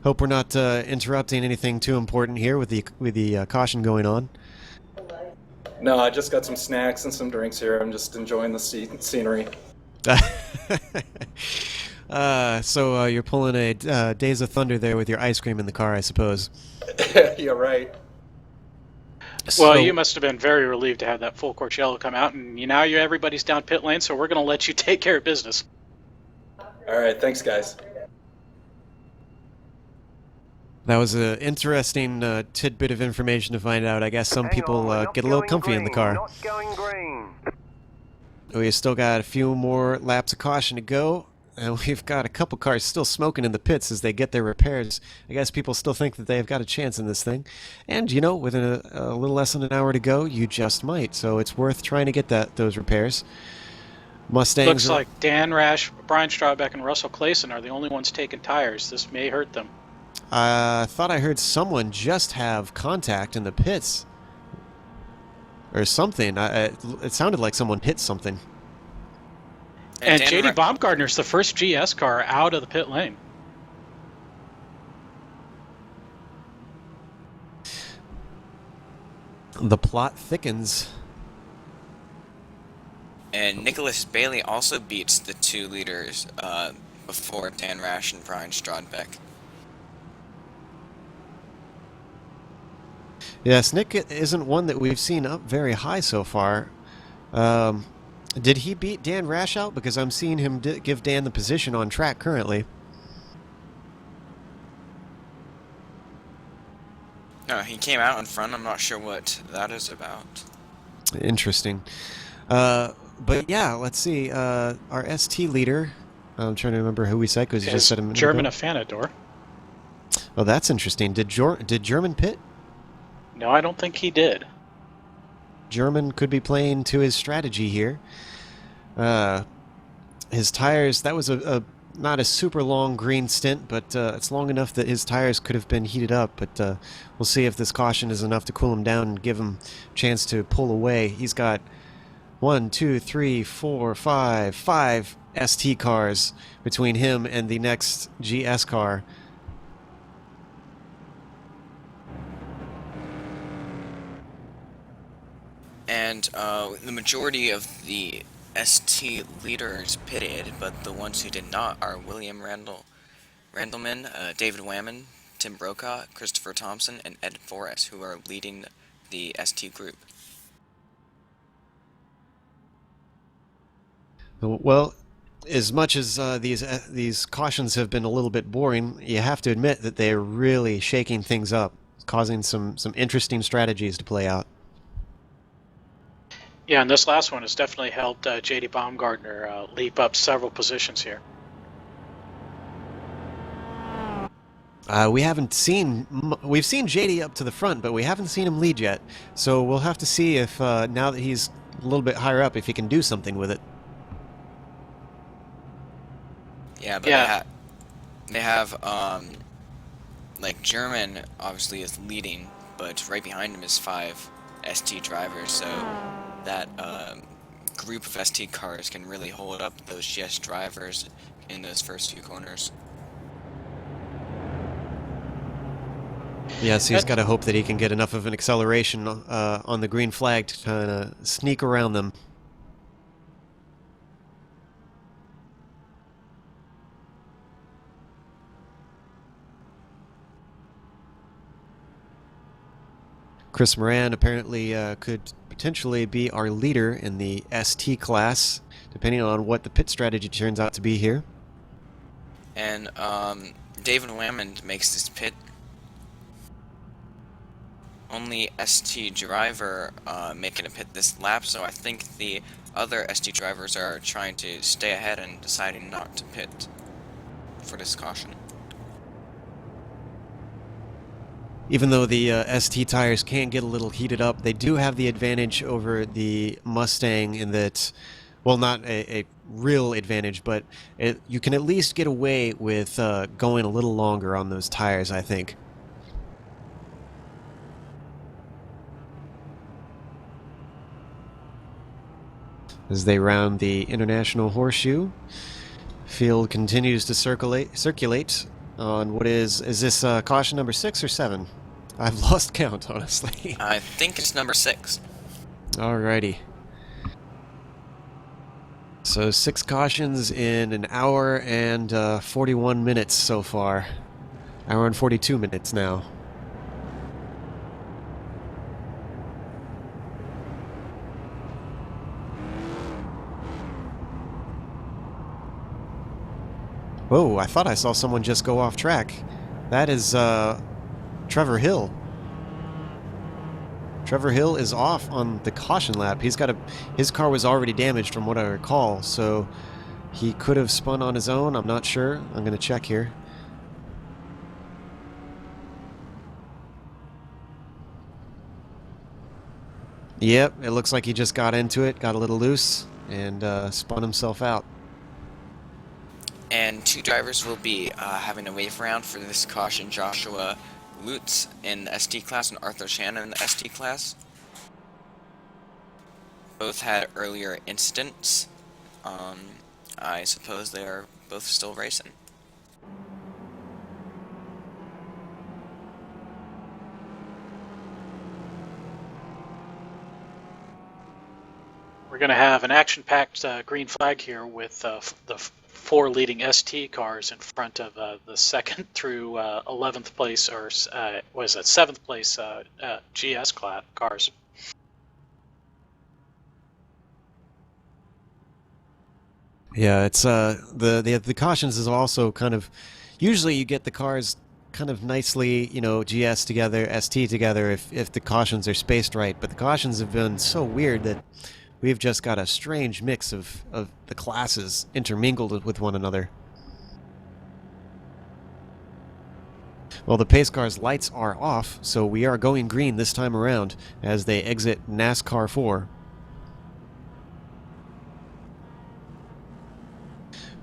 Hope we're not interrupting anything too important here with the caution going on. No, I just got some snacks and some drinks here. I'm just enjoying the scenery. So you're pulling a Days of Thunder there with your ice cream in the car, I suppose. You're right. Well, you must have been very relieved to have that full course yellow come out, and everybody's down pit lane, so we're going to let you take care of business. All right, thanks, guys. That was an interesting tidbit of information to find out. I guess some people get a little comfy in the car. Not going green. We still got a few more laps of caution to go. And we've got a couple cars still smoking in the pits as they get their repairs. I guess people still think that they've got a chance in this thing. And, within a little less than an hour to go, you just might. So it's worth trying to get those repairs. Mustangs... Looks like Dan Rash, Brian Strodbeck, and Russell Clayson are the only ones taking tires. This may hurt them. I thought I heard someone just have contact in the pits. Or something. It sounded like someone hit something. And J.D. Baumgartner's the first GS car out of the pit lane. The plot thickens. And Nicholas Bailey also beats the two leaders before Dan Rash and Brian Strodbeck. Yes, Nick isn't one that we've seen up very high so far. Did he beat Dan Rash out? Because I'm seeing him give Dan the position on track currently. No, he came out in front. I'm not sure what that is about. Interesting. But yeah, let's see. Our ST leader, I'm trying to remember who we said because you just said him. German Afanador. Oh, that's interesting. Did German pit? No, I don't think he did. German could be playing to his strategy here. His tires, that was not a super long green stint, but it's long enough that his tires could have been heated up. But we'll see if this caution is enough to cool him down and give him a chance to pull away. He's got 1, 2, 3, 4, 5 ST cars between him and the next GS car. And the majority of the ST leaders pitted, but the ones who did not are William Randleman, David Whammon, Tim Brokaw, Christopher Thompson, and Ed Forrest, who are leading the ST group. Well, as much as these cautions have been a little bit boring, you have to admit that they're really shaking things up, causing some interesting strategies to play out. Yeah, and this last one has definitely helped J.D. Baumgartner leap up several positions here. We've seen JD up to the front, but we haven't seen him lead yet. So we'll have to see if now that he's a little bit higher up, if he can do something with it. Yeah, but they have like German obviously is leading, but right behind him is 5 ST drivers. So that group of ST cars can really hold up those GS drivers in those first few corners. Yes, he's got to hope that he can get enough of an acceleration on the green flag to kind of sneak around them. Chris Moran apparently could potentially be our leader in the ST class, depending on what the pit strategy turns out to be here. And David Wammond makes this pit. Only ST driver making a pit this lap, so I think the other ST drivers are trying to stay ahead and deciding not to pit for this caution. Even though the ST tires can get a little heated up, they do have the advantage over the Mustang in that, well, not a real advantage, but you can at least get away with going a little longer on those tires, I think. As they round the International Horseshoe, field continues to circulate on what is this caution number 6 or 7? I've lost count, honestly. I think it's number 6. Alrighty. So 6 cautions in an hour and 41 minutes so far. Hour and 42 minutes now. Whoa, I thought I saw someone just go off track. That is Trevor Hill. Trevor Hill is off on the caution lap. His car was already damaged from what I recall, so he could have spun on his own. I'm not sure. I'm going to check here. Yep, it looks like he just got into it, got a little loose, and spun himself out. And 2 drivers will be having a wave round for this caution: Joshua Lutz in the ST class and Arthur Shannon in the ST class. Both had earlier incidents. I suppose they are both still racing. We're going to have an action-packed green flag here with the 4 leading ST cars in front of the 2nd through 11th place, or was it 7th place GS class cars. Yeah, it's the cautions is also kind of, usually you get the cars kind of nicely, you know, GS together, ST together if the cautions are spaced right, but the cautions have been so weird that we've just got a strange mix of the classes intermingled with one another. Well, the pace car's lights are off, so we are going green this time around as they exit NASCAR 4.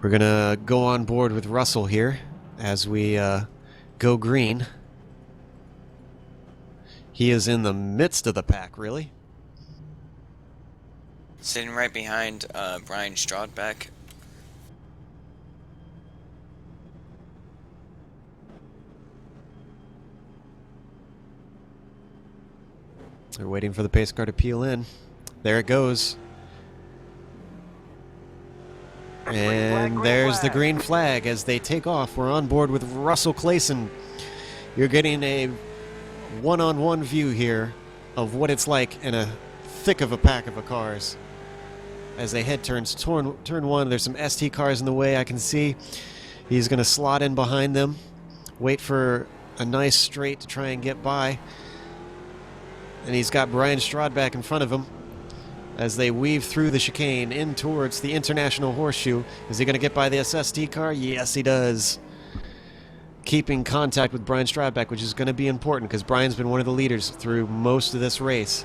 We're going to go on board with Russell here as we go green. He is in the midst of the pack, really. Sitting right behind Brian Strodbeck. They're waiting for the pace car to peel in. There it goes. And there's the green flag as they take off. We're on board with Russell Clayson. You're getting a one-on-one view here of what it's like in a thick of a pack of cars. As they head turn one, there's some ST cars in the way I can see. He's going to slot in behind them, wait for a nice straight to try and get by. And he's got Brian Stroud back in front of him as they weave through the chicane in towards the International Horseshoe. Is he going to get by the SST car? Yes, he does. Keeping contact with Brian Stradback, which is going to be important because Brian's been one of the leaders through most of this race.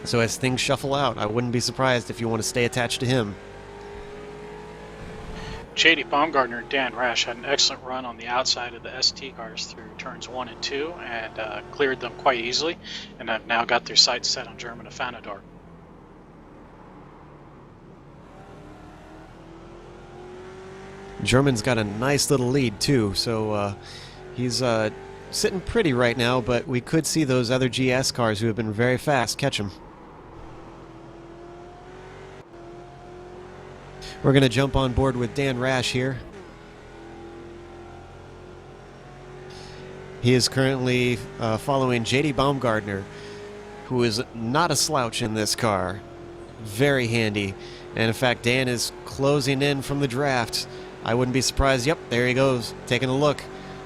So as things shuffle out, I wouldn't be surprised if you want to stay attached to him. J.D. Baumgartner and Dan Rash had an excellent run on the outside of the ST cars through turns 1 and 2 and cleared them quite easily, and have now got their sights set on German Afanador. German's got a nice little lead too, so he's sitting pretty right now, but we could see those other GS cars who have been very fast catch him. We're going to jump on board with Dan Rash here. He is currently following J.D. Baumgartner, who is not a slouch in this car. Very handy. And in fact, Dan is closing in from the draft. I wouldn't be surprised. Yep, there he goes, taking a look.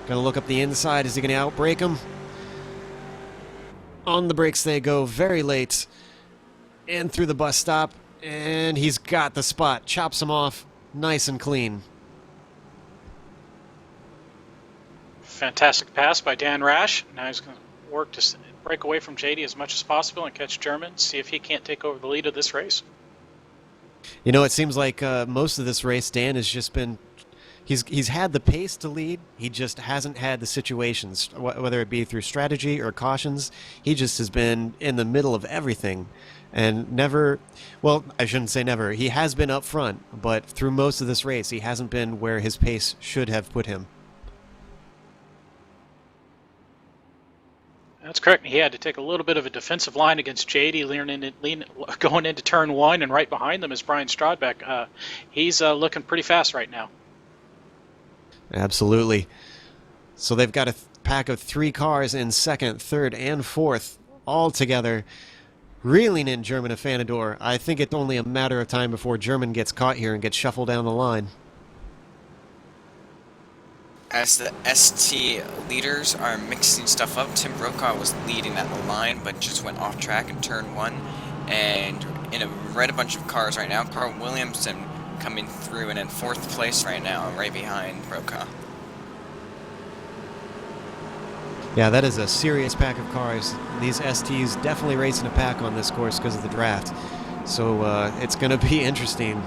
Going to look up the inside. Is he going to outbrake him? On the brakes they go, very late. And through the bus stop. And he's got the spot. Chops him off nice and clean. Fantastic pass by Dan Rash. Now he's going to work to break away from JD as much as possible and catch German, see if he can't take over the lead of this race. You know, it seems like most of this race, Dan has just been... He's had the pace to lead. He just hasn't had the situations, whether it be through strategy or cautions. He just has been in the middle of everything. And never... Well, I shouldn't say never. He has been up front, but through most of this race, he hasn't been where his pace should have put him. That's correct. He had to take a little bit of a defensive line against JD going into turn 1, and right behind them is Brian Stradback. He's looking pretty fast right now. Absolutely. So they've got a pack of 3 cars in second, third, and fourth, all together, reeling in German Afanador. I think it's only a matter of time before German gets caught here and gets shuffled down the line. As the ST leaders are mixing stuff up, Tim Brokaw was leading at the line, but just went off track in turn 1. And in a red bunch of cars right now, Carl Williamson coming through and in 4th place right now, right behind Brokaw. Yeah, that is a serious pack of cars. These STs definitely racing a pack on this course because of the draft. So it's going to be interesting.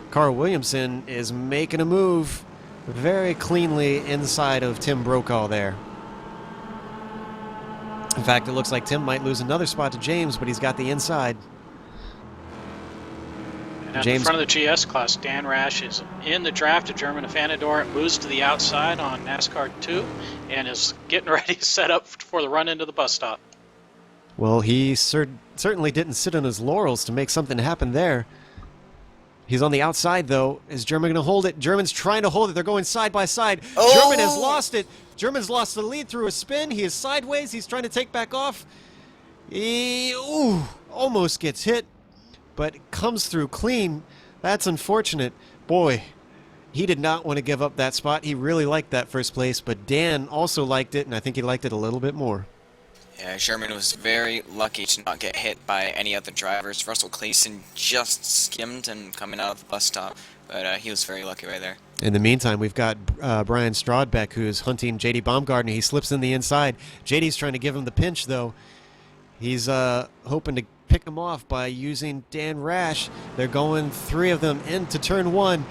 Carl Williamson is making a move very cleanly inside of Tim Brokaw there. In fact, it looks like Tim might lose another spot to James, but he's got the inside. And at the front of the GS class, Dan Rash is in the draft of German Afanador, moves to the outside on NASCAR 2, and is getting ready to set up for the run into the bus stop. Well, he certainly didn't sit on his laurels to make something happen there. He's on the outside, though. Is German going to hold it? German's trying to hold it. They're going side by side. Oh! German has lost it. German's lost the lead through a spin. He is sideways. He's trying to take back off. He almost gets hit, but comes through clean. That's unfortunate. Boy, he did not want to give up that spot. He really liked that first place, but Dan also liked it, and I think he liked it a little bit more. Yeah, Sherman was very lucky to not get hit by any other drivers. Russell Cleason just skimmed him coming out of the bus stop, but he was very lucky right there. In the meantime, we've got Brian Stradback, who's hunting J.D. Baumgartner. He slips in the inside. J.D.'s trying to give him the pinch, though. He's hoping to pick him off by using Dan Rash. They're going 3 of them into turn 1.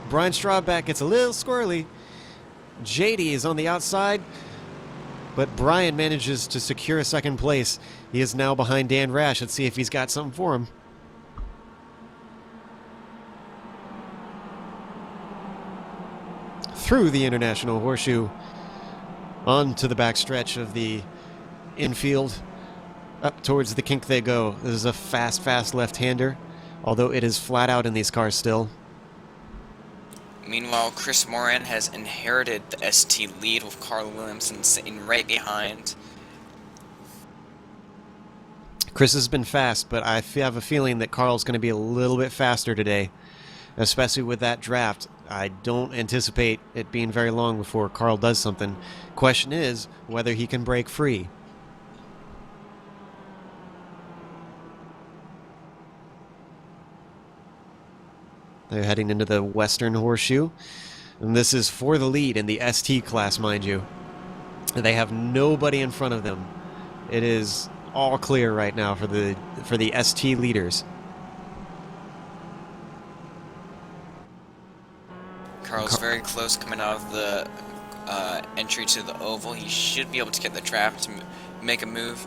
Brian Stradback gets a little squirrely. J.D. is on the outside, but Brian manages to secure a second place. He is now behind Dan Rash. Let's see if he's got something for him. Through the International Horseshoe, onto the backstretch of the infield, up towards the kink they go. This is a fast left-hander, although it is flat out in these cars still. Meanwhile, Chris Moran has inherited the ST lead with Carl Williamson sitting right behind. Chris has been fast, but I have a feeling that Carl's going to be a little bit faster today, especially with that draft. I don't anticipate it being very long before Carl does something. Question is whether he can break free. They're heading into the Western Horseshoe, and this is for the lead in the ST class, mind you. They have nobody in front of them. It is all clear right now for the ST leaders. Carl's very close coming out of the entry to the oval. He should be able to get the draft to make a move.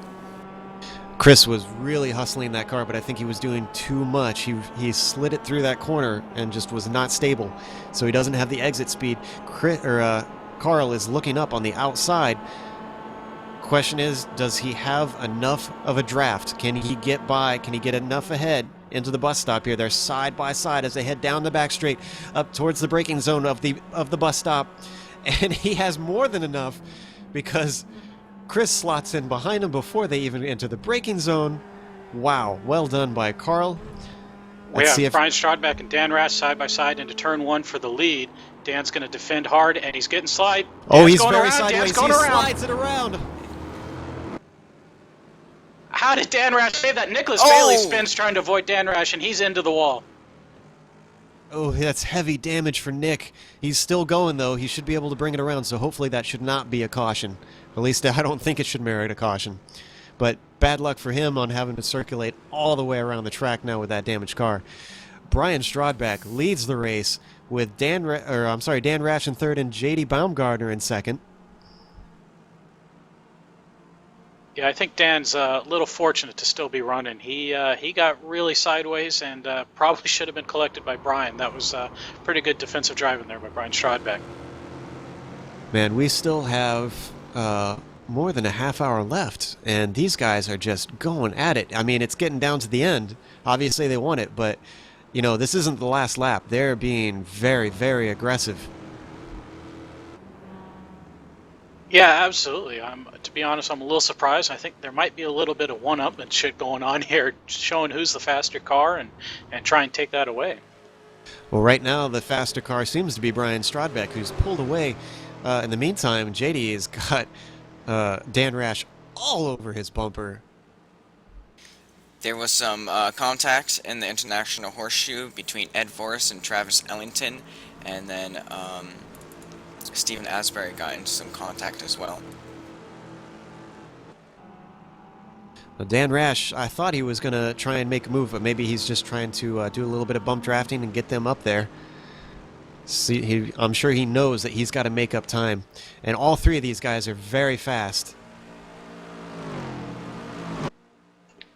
Chris was really hustling that car, but I think he was doing too much. He slid it through that corner and just was not stable, so he doesn't have the exit speed. Carl is looking up on the outside. Question is, does he have enough of a draft? Can he get by? Can he get enough ahead into the bus stop here? They're side by side as they head down the back straight up towards the braking zone of the bus stop, and he has more than enough because Chris slots in behind him before they even enter the braking zone. Wow, well done by Carl. We have Brian Strodbeck and Dan Rash side by side into turn 1 for the lead. Dan's going to defend hard, and he's getting slide. Oh, he's very sideways. He slides it around. How did Dan Rash save that? Nicholas Bailey spins trying to avoid Dan Rash, and he's into the wall. Oh, that's heavy damage for Nick. He's still going, though. He should be able to bring it around, so hopefully that should not be a caution. At least I don't think it should merit a caution. But bad luck for him on having to circulate all the way around the track now with that damaged car. Brian Strodbeck leads the race with Dan Rash in third and J.D. Baumgartner in second. Yeah, I think Dan's a little fortunate to still be running. He got really sideways and probably should have been collected by Brian. That was pretty good defensive driving there by Brian Strodbeck. Man, we still have more than a half hour left, and these guys are just going at it. I mean, it's getting down to the end. Obviously, they want it, but, you know, this isn't the last lap. They're being very, very aggressive. Yeah, absolutely. To be honest, I'm a little surprised. I think there might be a little bit of one-upmanship going on here, showing who's the faster car and try and take that away. Well, right now, the faster car seems to be Brian Strodbeck, who's pulled away. In the meantime, JD has got Dan Rash all over his bumper. There was some contact in the International Horseshoe between Ed Forrest and Travis Ellington, and then Stephen Asbury got into some contact as well. Well, Dan Rash, I thought he was going to try and make a move, but maybe he's just trying to do a little bit of bump drafting and get them up there. See, I'm sure he knows that he's got to make up time. And all three of these guys are very fast.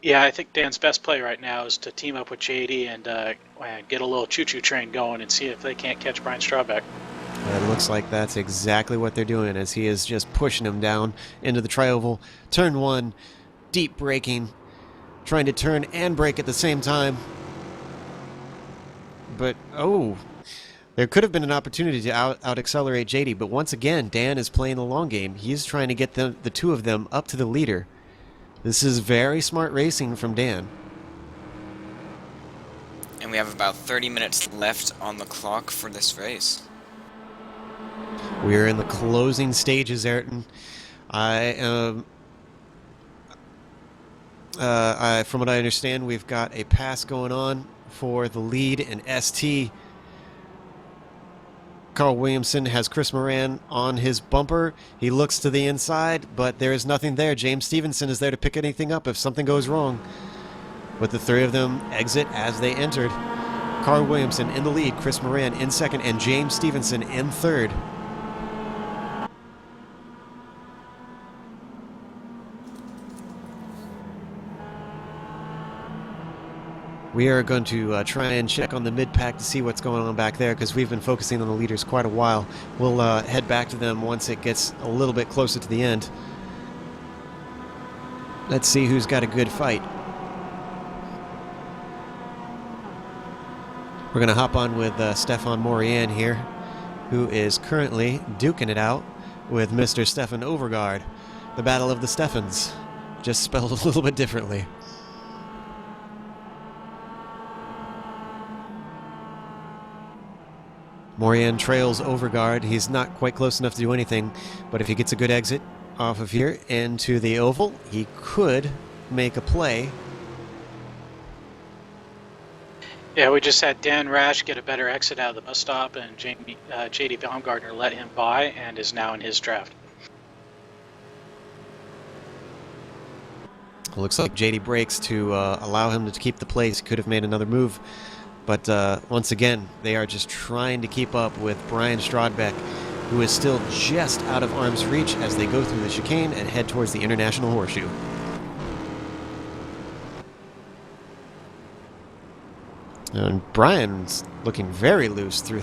Yeah, I think Dan's best play right now is to team up with JD and get a little choo-choo train going and see if they can't catch Brian Strodbeck. It looks like that's exactly what they're doing, as he is just pushing him down into the tri-oval. Turn 1, deep braking, trying to turn and brake at the same time. But, oh, there could have been an opportunity to out-accelerate JD, but once again, Dan is playing the long game. He's trying to get the two of them up to the leader. This is very smart racing from Dan. And we have about 30 minutes left on the clock for this race. We are in the closing stages, Ayrton. From what I understand, we've got a pass going on for the lead in ST. Carl Williamson has Chris Moran on his bumper. He looks to the inside, but there is nothing there. James Stevenson is there to pick anything up if something goes wrong. But the three of them exit as they entered. Carl Williamson in the lead, Chris Moran in second, and James Stevenson in third. We are going to try and check on the mid-pack to see what's going on back there, because we've been focusing on the leaders quite a while. We'll head back to them once it gets a little bit closer to the end. Let's see who's got a good fight. We're going to hop on with Stefan Morian here, who is currently duking it out with Mr. Stefan Overgaard. The Battle of the Stefans, just spelled a little bit differently. Morian trails Overguard. He's not quite close enough to do anything, but if he gets a good exit off of here into the oval, he could make a play. Yeah, we just had Dan Rash get a better exit out of the bus stop, and J.D. Baumgartner let him by and is now in his draft. Looks like JD breaks to allow him to keep the place. Could have made another move. But once again, they are just trying to keep up with Brian Strodbeck, who is still just out of arm's reach as they go through the chicane and head towards the International Horseshoe. And Brian's looking very loose through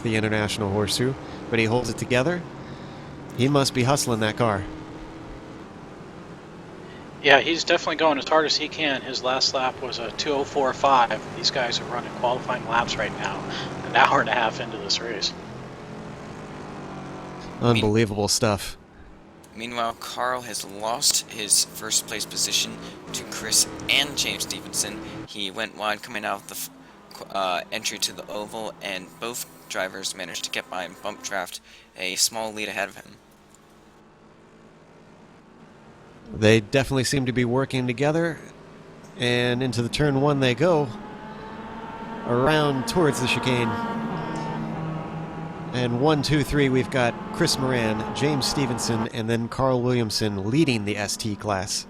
the International Horseshoe, but he holds it together. He must be hustling that car. Yeah, he's definitely going as hard as he can. His last lap was a 2:04.5. These guys are running qualifying laps right now, an hour and a half into this race. Unbelievable stuff. Meanwhile, Carl has lost his first place position to Chris and James Stevenson. He went wide coming out of the entry to the oval, and both drivers managed to get by and bump draft a small lead ahead of him. They definitely seem to be working together, and into the turn one they go, around towards the chicane. And 1, 2, 3, we've got Chris Moran, James Stevenson, and then Carl Williamson leading the ST class.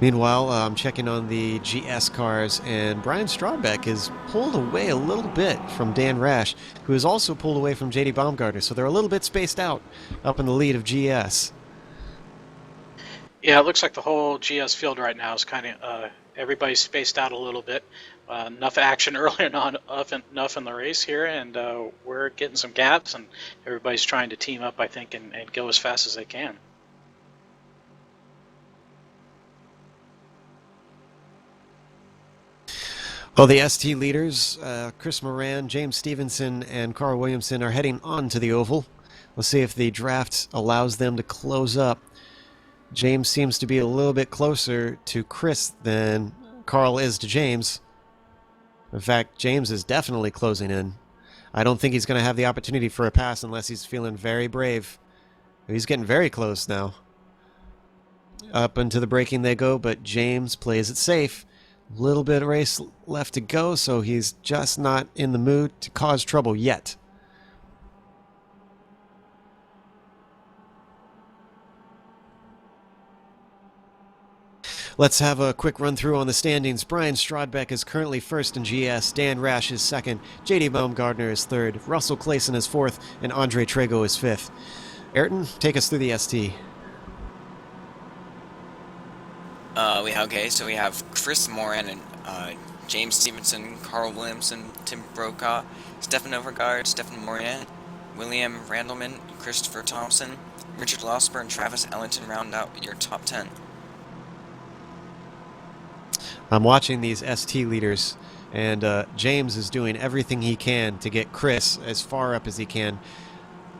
Meanwhile, I'm checking on the GS cars, and Brian Strodbeck is pulled away a little bit from Dan Rash, who is also pulled away from JD Baumgartner, so they're a little bit spaced out up in the lead of GS. Yeah, it looks like the whole GS field right now is kind of, everybody's spaced out a little bit. Enough action earlier, not enough in the race here, and we're getting some gaps, and everybody's trying to team up, I think, and go as fast as they can. Well, the ST leaders, Chris Moran, James Stevenson, and Carl Williamson are heading on to the oval. We'll see if the draft allows them to close up. James seems to be a little bit closer to Chris than Carl is to James. In fact, James is definitely closing in. I don't think he's going to have the opportunity for a pass unless he's feeling very brave. He's getting very close now. Up into the braking they go, but James plays it safe. Little bit of race left to go, so he's just not in the mood to cause trouble yet. Let's have a quick run through on the standings. Brian Strodbeck is currently first in GS, Dan Rash is second, JD Baumgartner is third, Russell Clayson is fourth, and Andre Trego is fifth. Ayrton, take us through the ST. So we have Chris Moran and James Stevenson, Carl Williamson, Tim Brokaw, Stefan Overgaard, Stefan Moran, William Randleman, Christopher Thompson, Richard Losper, and Travis Ellington round out your top 10. I'm watching these ST leaders, and James is doing everything he can to get Chris as far up as he can,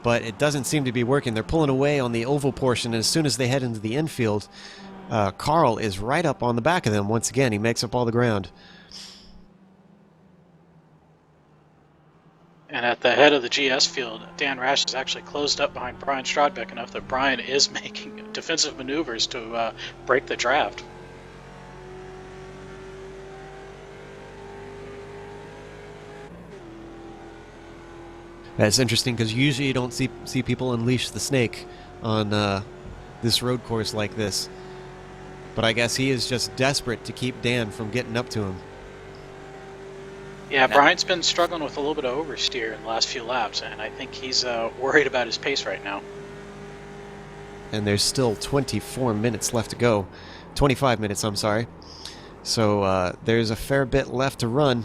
but it doesn't seem to be working. They're pulling away on the oval portion, and as soon as they head into the infield, Carl is right up on the back of them once again. He makes up all the ground. And at the head of the GS field, Dan Rash is actually closed up behind Brian Strodbeck enough that Brian is making defensive maneuvers to break the draft. It's interesting because usually you don't see people unleash the snake on this road course like this. But I guess he is just desperate to keep Dan from getting up to him. Yeah, Brian's been struggling with a little bit of oversteer in the last few laps, and I think he's worried about his pace right now. And there's still 24 minutes left to go. 25 minutes, I'm sorry. So there's a fair bit left to run.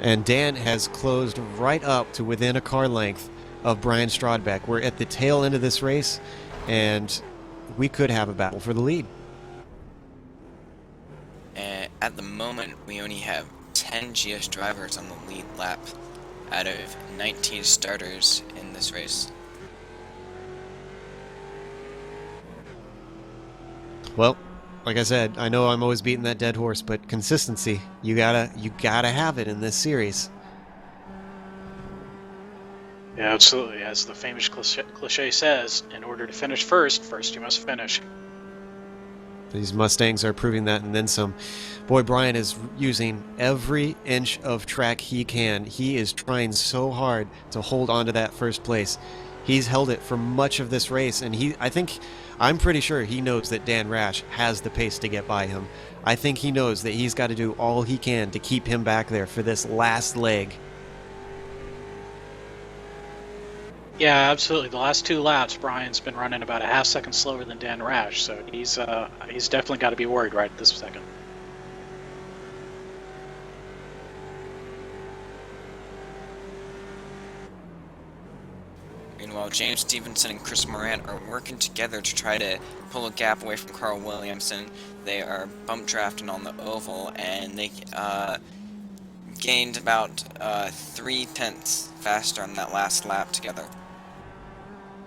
And Dan has closed right up to within a car length of Brian Strodbeck. We're at the tail end of this race, and we could have a battle for the lead. At the moment, we only have 10 GS drivers on the lead lap. out of 19 starters in this race. Well, like I said, I know I'm always beating that dead horse, but consistency, you gotta have it in this series. Yeah, absolutely. As the famous cliche says, in order to finish first you must finish. These Mustangs are proving that and then some. Boy, Bryan is using every inch of track he can. He is trying so hard to hold on to that first place. He's held it for much of this race, and I'm pretty sure he knows that Dan Rash has the pace to get by him. I think he knows that he's got to do all he can to keep him back there for this last leg. Yeah, absolutely. The last 2 laps, Bryan's been running about a half second slower than Dan Rash, so he's definitely got to be worried right at this second. Meanwhile, James Stevenson and Chris Moran are working together to try to pull a gap away from Carl Williamson. They are bump drafting on the oval, and they gained about 3 tenths faster on that last lap together.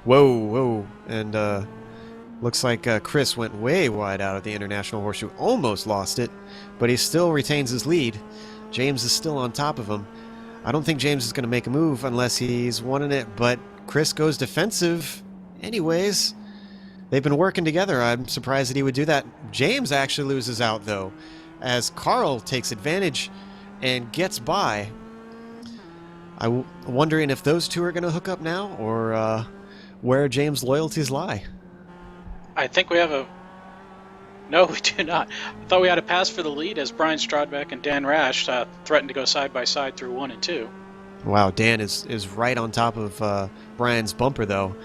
Whoa. And looks like Chris went way wide out of the International Horseshoe. Almost lost it, but he still retains his lead. James is still on top of him. I don't think James is going to make a move unless he's wanting it, but Chris goes defensive anyways. They've been working together. I'm surprised that he would do that. James actually loses out, though, as Carl takes advantage and gets by. I'm wondering if those two are going to hook up now, or where James' loyalties lie. I think we have a... No, we do not. I thought we had a pass for the lead as Bryan Strodbeck and Dan Rash threatened to go side by side through 1 and 2. Wow, Dan is right on top of Bryan's bumper, though.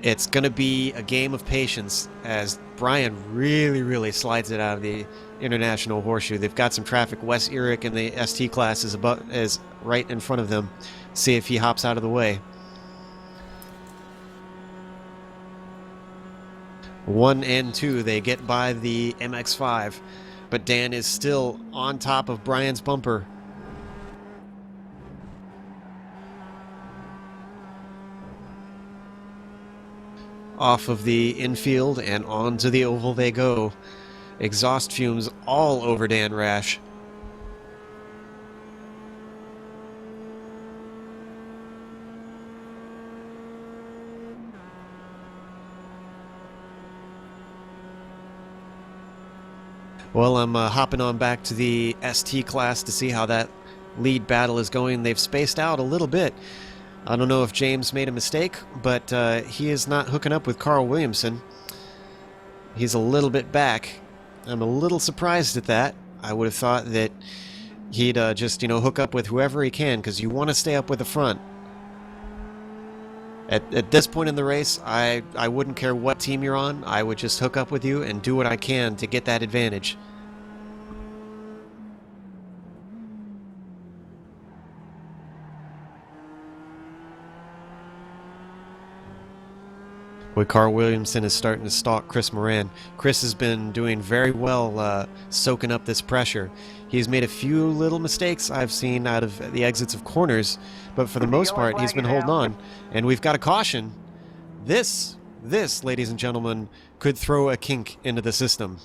It's going to be a game of patience as Bryan really slides it out of the International Horseshoe. They've got some traffic. Wes Eric in the ST class is right in front of them. See if he hops out of the way. 1 and 2, they get by the MX-5, but Dan is still on top of Bryan's bumper. Off of the infield and onto the oval they go. Exhaust fumes all over Dan Rash. Well, I'm hopping on back to the ST class to see how that lead battle is going. They've spaced out a little bit. I don't know if James made a mistake, but he is not hooking up with Carl Williamson. He's a little bit back. I'm a little surprised at that. I would have thought that he'd just, hook up with whoever he can, because you want to stay up with the front. At this point in the race, I wouldn't care what team you're on. I would just hook up with you and do what I can to get that advantage. Boy, Carl Williamson is starting to stalk Chris Moran. Chris has been doing very well soaking up this pressure. He's made a few little mistakes I've seen out of the exits of corners, but for the most part, he's been holding on. And we've got a caution. This, ladies and gentlemen, could throw a kink into the system.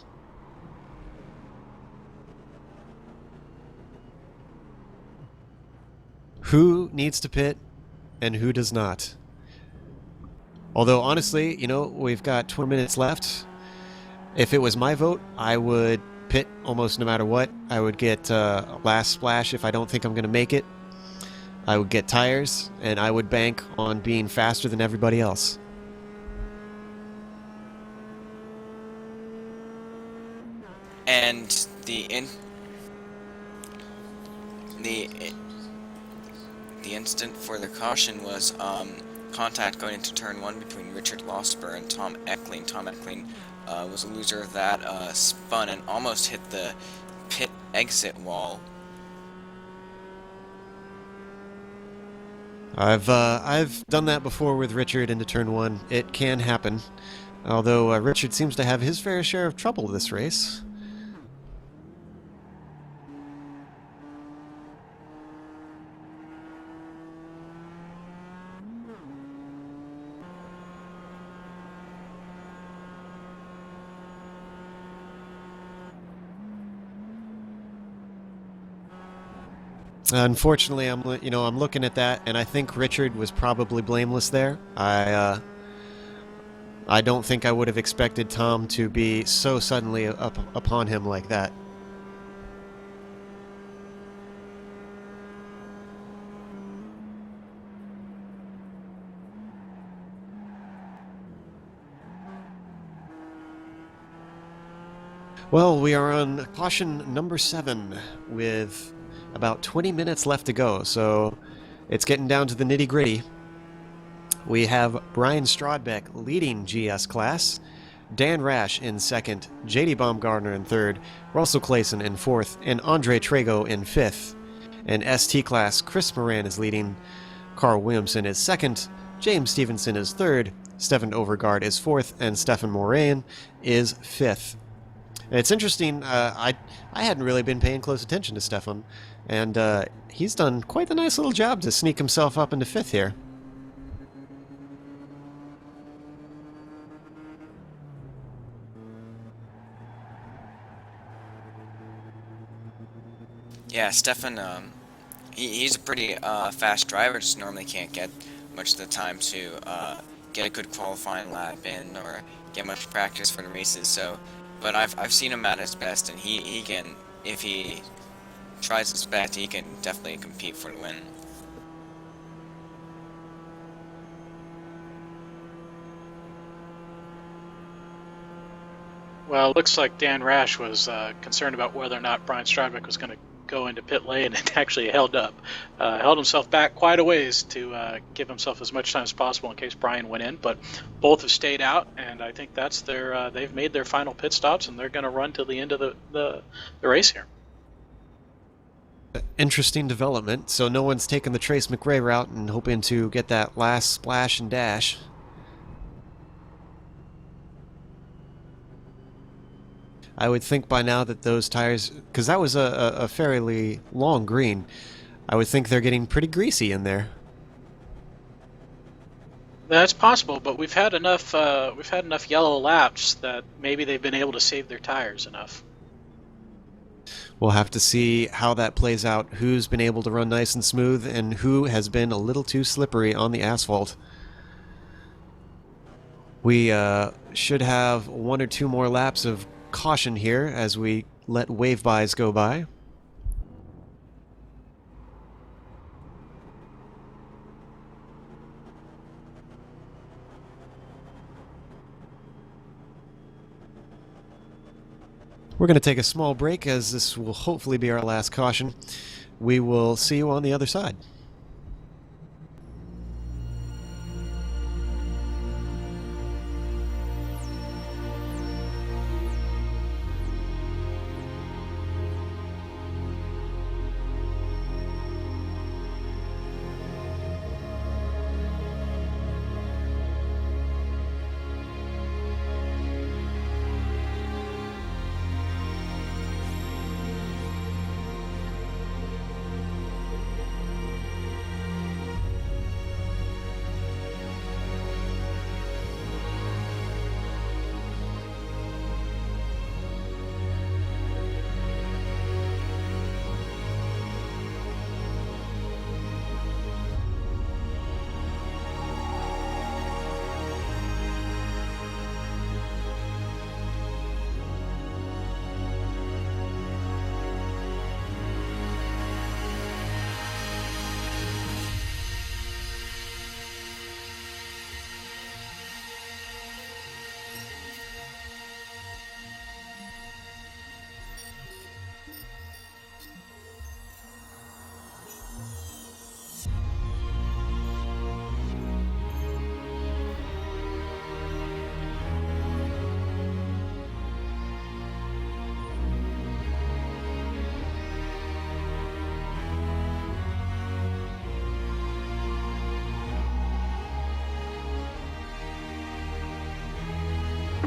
Who needs to pit and who does not? Although, honestly, we've got 20 minutes left. If it was my vote, I would pit almost no matter what. I would get last splash if I don't think I'm going to make it. I would get tires, and I would bank on being faster than everybody else. And the instant for the caution was contact going into turn 1 between Richard Losper and Tom Eckling. Tom Eckling was a loser that spun and almost hit the pit exit wall. I've done that before with Richard into turn 1. It can happen, although Richard seems to have his fair share of trouble this race. Unfortunately, I'm looking at that, and I think Richard was probably blameless there. I don't think I would have expected Tom to be so suddenly up upon him like that. Well, we are on caution number 7 with about 20 minutes left to go, so it's getting down to the nitty-gritty. We have Brian Strodbeck leading GS class, Dan Rash in second, JD Baumgartner in third, Russell Clayson in fourth, and Andre Trago in fifth. In ST class, Chris Moran is leading, Carl Williamson is second, James Stevenson is third, Stefan Overgaard is fourth, and Stefan Moran is fifth. And it's interesting, I hadn't really been paying close attention to Stefan, and he's done quite a nice little job to sneak himself up into fifth here. Yeah, Stefan, he's a pretty fast driver, just normally can't get much of the time to get a good qualifying lap in or get much practice for the races. So, but I've seen him at his best, and he can, if he tries his best, he can definitely compete for the win. Well, it looks like Dan Rash was concerned about whether or not Brian Strodbeck was going to go into pit lane, and actually held himself back quite a ways to give himself as much time as possible in case Brian went in. But both have stayed out, and I think that's their they've made their final pit stops, and they're going to run till the end of the race here. Interesting development. So no one's taken the Trace McRae route and hoping to get that last splash and dash. I would think by now that those tires, because that was a fairly long green, I would think they're getting pretty greasy in there. That's possible, but we've had enough yellow laps that maybe they've been able to save their tires enough. We'll have to see how that plays out, who's been able to run nice and smooth, and who has been a little too slippery on the asphalt. We should have 1 or 2 more laps of caution here as we let wave bys go by. We're going to take a small break as this will hopefully be our last caution. We will see you on the other side.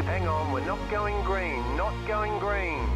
Hang on, we're not going green, not going green.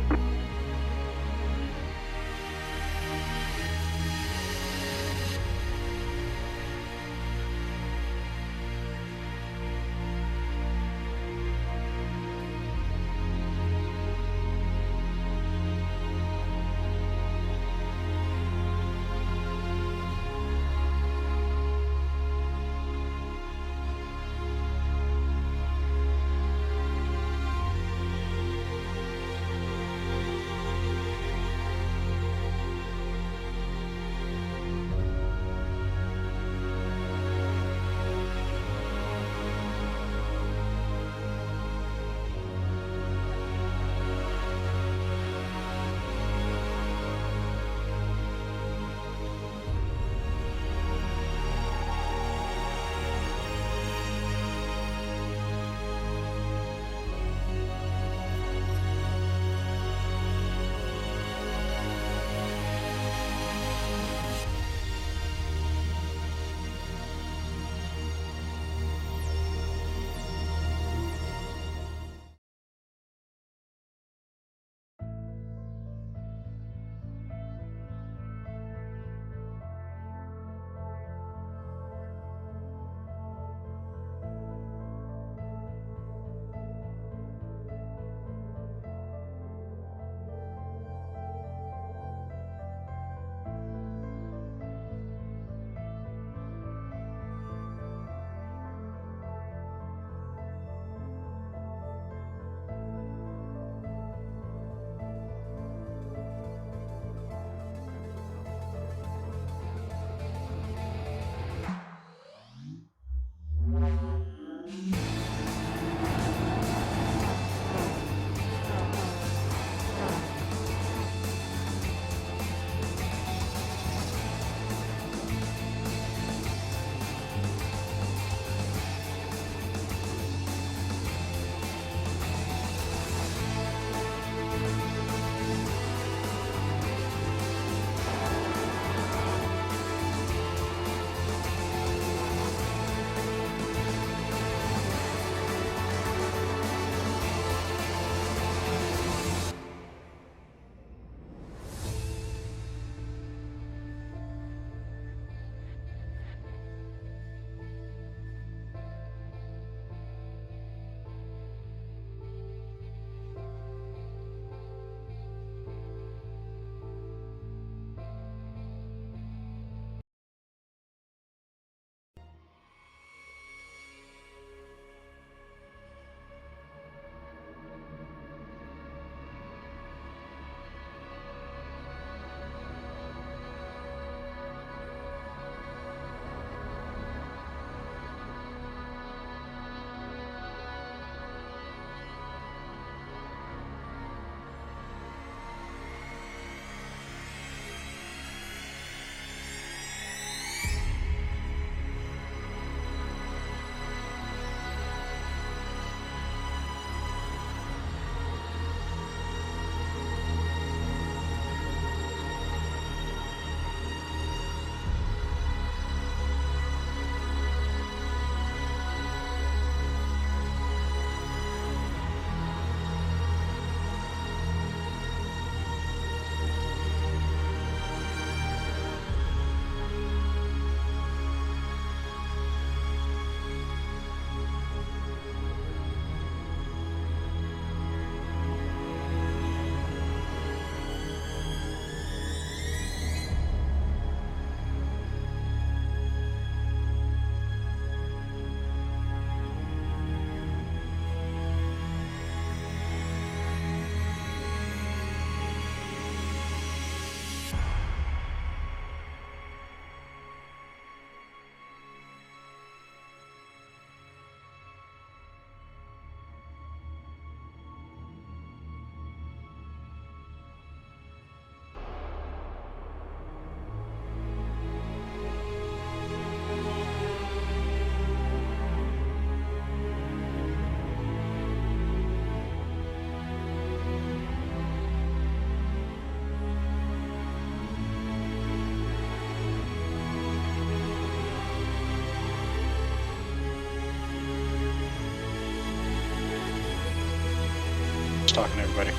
talking to everybody.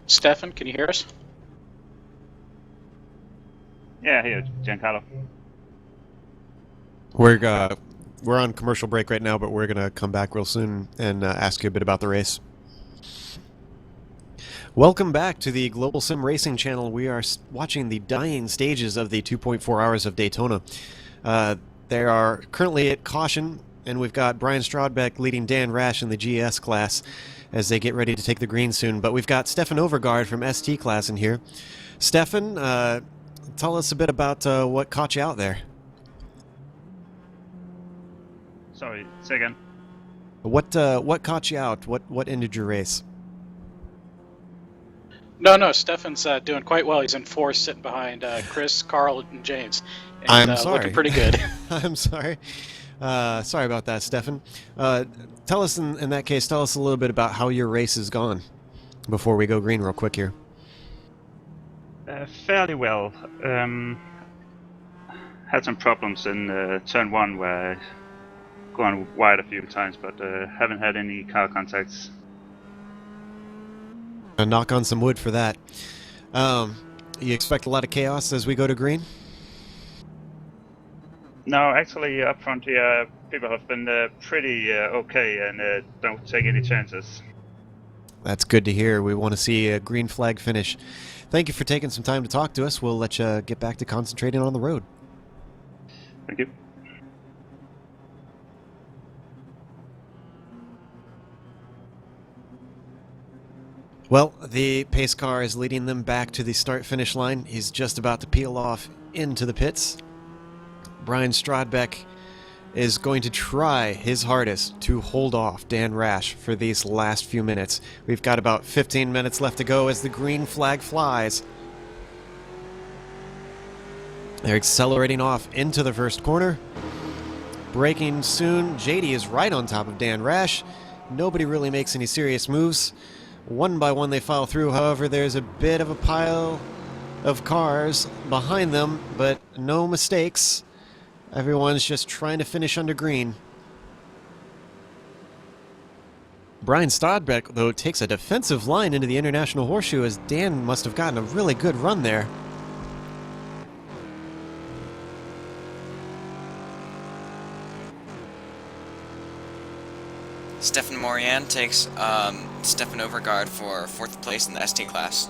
Stefan, can you hear us? Yeah, here, Giancarlo. We're on commercial break right now, but we're gonna come back real soon and ask you a bit about the race. Welcome back to the Global Sim Racing channel. We are watching the dying stages of the 2.4 Hours of Daytona. They are currently at caution, and we've got Brian Strodbeck leading Dan Rash in the GS class as they get ready to take the green soon. But we've got Stefan Overgaard from ST class in here. Stefan, tell us a bit about what caught you out there. Sorry, say again. What caught you out? What ended your race? No, Stefan's doing quite well. He's in fourth, sitting behind Chris, Carl, and James. And, I'm sorry. Looking pretty good. I'm sorry. Sorry about that, Stefan. Tell us, in that case, tell us a little bit about how your race has gone before we go green real quick here. Fairly well. Had some problems in turn 1 where I gone wide a few times, but haven't had any car contacts. Knock on some wood for that. You expect a lot of chaos as we go to green? No, actually, up front here, people have been pretty okay and don't take any chances. That's good to hear. We want to see a green flag finish. Thank you for taking some time to talk to us. We'll let you get back to concentrating on the road. Thank you. Well, the pace car is leading them back to the start-finish line. He's just about to peel off into the pits. Brian Strodbeck is going to try his hardest to hold off Dan Rash for these last few minutes. We've got about 15 minutes left to go as the green flag flies. They're accelerating off into the first corner. Braking soon. JD is right on top of Dan Rash. Nobody really makes any serious moves. One by one they file through. However, there's a bit of a pile of cars behind them, but no mistakes. Everyone's just trying to finish under green. Brian Strodbeck, though, takes a defensive line into the International Horseshoe as Dan must have gotten a really good run there. Stefan Morian takes Stefan Overgaard for 4th place in the ST class.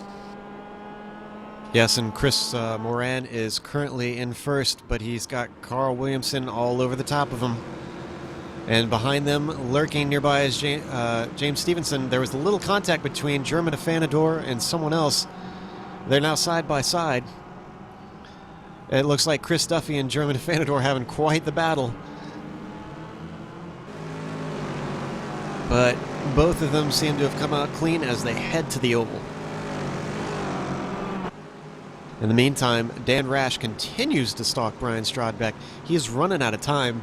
Yes, and Chris Moran is currently in first, but he's got Carl Williamson all over the top of him. And behind them, lurking nearby, is James Stevenson. There was a little contact between German Afanador and someone else. They're now side by side. It looks like Chris Duffy and German Afanador having quite the battle. But both of them seem to have come out clean as they head to the oval. In the meantime, Dan Rash continues to stalk Brian Strodbeck. He is running out of time.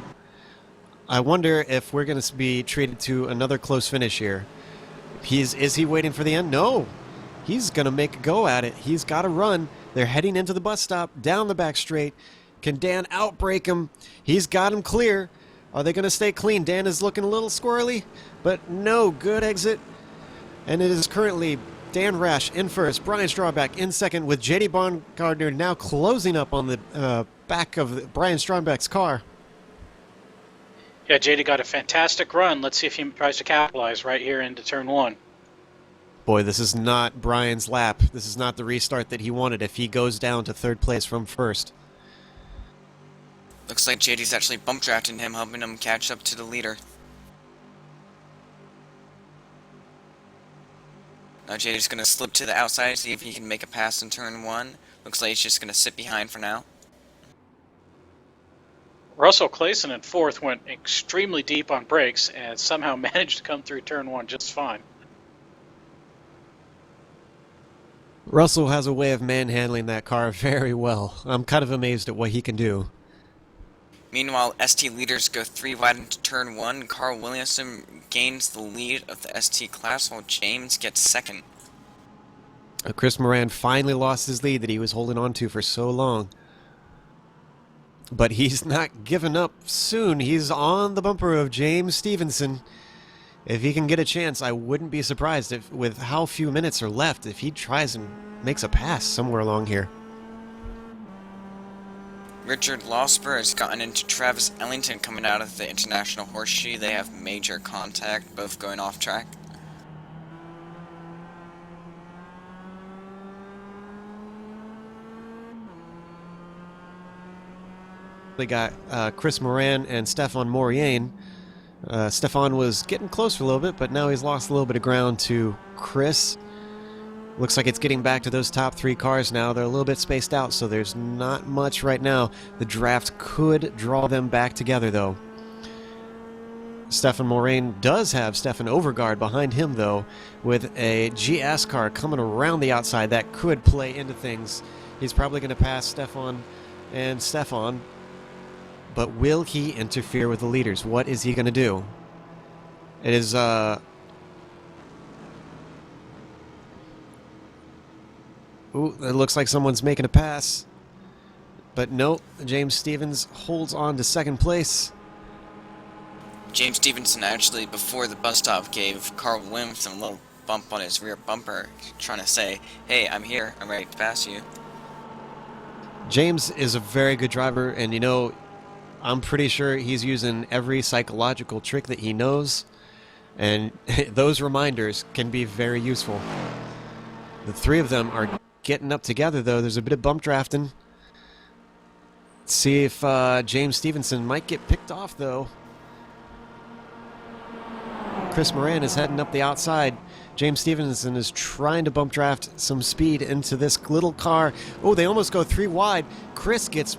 I wonder if we're going to be treated to another close finish here. Is he waiting for the end? No. He's going to make a go at it. He's got to run. They're heading into the bus stop, down the back straight. Can Dan outbrake him? He's got him clear. Are they going to stay clean? Dan is looking a little squirrely, but no, good exit. And it is currently Dan Rash in first, Brian Strodbeck in second, with J.D. Baumgartner now closing up on the back of Brian Strodbeck's car. Yeah, JD got a fantastic run. Let's see if he tries to capitalize right here into turn 1. Boy, this is not Brian's lap. This is not the restart that he wanted if he goes down to 3rd place from first. Looks like JD's actually bump drafting him, helping him catch up to the leader. Now JD's going to slip to the outside, see if he can make a pass in turn 1. Looks like he's just going to sit behind for now. Russell Clayson in 4th went extremely deep on brakes and somehow managed to come through turn 1 just fine. Russell has a way of manhandling that car very well. I'm kind of amazed at what he can do. Meanwhile, ST leaders go 3 wide into turn 1. Carl Williamson gains the lead of the ST class while James gets 2nd. Chris Moran finally lost his lead that he was holding on to for so long. But he's not giving up soon. He's on the bumper of James Stevenson. If he can get a chance, I wouldn't be surprised if, with how few minutes are left, if he tries and makes a pass somewhere along here. Richard Losper has gotten into Travis Ellington coming out of the International Horseshoe. They have major contact, both going off track. We got Chris Moran and Stefan Mauriane. Stefan was getting close for a little bit, but now he's lost a little bit of ground to Chris. Looks like it's getting back to those top 3 cars now. They're a little bit spaced out, so there's not much right now. The draft could draw them back together, though. Stefan Moraine does have Stefan Overgaard behind him, though, with a GS car coming around the outside that could play into things. He's probably going to pass Stefan and Stefan, but will he interfere with the leaders? What is he going to do? It is, Ooh, it looks like someone's making a pass. But nope, James Stevens holds on to second place. James Stevenson actually, before the bus stop, gave Carl Williamson a little bump on his rear bumper, trying to say, hey, I'm here, I'm ready to pass you. James is a very good driver, and you know, I'm pretty sure he's using every psychological trick that he knows, and those reminders can be very useful. The 3 of them are getting up together, though. There's a bit of bump drafting. Let's see if James Stevenson might get picked off, though. Chris Moran is heading up the outside. James Stevenson is trying to bump draft some speed into this little car. Oh, they almost go 3 wide. Chris gets...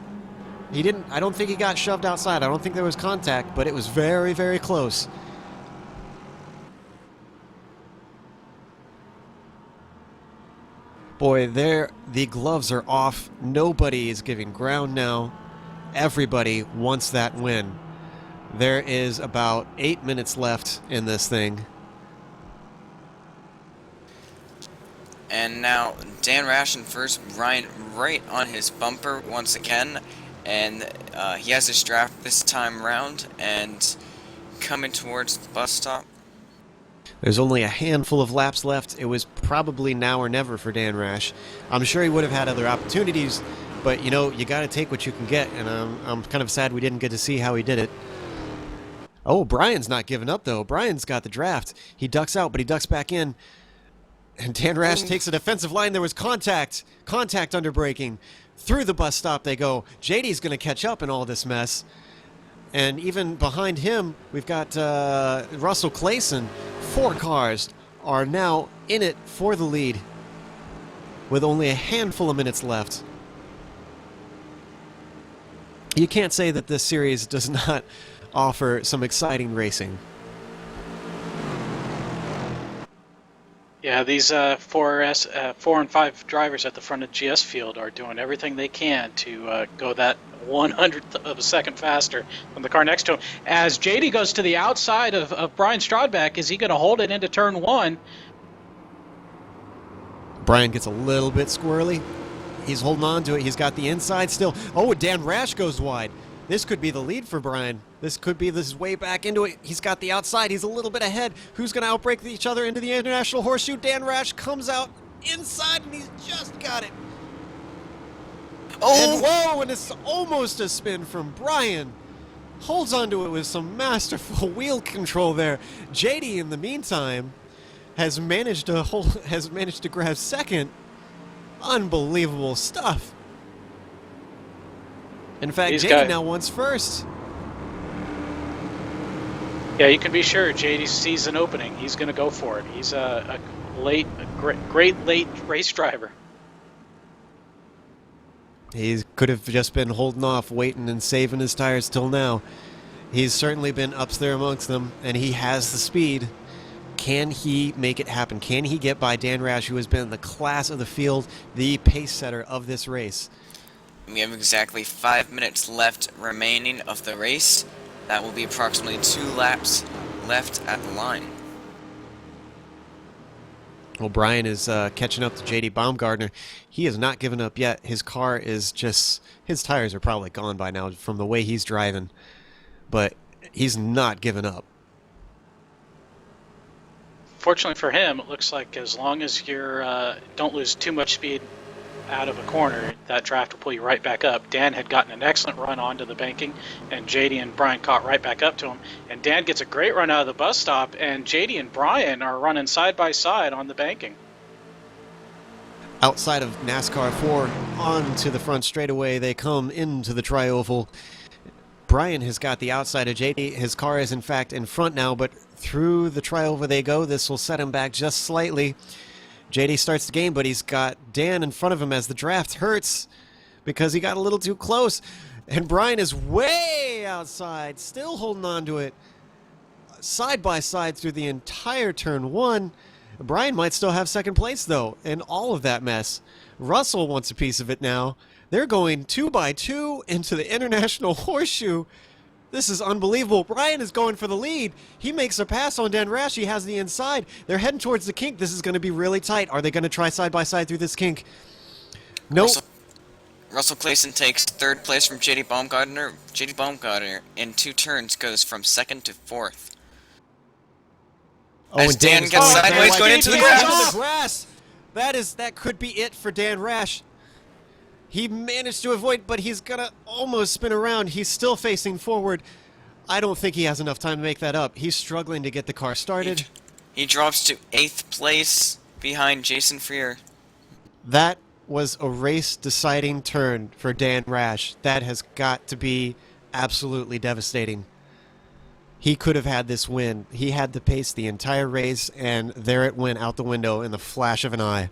I don't think he got shoved outside. I don't think there was contact, but it was very, very close. Boy, the gloves are off. Nobody is giving ground now. Everybody wants that win. There is about 8 minutes left in this thing. And now Dan Rash in first, Ryan right on his bumper once again, and he has his draft this time round and coming towards the bus stop. There's only a handful of laps left. It was probably now or never for Dan Rash. I'm sure he would have had other opportunities, but you know, you got to take what you can get, and I'm kind of sad we didn't get to see how he did it. Oh, Brian's not giving up, though. Brian's got the draft. He ducks out, but he ducks back in. And Dan Rash takes a defensive line. There was contact under braking. Through the bus stop they go. JD's going to catch up in all this mess. And even behind him, we've got Russell Clayson. 4 cars are now in it for the lead with only a handful of minutes left. You can't say that this series does not offer some exciting racing. Yeah, these 4 and 5 drivers at the front of GS field are doing everything they can to go that 100th of a second faster than the car next to him. As JD goes to the outside of Brian Strodbeck, is he going to hold it into turn 1? Brian gets a little bit squirrely. He's holding on to it. He's got the inside still. Oh, Dan Rash goes wide. This could be the lead for Brian. This is way back into it. He's got the outside. He's a little bit ahead. Who's going to outbreak each other into the International Horseshoe? Dan Rash comes out inside, and he's just got it. Oh! And whoa, and it's almost a spin from Brian. Holds onto it with some masterful wheel control there. JD, in the meantime, has managed to grab second. Unbelievable stuff. In fact, JD now wants first. Yeah, you can be sure JD sees an opening. He's going to go for it. He's a great late race driver. He could have just been holding off, waiting and saving his tires till now. He's certainly been up there amongst them, and he has the speed. Can he make it happen? Can he get by Dan Rash, who has been the class of the field, the pace setter of this race? We have exactly 5 minutes left remaining of the race. That will be approximately 2 laps left at the line. Well, Brian is catching up to JD Baumgartner. He has not given up yet. His car is just... his tires are probably gone by now from the way he's driving. But he's not given up. fortunately for him, it looks like as long as you don't lose too much speed out of a corner, that draft will pull you right back up. Dan had gotten an excellent run onto the banking, and JD and Brian caught right back up to him. And Dan gets a great run out of the bus stop, and JD and Brian are running side by side on the banking. Outside of NASCAR 4, onto the front straightaway, they come into the tri-oval. Brian has got the outside of JD. His car is in fact in front now, but through the tri-oval they go. This will set him back just slightly. JD starts the game, but he's got Dan in front of him as the draft hurts because he got a little too close. And Brian is way outside, still holding on to it. Side by side through the entire turn one. Brian might still have second place, though, in all of that mess. Russell wants a piece of it now. They're going 2 by 2 into the International Horseshoe. This is unbelievable. Brian is going for the lead. He makes a pass on Dan Rash. He has the inside. They're heading towards the kink. This is going to be really tight. Are they going to try side by side through this kink? No. Russell Clayson takes third place from JD Baumgartner. JD Baumgartner in 2 turns goes from second to fourth. Oh, as and Dan gets sideways going into the grass. That could be it for Dan Rash. He managed to avoid, but he's gonna almost spin around. He's still facing forward. I don't think he has enough time to make that up. He's struggling to get the car started. He drops to 8th place behind Jason Freer. That was a race-deciding turn for Dan Rash. That has got to be absolutely devastating. He could have had this win. He had the pace the entire race, and there it went out the window in the flash of an eye.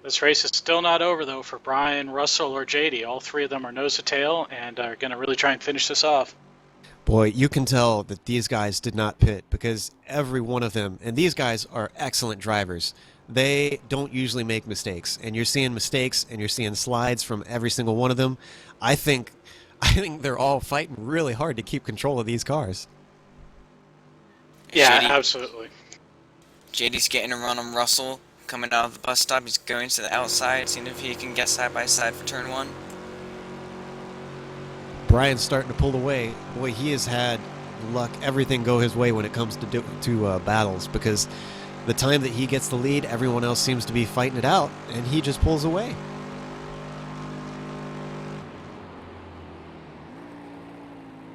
This race is still not over, though, for Brian, Russell, or JD. All three of them are nose to tail and are going to really try and finish this off. Boy, you can tell that these guys did not pit because every one of them, and these guys are excellent drivers, they don't usually make mistakes. And you're seeing mistakes and you're seeing slides from every single one of them. I think they're all fighting really hard to keep control of these cars. Yeah, absolutely. JD's getting a run on Russell. Coming out of the bus stop, he's going to the outside, seeing if he can get side by side for turn 1. Brian's starting to pull away. Boy, he has had luck, everything go his way when it comes to battles, because the time that he gets the lead, everyone else seems to be fighting it out, and he just pulls away.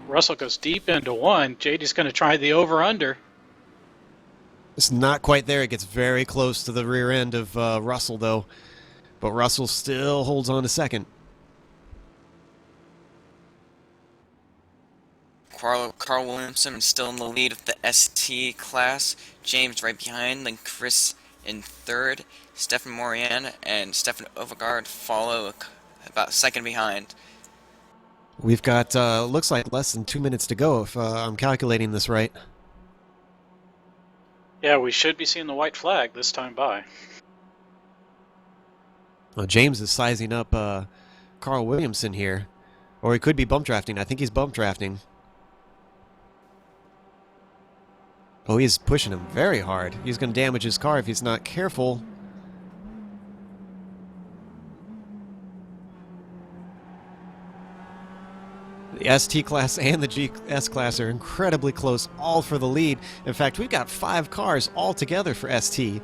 Russell goes deep into 1. JD's going to try the over-under. It's not quite there. It gets very close to the rear end of Russell, though. But Russell still holds on to second. Carl Williamson is still in the lead of the ST class. James right behind, then Chris in third. Stefan Morian and Stefan Overgaard follow about second behind. We've got, looks like less than 2 minutes to go, if I'm calculating this right. Yeah, we should be seeing the white flag this time by. Well, James is sizing up Carl Williamson here. Or he could be bump drafting. I think he's bump drafting. Oh, he's pushing him very hard. He's going to damage his car if he's not careful. The ST class and the GS class are incredibly close, all for the lead. In fact, we've got 5 cars all together for ST.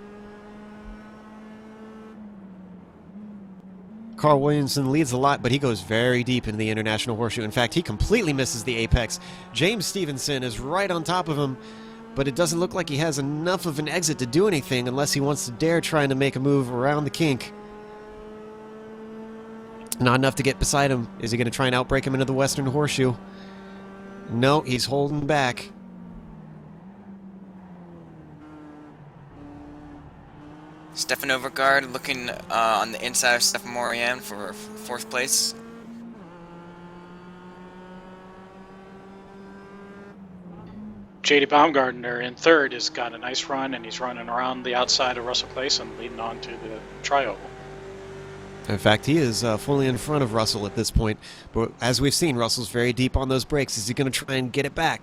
Carl Williamson leads a lot, but he goes very deep into the International Horseshoe. In fact, he completely misses the apex. James Stevenson is right on top of him, but it doesn't look like he has enough of an exit to do anything unless he wants to dare trying to make a move around the kink. Not enough to get beside him. Is he going to try and outbrake him into the Western Horseshoe? No, he's holding back. Stefan Overgaard looking on the inside of Stefan Morian for 4th place. JD Baumgartner in third has got a nice run, and he's running around the outside of Russell Clayson, leading on to the tri-oval. In fact, he is fully in front of Russell at this point. But as we've seen, Russell's very deep on those brakes. Is he going to try and get it back?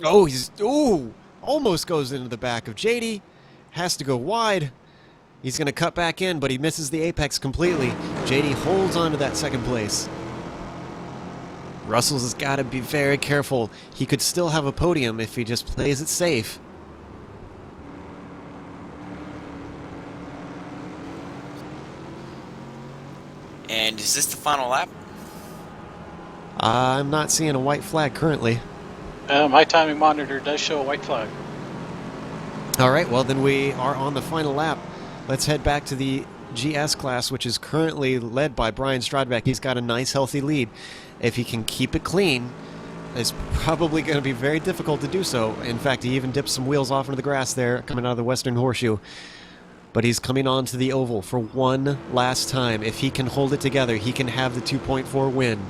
Oh, almost goes into the back of JD. Has to go wide. He's going to cut back in, but he misses the apex completely. JD holds on to that second place. Russell's has got to be very careful. He could still have a podium if he just plays it safe. And is this the final lap? I'm not seeing a white flag currently. My timing monitor does show a white flag. All right, well, then we are on the final lap. Let's head back to the GS class, which is currently led by Brian Strodbeck. He's got a nice, healthy lead. If he can keep it clean, it's probably going to be very difficult to do so. In fact, he even dipped some wheels off into the grass there, coming out of the Western Horseshoe. But he's coming on to the oval for one last time. If he can hold it together, he can have the 2.4 win.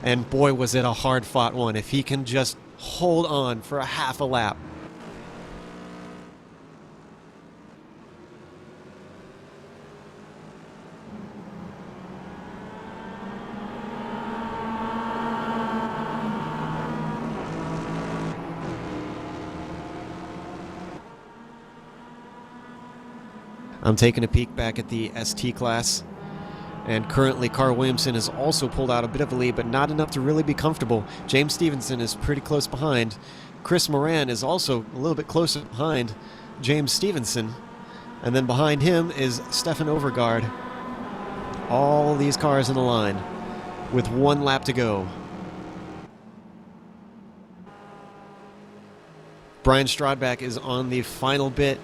And boy, was it a hard-fought one. If he can just hold on for a half a lap. I'm taking a peek back at the ST class, and currently Carl Williamson has also pulled out a bit of a lead, but not enough to really be comfortable. James Stevenson is pretty close behind. Chris Moran is also a little bit closer behind James Stevenson, and then behind him is Stefan Overgaard. All these cars in a line with one lap to go. Brian Strodbeck is on the final bit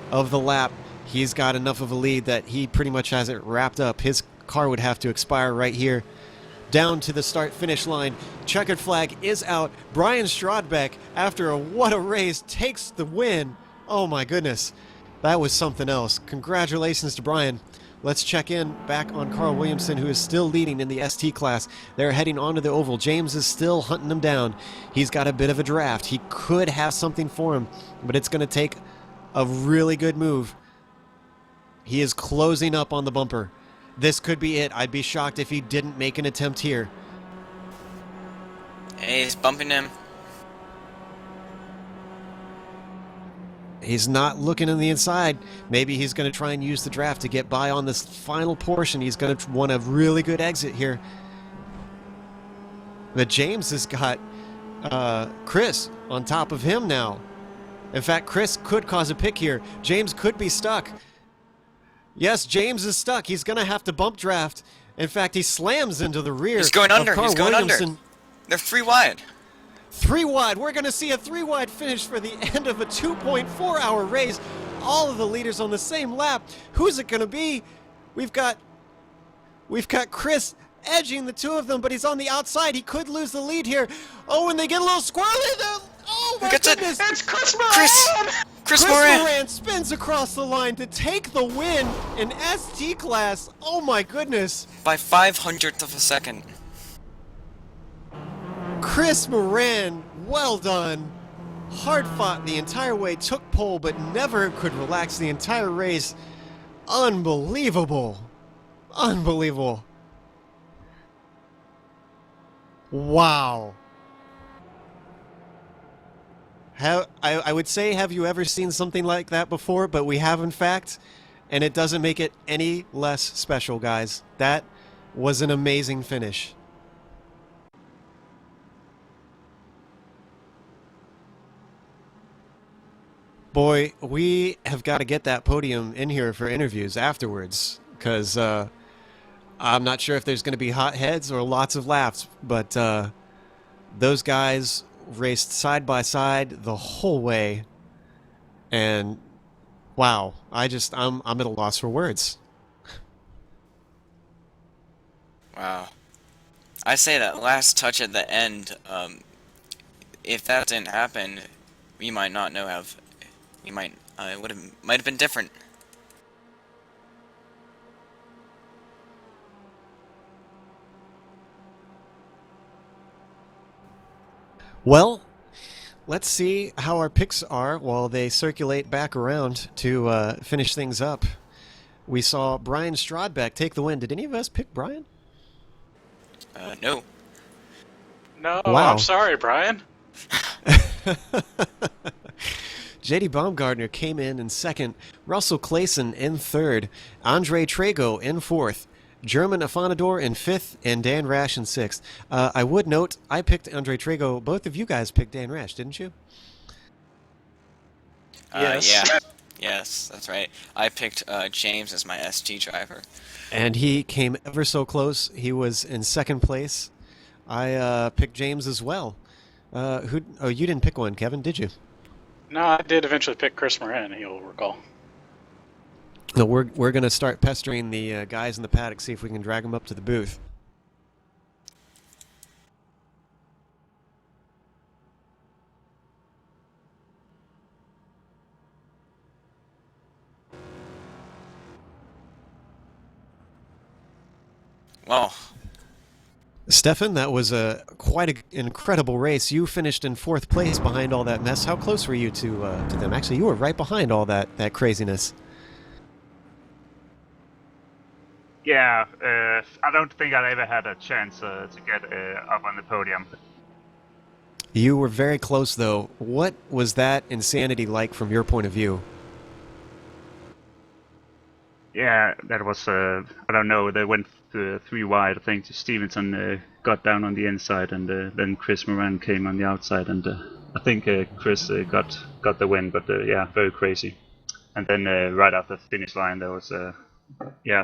of the lap. He's got enough of a lead that he pretty much has it wrapped up. His car would have to expire right here. Down to the start-finish line. Checkered flag is out. Brian Strodbeck, after what a race, takes the win. Oh my goodness. That was something else. Congratulations to Brian. Let's check in back on Carl Williamson, who is still leading in the ST class. They're heading onto the oval. James is still hunting him down. He's got a bit of a draft. He could have something for him, but it's going to take a really good move. He is closing up on the bumper. This could be it. I'd be shocked if he didn't make an attempt here. Hey, he's bumping him. He's not looking on the inside. Maybe he's going to try and use the draft to get by on this final portion. He's going to want a really good exit here. But James has got Chris on top of him now. In fact, Chris could cause a pick here. James could be stuck. Yes, James is stuck. He's going to have to bump draft. In fact, he slams into the rear. He's going under. Carl He's going Williamson. under. They're 3 wide. 3 wide. We're going to see a 3 wide finish for the end of a 2.4-hour race. All of the leaders on the same lap. Who's it going to be? We've got Chris edging the two of them, but he's on the outside. He could lose the lead here. Oh, and they get a little squirrely there. Oh my goodness! It's Chris Moran! Chris Moran spins across the line to take the win in ST class. Oh my goodness! By 500th of a second. Chris Moran, well done. Hard fought the entire way, took pole, but never could relax the entire race. Unbelievable. Unbelievable. Wow. I would say, have you ever seen something like that before? But we have, in fact, and it doesn't make it any less special, guys. That was an amazing finish. Boy, we have got to get that podium in here for interviews afterwards, because I'm not sure if there's going to be hot heads or lots of laughs, but those guys raced side by side the whole way, and wow, I'm at a loss for words. Wow. I say that last touch at the end, if that didn't happen, we might not know how. We might have been different. Well, let's see how our picks are while they circulate back around to finish things up. We saw Brian Strodbeck take the win. Did any of us pick Brian? No. No, Wow. I'm sorry, Brian. JD Baumgartner came in second, Russell Clayson in third, Andre Trago in fourth, German Afanador in 5th, and Dan Rash in 6th. I would note, I picked Andre Trago. Both of you guys picked Dan Rash, didn't you? Yes. Yeah. Yes, that's right. I picked James as my SG driver. And he came ever so close. He was in 2nd place. I picked James as well. Oh, you didn't pick one, Kevin, did you? No, I did eventually pick Chris Moran, you'll recall. No, we're going to start pestering the guys in the paddock, see if we can drag them up to the booth. Well, Stefan, that was quite an incredible race. You finished in 4th place behind all that mess. How close were you to them? Actually, you were right behind all that craziness. Yeah, I don't think I ever had a chance to get up on the podium. You were very close, though. What was that insanity like from your point of view? Yeah, that was, I don't know, they went 3 wide. I think Stevenson got down on the inside, and then Chris Moran came on the outside, and I think Chris got the win, but yeah, very crazy. And then right after the finish line, there was, I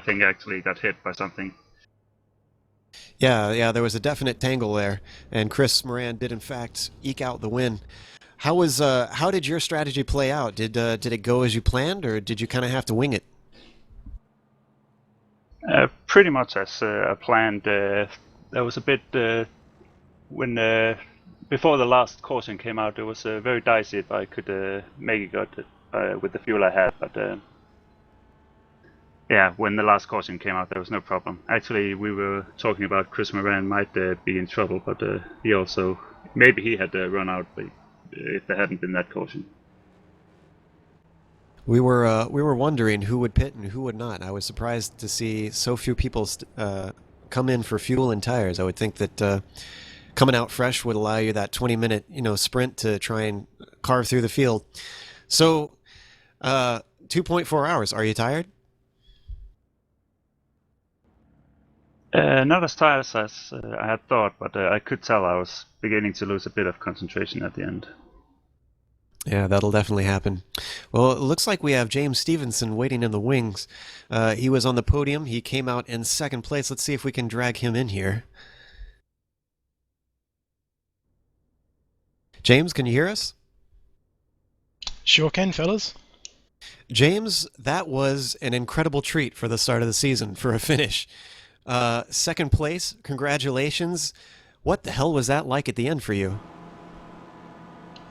think I actually got hit by something. Yeah, there was a definite tangle there, and Chris Moran did in fact eke out the win. How did your strategy play out? Did it go as you planned, or did you kind of have to wing it? Pretty much as I planned. There was a bit when before the last caution came out, it was very dicey if I could make it good with the fuel I had. But yeah, when the last caution came out, there was no problem. Actually, we were talking about Chris Moran might be in trouble, but he also maybe he had run out if there hadn't been that caution. We were wondering who would pit and who would not. I was surprised to see so few people come in for fuel and tires. I would think that coming out fresh would allow you that 20-minute sprint to try and carve through the field. So 2.4 hours. Are you tired? Not as tired as I had thought, but I could tell I was beginning to lose a bit of concentration at the end. Yeah, that'll definitely happen. Well, it looks like we have James Stevenson waiting in the wings. He was on the podium. He came out in 2nd place. Let's see if we can drag him in here. James, can you hear us? Sure can, fellas. James, that was an incredible treat for the start of the season, for a finish. 2nd place, congratulations. What the hell was that like at the end for you?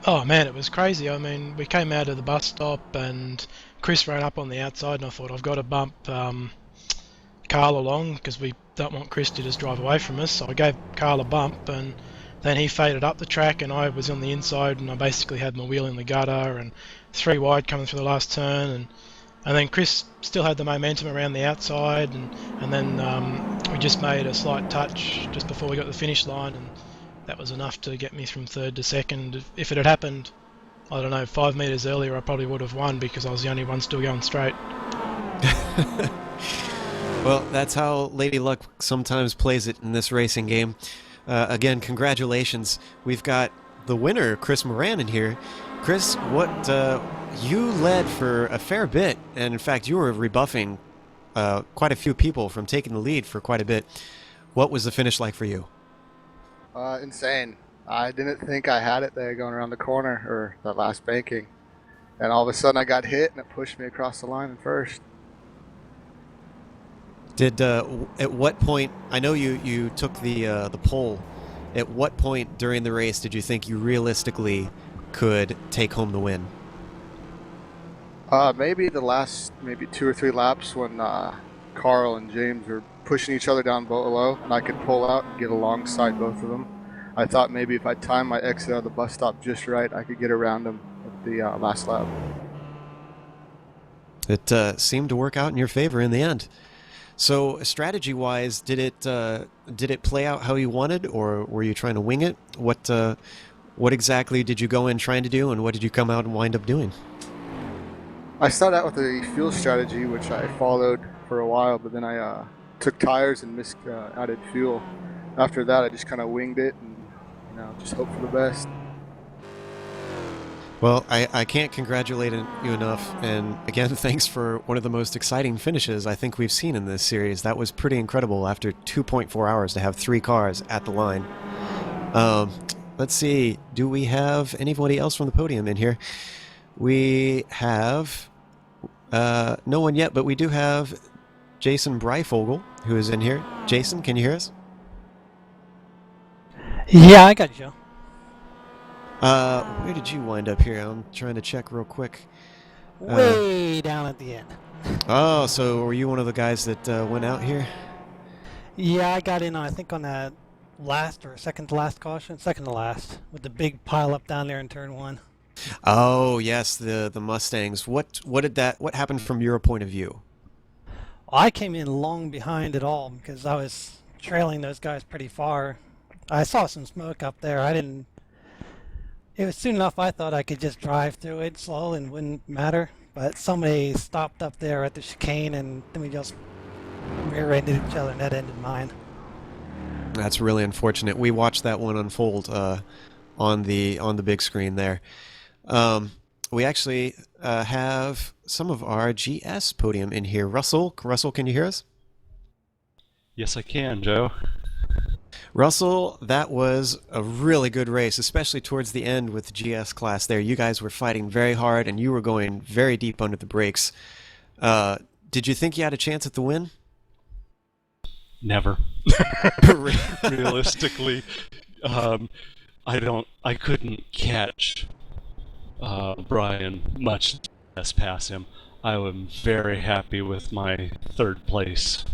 Oh man, it was crazy. I mean, we came out of the bus stop and Chris ran up on the outside and I thought I've got to bump Carl along because we don't want Chris to just drive away from us. So I gave Carl a bump and then he faded up the track and I was on the inside and I basically had my wheel in the gutter and 3 wide coming through the last turn and then Chris still had the momentum around the outside and then we just made a slight touch just before we got to the finish line and that was enough to get me from 3rd to 2nd. If it had happened, I don't know, 5 metres earlier, I probably would have won because I was the only one still going straight. Well, that's how Lady Luck sometimes plays it in this racing game. Again, congratulations. We've got the winner, Chris Moran, in here. Chris, you led for a fair bit, and in fact, you were rebuffing quite a few people from taking the lead for quite a bit. What was the finish like for you? Insane. I didn't think I had it there going around the corner or that last banking. And all of a sudden I got hit and it pushed me across the line in 1st. At what point, I know you took the pole, at what point during the race did you think you realistically could take home the win? Maybe the last 2 or 3 laps when Carl and James were pushing each other down below and I could pull out and get alongside both of them. I thought maybe if I timed my exit out of the bus stop just right, I could get around them at the last lap. It seemed to work out in your favor in the end. So strategy-wise, did it play out how you wanted, or were you trying to wing it? What exactly did you go in trying to do, and what did you come out and wind up doing? I started out with a fuel strategy, which I followed for a while, but then I took tires and added fuel. After that, I just kind of winged it and just hope for the best. Well, I can't congratulate you enough, and again, thanks for one of the most exciting finishes I think we've seen in this series. That was pretty incredible after 2.4 hours to have 3 cars at the line. Let's see, do we have anybody else from the podium in here? We have no one yet, but we do have Jason Breifogel, who is in here. Jason, can you hear us? Yeah, I got you. Where did you wind up here? I'm trying to check real quick. Way down at the end. Oh, so were you one of the guys that went out here? Yeah, I got in, I think, on that last or second to last caution. Second to last, with the big pile up down there in turn 1. Oh, yes, the Mustangs. What happened from your point of view? I came in long behind it all because I was trailing those guys pretty far. I saw some smoke up there. It was soon enough I thought I could just drive through it slow and wouldn't matter. But somebody stopped up there at the chicane and then we just rear-ended each other and that ended mine. That's really unfortunate. We watched that one unfold on the big screen there. We actually have some of our GS podium in here. Russell, can you hear us? Yes, I can, Joe. Russell, that was a really good race, especially towards the end with the GS class there. You guys were fighting very hard, and you were going very deep under the brakes. Did you think you had a chance at the win? Never. Realistically, I couldn't catch Brian, much less pass him. I am very happy with my 3rd place.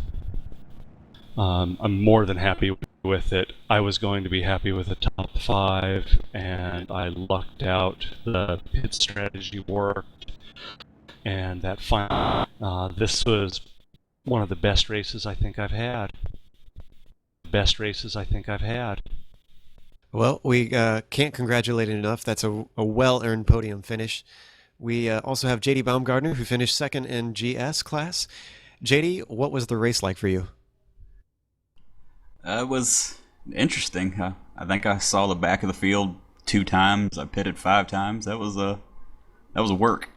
I'm more than happy with it. I was going to be happy with a top 5, and I lucked out. The pit strategy worked, and that final. This was one of the best races I think I've had. Well, we can't congratulate it enough. That's a well-earned podium finish. We also have JD Baumgartner, who finished 2nd in GS class. JD, what was the race like for you? It was interesting. I think I saw the back of the field 2 times. I pitted 5 times. That was a work.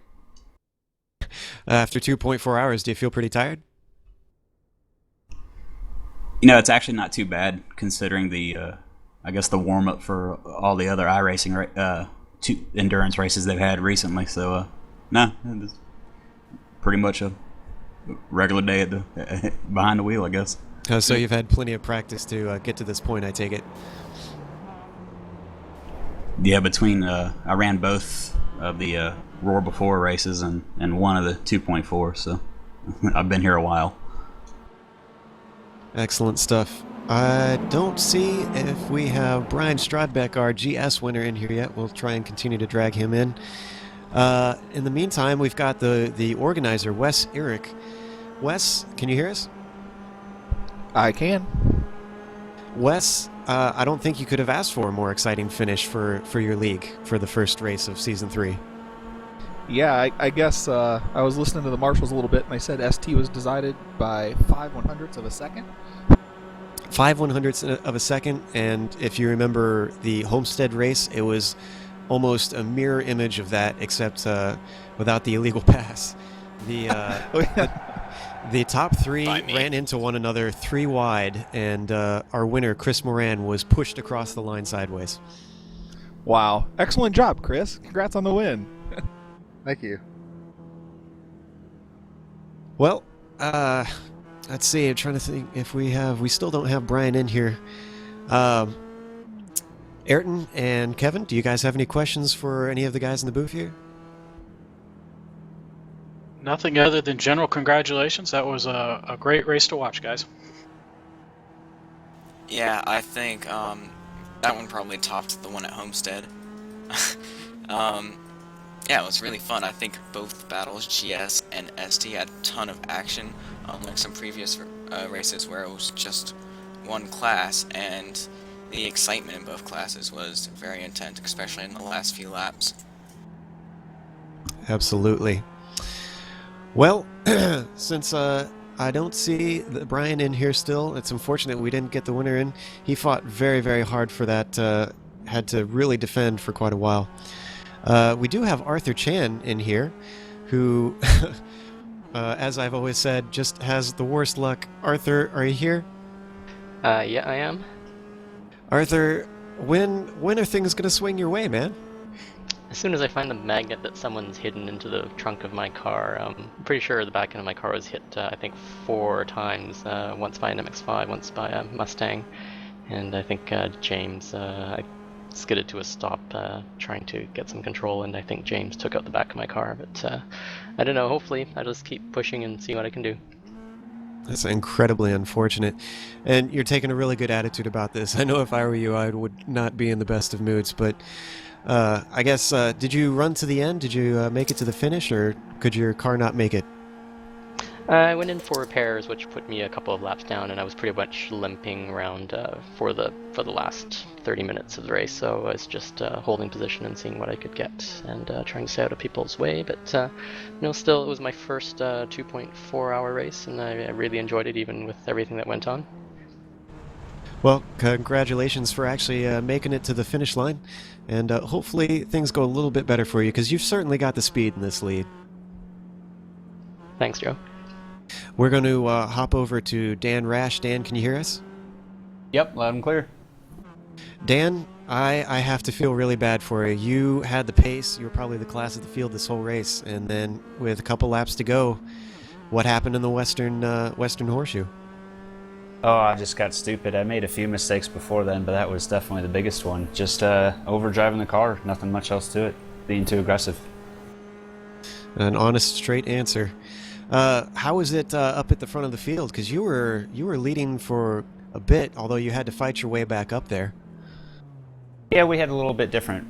After 2.4 hours, do you feel pretty tired? It's actually not too bad considering the warm up for all the other iRacing endurance races they've had recently. So no, it was pretty much a regular day behind the wheel, I guess. So you've had plenty of practice to get to this point, I take it. Yeah, between I ran both of the Roar Before races and one of the 2.4, so I've been here a while. Excellent stuff. I don't see if we have Brian Stradbeck, our GS winner, in here yet. We'll try and continue to drag him in. In the meantime, we've got the organizer, Wes Eric. Wes, can you hear us? I can. Wes, I don't think you could have asked for a more exciting finish for your league for the first race of Season 3. Yeah, I guess I was listening to the marshals a little bit, and they said ST was decided by 5/100ths of a second. 5/100ths of a second, and if you remember the Homestead race, it was almost a mirror image of that, except without the illegal pass. The top 3 ran into one another 3 wide, and our winner, Chris Moran, was pushed across the line sideways. Wow. Excellent job, Chris. Congrats on the win. Thank you. Well, let's see. I'm trying to think if we still don't have Brian in here. Ayrton and Kevin, do you guys have any questions for any of the guys in the booth here? Nothing other than general congratulations. That was a great race to watch, guys. Yeah, I think that one probably topped the one at Homestead. Yeah, it was really fun. I think both battles, GS and ST, had a ton of action, unlike some previous races where it was just one class, and the excitement in both classes was very intense, especially in the last few laps. Absolutely. Well, since I don't see Brian in here still. It's unfortunate we didn't get the winner in. He fought very, very hard for that, had to really defend for quite a while. We do have Arthur Chan in here, who, as I've always said, just has the worst luck. Arthur, are you here? Yeah, I am. Arthur, when are things going to swing your way, man? As soon as I find the magnet that someone's hidden into the trunk of my car, I'm pretty sure the back end of my car was hit, I think, 4 times. Once by an MX-5, once by a Mustang, and I think James I skidded to a stop trying to get some control, and I think James took out the back of my car. But I don't know, hopefully I'll just keep pushing and see what I can do. That's incredibly unfortunate. And you're taking a really good attitude about this. I know if I were you, I would not be in the best of moods, but I guess, did you run to the end? Did you make it to the finish, or could your car not make it? I went in for repairs, which put me a couple of laps down, and I was pretty much limping around for the last 30 minutes of the race. So I was just holding position and seeing what I could get, and trying to stay out of people's way. But still, it was my first 2.4-hour race, and I really enjoyed it, even with everything that went on. Well, congratulations for actually making it to the finish line, and hopefully things go a little bit better for you, because you've certainly got the speed in this lead. Thanks, Joe. We're going to hop over to Dan Rash. Dan, can you hear us? Yep, loud and clear. Dan, I have to feel really bad for you. You had the pace. You were probably the class of the field this whole race, and then with a couple laps to go, what happened in the Western Horseshoe? Oh, I just got stupid. I made a few mistakes before then, but that was definitely the biggest one. Just overdriving the car. Nothing much else to it. Being too aggressive. An honest, straight answer. How was it up at the front of the field? Because you were leading for a bit, although you had to fight your way back up there. Yeah, we had a little bit different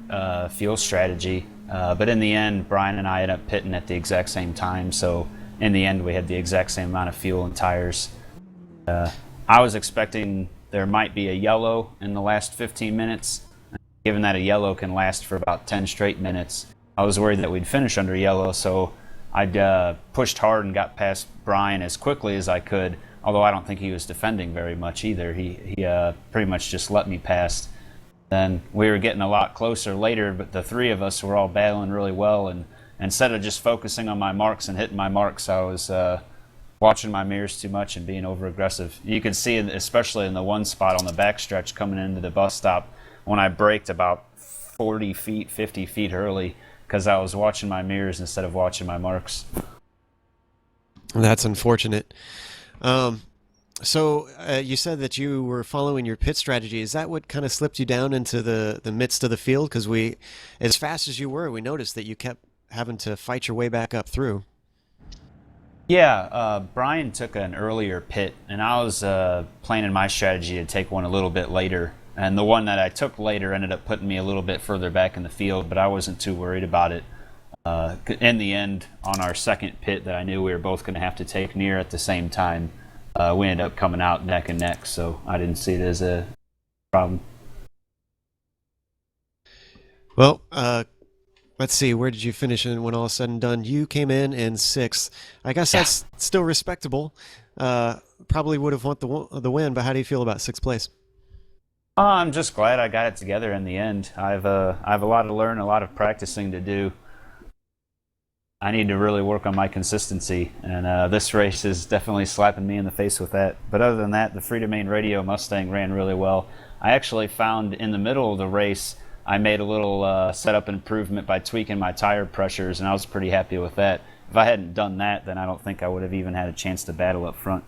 fuel strategy, but in the end, Brian and I ended up pitting at the exact same time. So in the end, we had the exact same amount of fuel and tires. I was expecting there might be a yellow in the last 15 minutes. Given that a yellow can last for about 10 straight minutes, I was worried that we'd finish under yellow, so I'd pushed hard and got past Brian as quickly as I could, although I don't think he was defending very much either. He pretty much just let me pass. Then we were getting a lot closer later, but the three of us were all battling really well, and instead of just focusing on my marks and hitting my marks, I was watching my mirrors too much and being over-aggressive. You could see, especially in the one spot on the backstretch coming into the bus stop, when I braked about 40 feet, 50 feet early, because I was watching my mirrors instead of watching my marks. That's unfortunate. So you said that you were following your pit strategy. Is that what kind of slipped you down into the midst of the field? Because as fast as you were, we noticed that you kept having to fight your way back up through. Yeah, Brian took an earlier pit, and I was planning my strategy to take one a little bit later. And the one that I took later ended up putting me a little bit further back in the field, but I wasn't too worried about it. In the end, on our second pit that I knew we were both going to have to take near at the same time, we ended up coming out neck and neck, so I didn't see it as a problem. Well, let's see, where did you finish in when all is said and done? You came in sixth. I guess that's still respectable. Probably would have wanted the win, but how do you feel about sixth place? I'm just glad I got it together in the end. I have a lot to learn, a lot of practicing to do. I need to really work on my consistency, and this race is definitely slapping me in the face with that. But other than that, the Free-Domain Radio Mustang ran really well. I actually found in the middle of the race, I made a little setup improvement by tweaking my tire pressures, and I was pretty happy with that. If I hadn't done that, then I don't think I would have even had a chance to battle up front.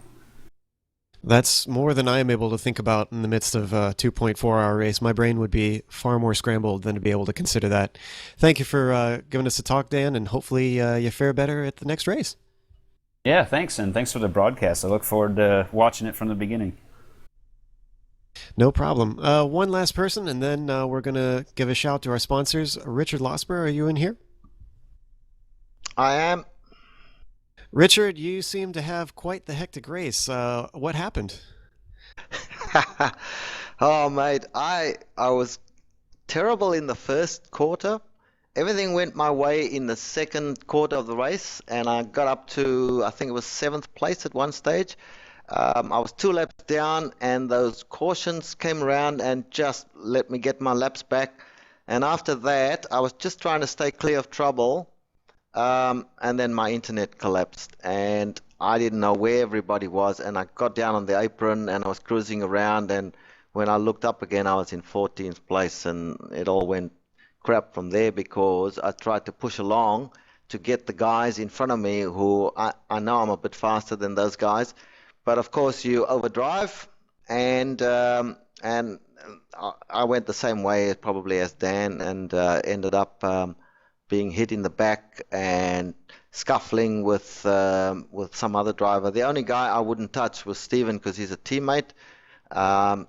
That's more than I am able to think about in the midst of a 2.4-hour race. My brain would be far more scrambled than to be able to consider that. Thank you for giving us a talk, Dan, and hopefully you fare better at the next race. Yeah, thanks, and thanks for the broadcast. I look forward to watching it from the beginning. No problem. One last person, and then we're going to give a shout to our sponsors. Richard Losper, are you in here? I am. Richard, you seem to have quite the hectic race. What happened? Oh, mate, I was terrible in the first quarter, everything went my way in the second quarter of the race, and I got up to, I think it was 7th place at one stage. I was 2 laps down, and those cautions came around and just let me get my laps back. And after that, I was just trying to stay clear of trouble, and then my internet collapsed, and I didn't know where everybody was, and I got down on the apron, and I was cruising around, and when I looked up again, I was in 14th place, and it all went crap from there because I tried to push along to get the guys in front of me who I know I'm a bit faster than those guys. But of course, you overdrive, and I went the same way probably as Dan, and ended up being hit in the back and scuffling with some other driver. The only guy I wouldn't touch was Steven because he's a teammate.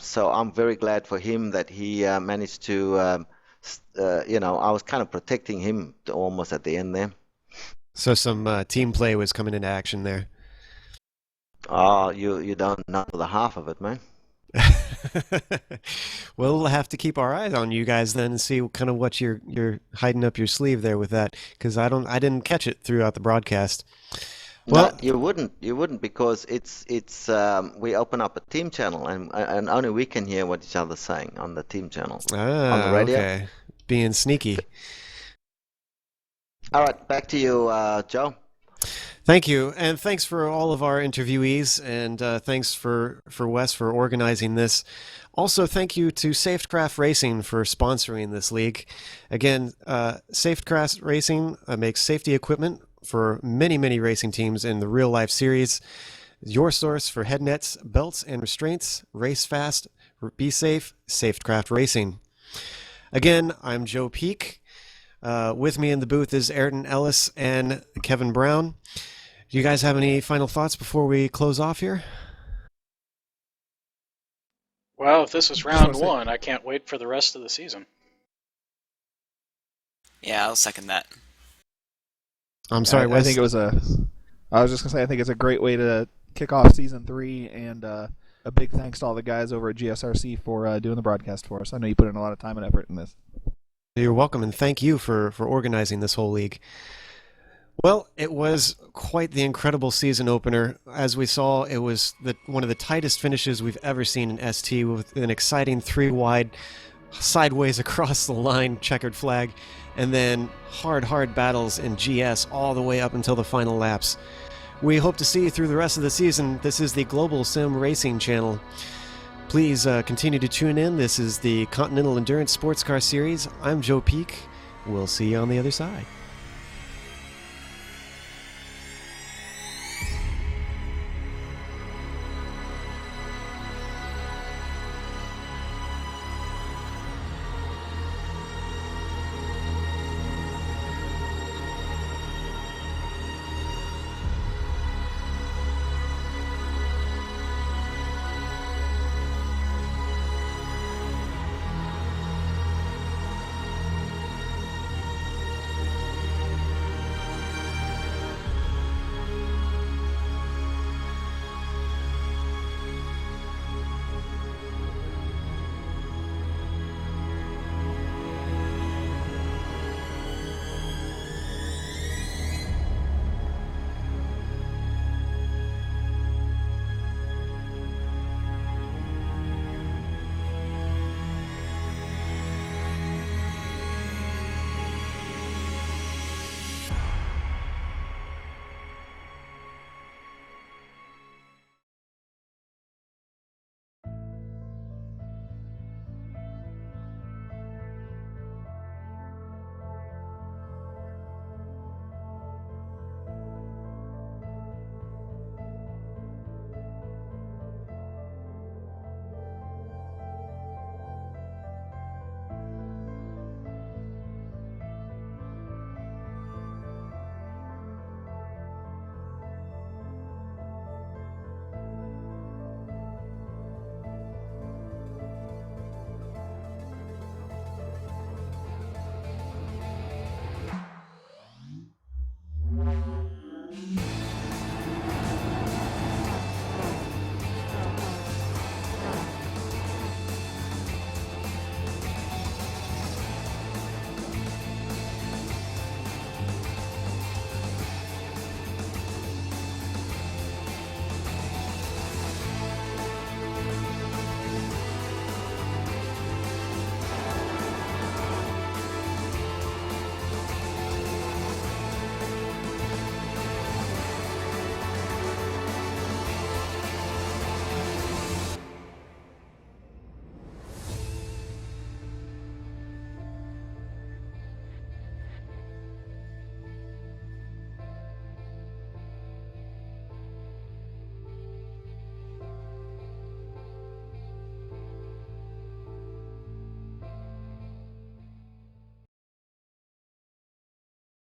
So I'm very glad for him that he managed to, I was kind of protecting him almost at the end there. So some team play was coming into action there. Oh, you don't know the half of it, man. Well, we'll have to keep our eyes on you guys then and see kind of what you're hiding up your sleeve there with that, because I didn't catch it throughout the broadcast. Well, no, you wouldn't because it's we open up a team channel and only we can hear what each other's saying on the team channel on the radio. Okay, being sneaky. All right, back to you, Joe. Thank you, and thanks for all of our interviewees, and thanks for Wes for organizing this. Also, thank you to Safecraft Racing for sponsoring this league. Again, Safecraft Racing makes safety equipment for many, many racing teams in the real-life series. Your source for head nets, belts, and restraints. Race fast, be safe, Safecraft Racing. Again, I'm Joe Peak. With me in the booth is Ayrton, Ellis, and Kevin Browne. Do you guys have any final thoughts before we close off here? Well, if this is round one, I can't wait for the rest of the season. Yeah, I'll second that. I'm sorry, Wes. I think it was I was just gonna say I think it's a great way to kick off season 3, and a big thanks to all the guys over at GSRC for doing the broadcast for us. I know you put in a lot of time and effort in this. You're welcome, and thank you for organizing this whole league. Well, it was quite the incredible season opener. As we saw, it was one of the tightest finishes we've ever seen in ST, with an exciting 3-wide, sideways across the line checkered flag, and then hard battles in GS all the way up until the final laps. We hope to see you through the rest of the season. This is the Global Sim Racing channel. Please continue to tune in. This is the Continental Endurance Sports Car Series. I'm Joe Peak. We'll see you on the other side.